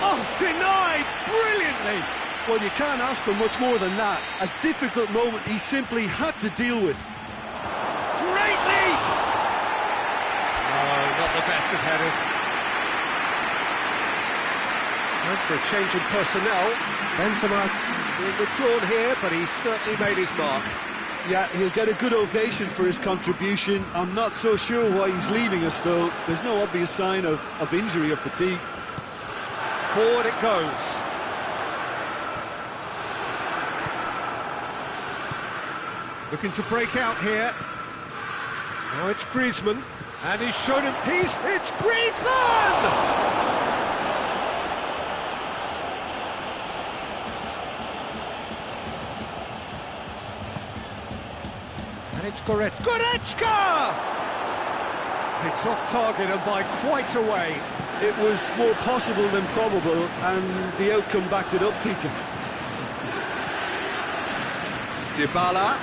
Oh, denied brilliantly! Well, you can't ask for much more than that. A difficult moment he simply had to deal with. Great leap! Oh, not the best of headers. Time for a change in personnel. Benzema is being withdrawn here, but he's certainly made his mark. Yeah, he'll get a good ovation for his contribution. I'm not so sure why he's leaving us, though. There's no obvious sign of injury or fatigue. Forward it goes. Looking to break out here. Now it's Griezmann, and he's shown him. It's Griezmann! And it's Goretzka! It's off target and by quite a way. It was more possible than probable, and the outcome backed it up, Peter. Dybala.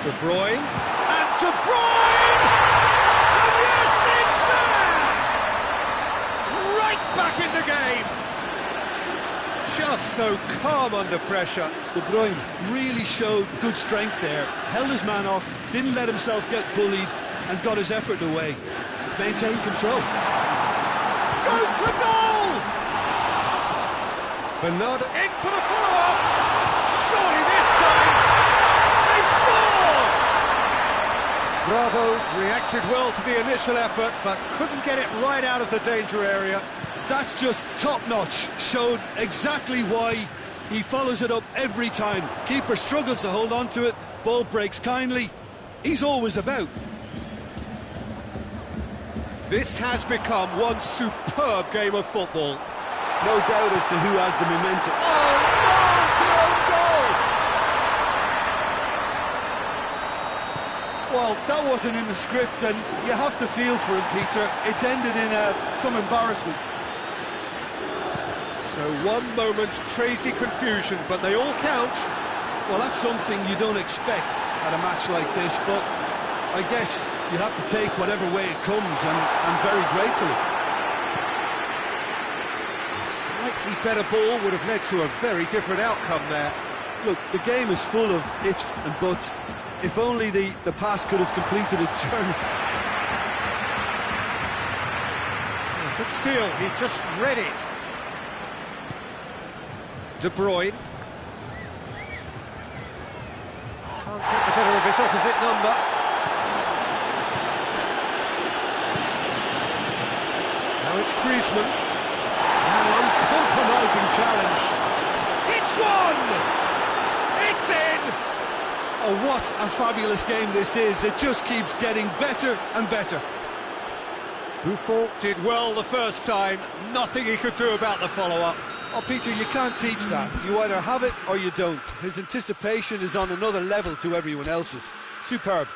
De Bruyne. And De Bruyne! And yes, it's there! Right back in the game! Just so calm under pressure. De Bruyne really showed good strength there. Held his man off, didn't let himself get bullied, and got his effort away. Maintained control. Goes for goal! Bernardo in for the follow-up! Surely this time, they've scored! Bravo reacted well to the initial effort, but couldn't get it right out of the danger area. That's just top-notch. Showed exactly why he follows it up every time. Keeper struggles to hold on to it, ball breaks kindly. He's always about. This has become one superb game of football. No doubt as to who has the momentum. Oh no, it's an own goal! Well, that wasn't in the script, and you have to feel for him, Peter. It's ended in some embarrassment. So one moment's crazy confusion, but they all count. Well, that's something you don't expect at a match like this, but I guess you have to take whatever way it comes, and very gratefully. A slightly better ball would have led to a very different outcome there. Look, the game is full of ifs and buts. If only the pass could have completed its journey. But still, he just read it. De Bruyne. Can't get the better of his opposite number. Now it's Griezmann. An uncompromising challenge. It's one! It's in! Oh, what a fabulous game this is. It just keeps getting better and better. Buffon did well the first time. Nothing he could do about the follow-up. Oh, Peter, you can't teach that. You either have it or you don't. His anticipation is on another level to everyone else's. Superb.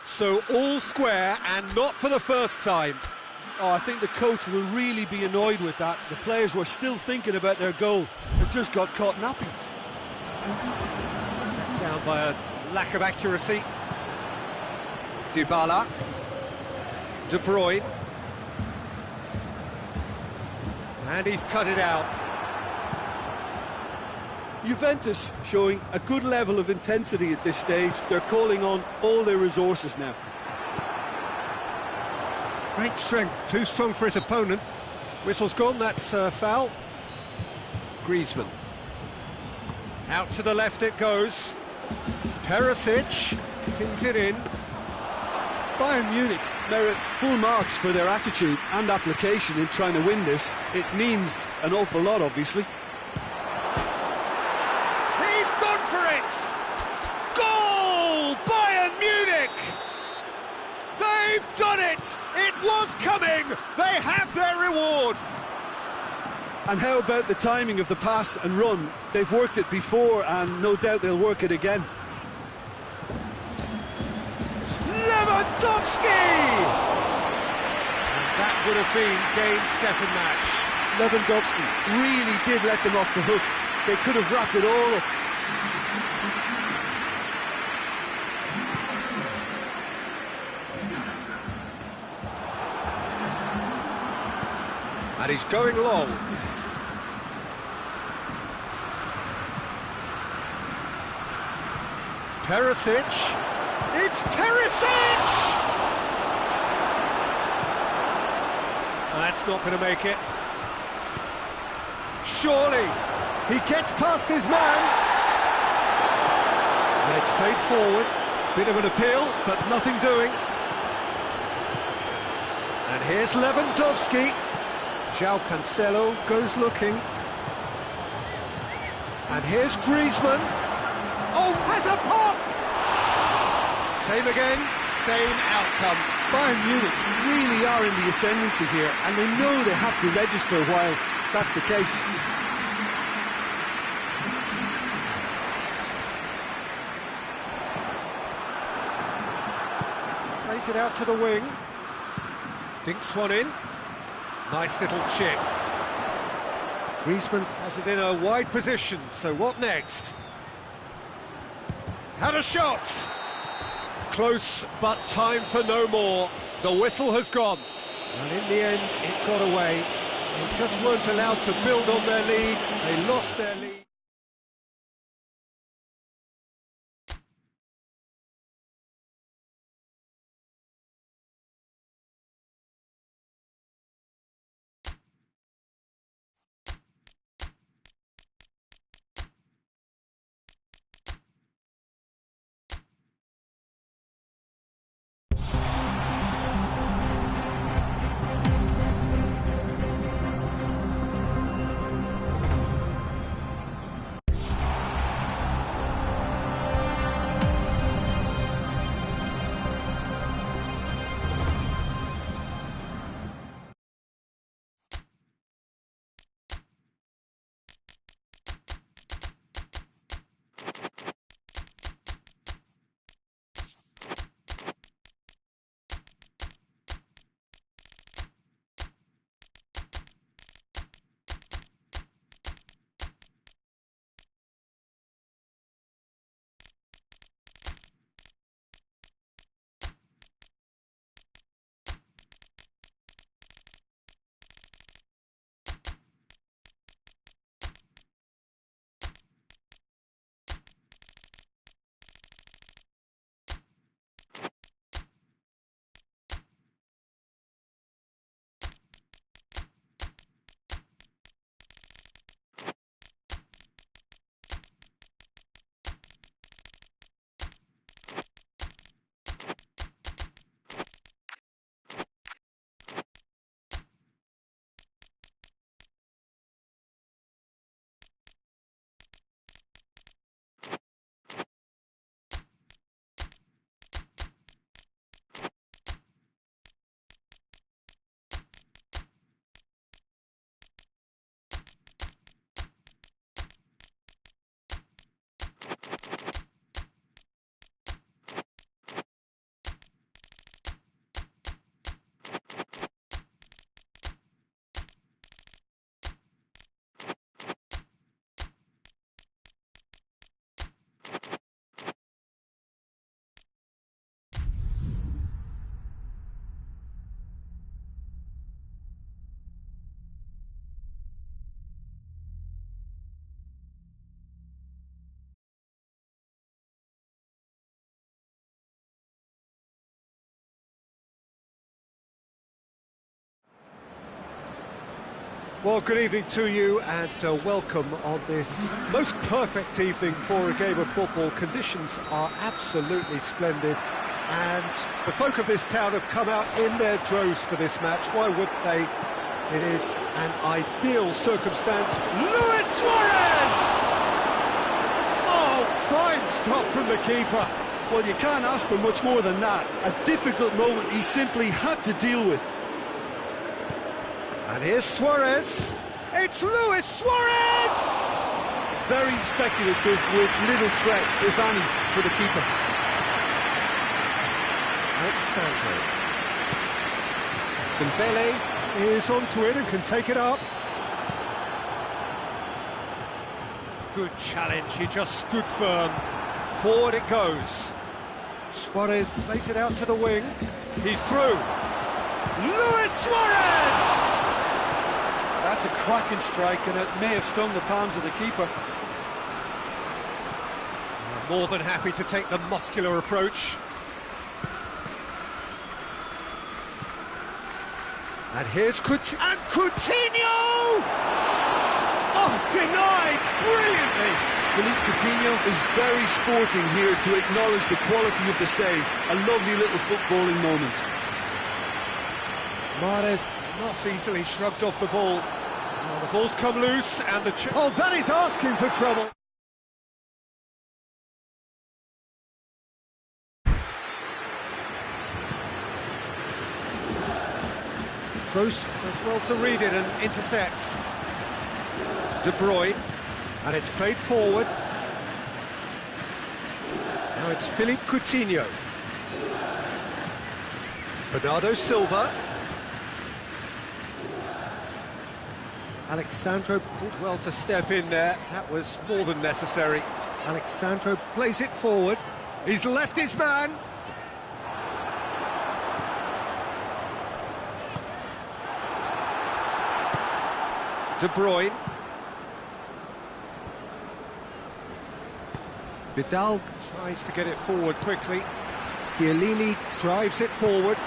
So all square, and not for the first time. Oh, I think the coach will really be annoyed with that. The players were still thinking about their goal and just got caught napping. Down by a lack of accuracy. Dybala. De Bruyne. And he's cut it out. Juventus showing a good level of intensity at this stage. They're calling on all their resources now. Great strength, too strong for his opponent. Whistle's gone, that's a foul. Griezmann. Out to the left it goes. Perisic pins it in. Bayern Munich merit full marks for their attitude and application in trying to win this. It means an awful lot, obviously. He's gone for it! Goal! Bayern Munich! They've done it! It was coming! They have their reward! And how about the timing of the pass and run? They've worked it before and no doubt they'll work it again. Lewandowski! And that would have been game, set and match. Lewandowski really did let them off the hook. They could have wrapped it all up. And he's going long. Perisic. It's Perisic! That's not going to make it. Surely. He gets past his man. And it's played forward. Bit of an appeal, but nothing doing. And here's Lewandowski. João Cancelo goes looking. And here's Griezmann. Oh, has a pop! Same again, same outcome. Bayern Munich really are in the ascendancy here, and they know they have to register while that's the case. Plays it out to the wing. Dinks one in. Nice little chip. Griezmann has it in a wide position, so what next? Had a shot! Close, but time for no more. The whistle has gone. And in the end, it got away. They just weren't allowed to build on their lead. They lost their lead. Well, good evening to you and welcome on this most perfect evening for a game of football. Conditions are absolutely splendid and the folk of this town have come out in their droves for this match. Why wouldn't they? It is an ideal circumstance. Luis Suarez! Oh, fine stop from the keeper. Well, you can't ask for much more than that. A difficult moment he simply had to deal with. And here's Suarez. It's Luis Suarez! Very speculative with little threat, if any, for the keeper. Alexandro. Dembele is onto it and can take it up. Good challenge, he just stood firm. Forward it goes. Suarez plays it out to the wing. He's through. Luis Suarez! That's a cracking strike, and it may have stung the palms of the keeper. More than happy to take the muscular approach. And here's Coutinho! Oh, denied brilliantly! Philippe Coutinho is very sporting here to acknowledge the quality of the save. A lovely little footballing moment. Mahrez not easily shrugged off the ball. Well, the ball's come loose and the... Oh, that is asking for trouble. Kroos does well to read it and intercepts. De Bruyne, and it's played forward. Now it's Philippe Coutinho. Bernardo Silva. Alexandro did well to step in there. That was more than necessary. Alexandro plays it forward. He's left his man. De Bruyne. Vidal tries to get it forward quickly. Chiellini drives it forward.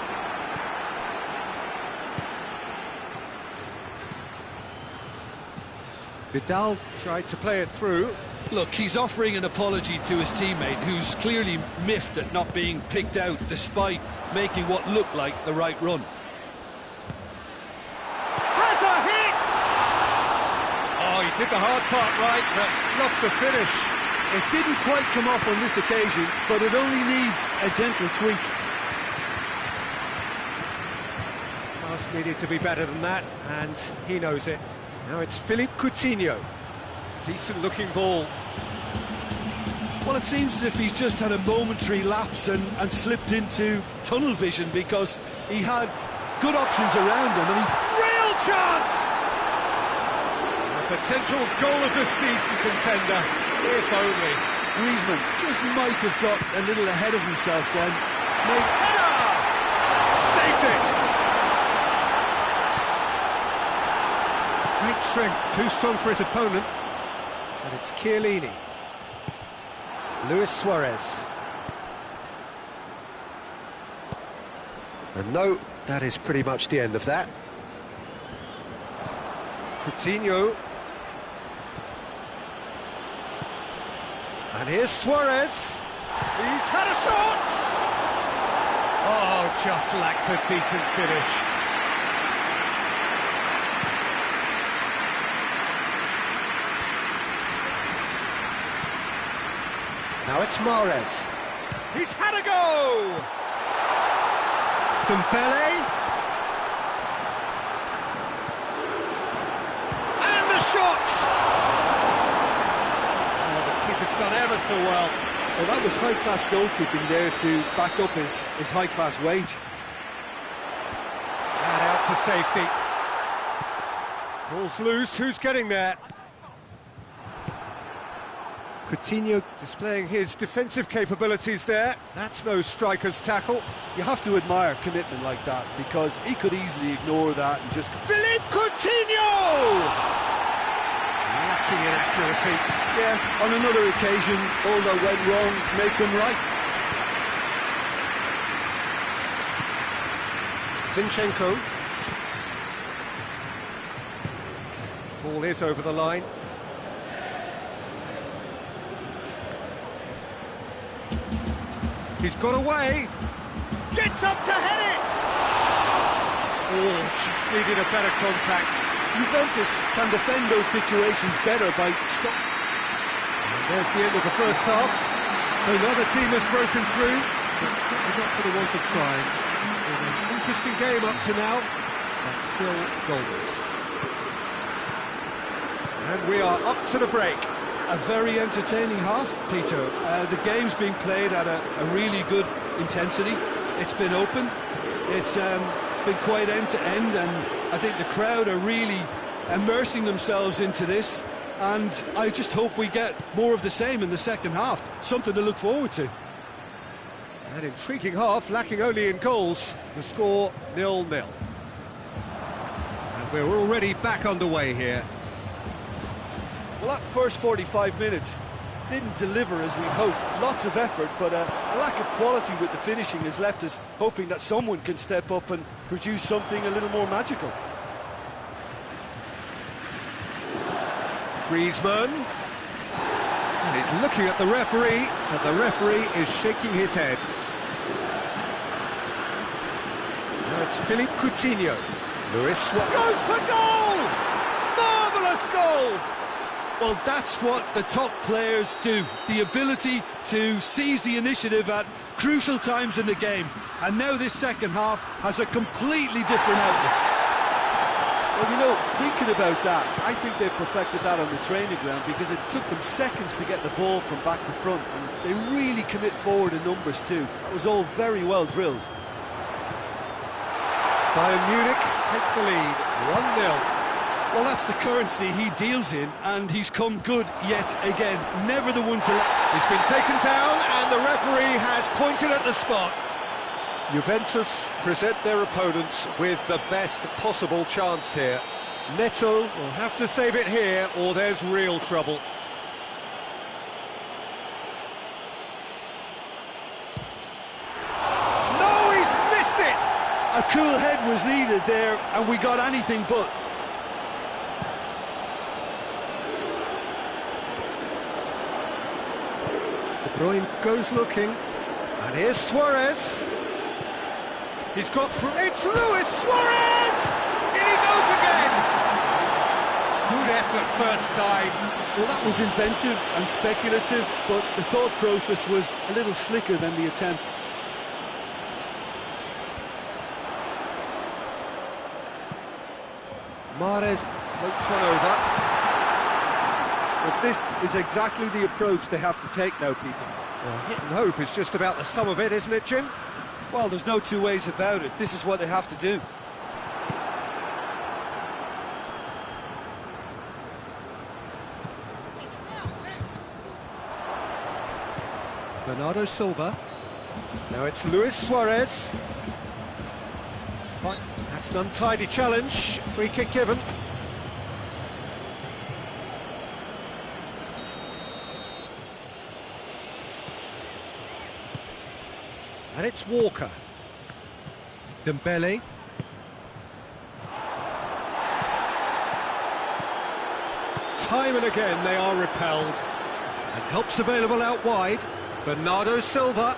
Vidal tried to play it through. Look, he's offering an apology to his teammate, who's clearly miffed at not being picked out despite making what looked like the right run. Has a hit! Oh, he did the hard part right, but flopped the finish. It didn't quite come off on this occasion, but it only needs a gentle tweak. Pass needed to be better than that, and he knows it. Now it's Philippe Coutinho. Decent-looking ball. Well, it seems as if he's just had a momentary lapse and slipped into tunnel vision, because he had good options around him, and he... Real chance! A potential goal of the season contender, if only. Griezmann just might have got a little ahead of himself then. Header! Saved it! Great strength, too strong for his opponent. And it's Chiellini. Luis Suarez. And no, that is pretty much the end of that. Coutinho. And here's Suarez. He's had a shot! Oh, just lacked a decent finish. Now it's Mahrez. He's had a go! Dembele. And the shot! Oh, the keeper's done ever so well. Well, that was high-class goalkeeping there to back up his high-class wage. And out to safety. Ball's loose, who's getting there? Coutinho displaying his defensive capabilities there. That's no striker's tackle. You have to admire commitment like that, because he could easily ignore that and just... Philippe Coutinho! Lacking in accuracy. Yeah, on another occasion, all that went wrong may come right. Zinchenko. Ball is over the line. He's got away. Gets up to head it! Oh, just needed a better contact. Juventus can defend those situations better by stop. And there's the end of the first half. So neither team has broken through, but certainly not for the want of trying. Been an interesting game up to now, but still goalless. And we are up to the break. A very entertaining half, Peter. The game's being played at a really good intensity. It's been open. It's been quite end-to-end, and I think the crowd are really immersing themselves into this, and I just hope we get more of the same in the second half. Something to look forward to. An intriguing half, lacking only in goals. The score 0-0. And we're already back underway here. Well, that first 45 minutes didn't deliver as we'd hoped. Lots of effort, but a lack of quality with the finishing has left us hoping that someone can step up and produce something a little more magical. Griezmann. And he's looking at the referee, and the referee is shaking his head. Now it's Philippe Coutinho. Luis Suarez goes for goal! Marvellous goal! Well, that's what the top players do. The ability to seize the initiative at crucial times in the game. And now this second half has a completely different outlook. Well, you know, thinking about that, I think they've perfected that on the training ground, because it took them seconds to get the ball from back to front, and they really commit forward in numbers too. That was all very well drilled. Bayern Munich take the lead, 1-0. Well, that's the currency he deals in, and he's come good yet again. Never the one to... He's been taken down, and the referee has pointed at the spot. Juventus present their opponents with the best possible chance here. Neto will have to save it here, or there's real trouble. No, he's missed it! A cool head was needed there, and we got anything but. De Bruyne goes looking, and here's Suarez. He's got through. It's Luis Suarez! In he goes again! Good effort first time. Well, that was inventive and speculative, but the thought process was a little slicker than the attempt. Mahrez floats one over. But this is exactly the approach they have to take now, Peter. Well, hit and hope is just about the sum of it, isn't it, Jim? Well, there's no two ways about it. This is what they have to do. Bernardo Silva. Now it's Luis Suarez. Fine. That's an untidy challenge. Free kick given. And it's Walker. Dembele. Time and again they are repelled. And help's available out wide. Bernardo Silva.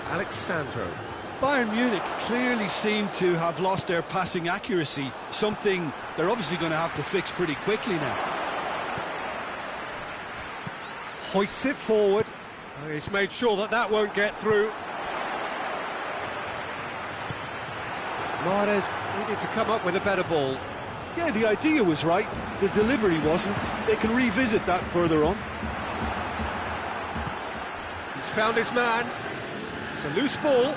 Alexandro. Bayern Munich clearly seem to have lost their passing accuracy, something they're obviously going to have to fix pretty quickly now. Hoists it forward. He's made sure that that won't get through. Mahrez needed to come up with a better ball. Yeah, the idea was right, the delivery wasn't. They can revisit that further on. He's found his man. It's a loose ball.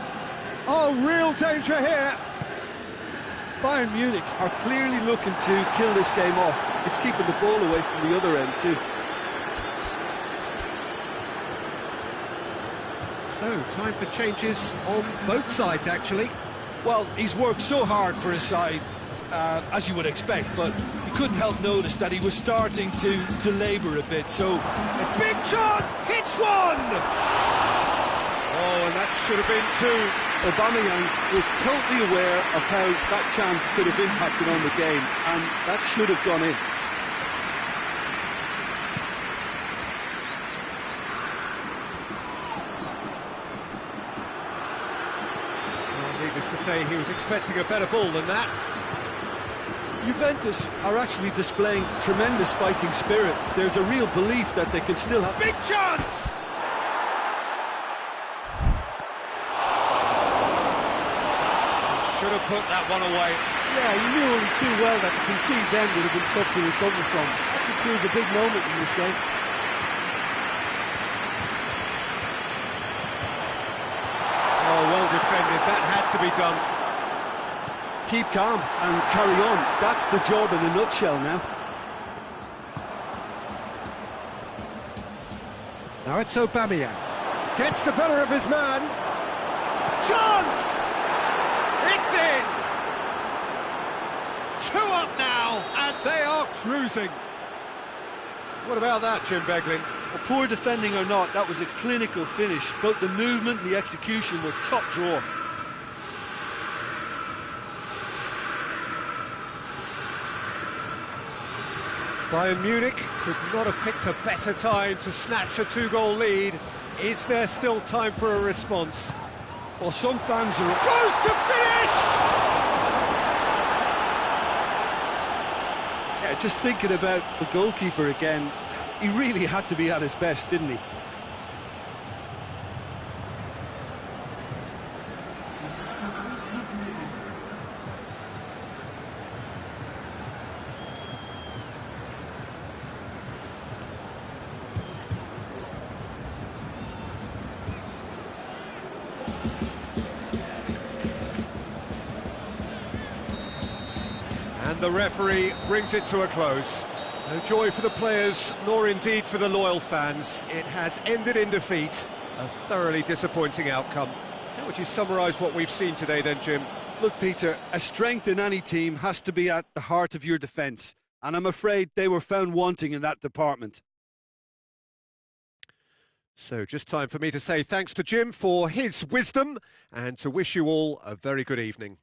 Oh, real danger here. Bayern Munich are clearly looking to kill this game off. It's keeping the ball away from the other end too. So, time for changes on both sides, actually. Well, he's worked so hard for his side, as you would expect, but you couldn't help notice that he was starting to labour a bit, so... It's big shot! Hits one! Oh, and that should have been two. Aubameyang was totally aware of how that chance could have impacted on the game, and that should have gone in. Needless to say, he was expecting a better ball than that. Juventus are actually displaying tremendous fighting spirit. There's a real belief that they can still have... Big chance! Should have put that one away. Yeah, you knew only too well that to concede then would have been tough to recover from. That could prove a big moment in this game. Oh, well defended. That had to be done. Keep calm and carry on. That's the job in a nutshell now. Now it's Aubameyang. Gets the better of his man. Chance! It's in! 2 up now, and they are cruising. What about that, Jim Beglin? Well, poor defending or not, that was a clinical finish. Both the movement and the execution were top drawer. Bayern Munich could not have picked a better time to snatch a 2-goal lead. Is there still time for a response? Well, some fans are... Goes to finish! Yeah, just thinking about the goalkeeper again, he really had to be at his best, didn't he? And the referee brings it to a close. No joy for the players, nor indeed for the loyal fans. It has ended in defeat, a thoroughly disappointing outcome. How would you summarise what we've seen today then, Jim? Look, Peter, a strength in any team has to be at the heart of your defence, and I'm afraid they were found wanting in that department. So just time for me to say thanks to Jim for his wisdom, and to wish you all a very good evening.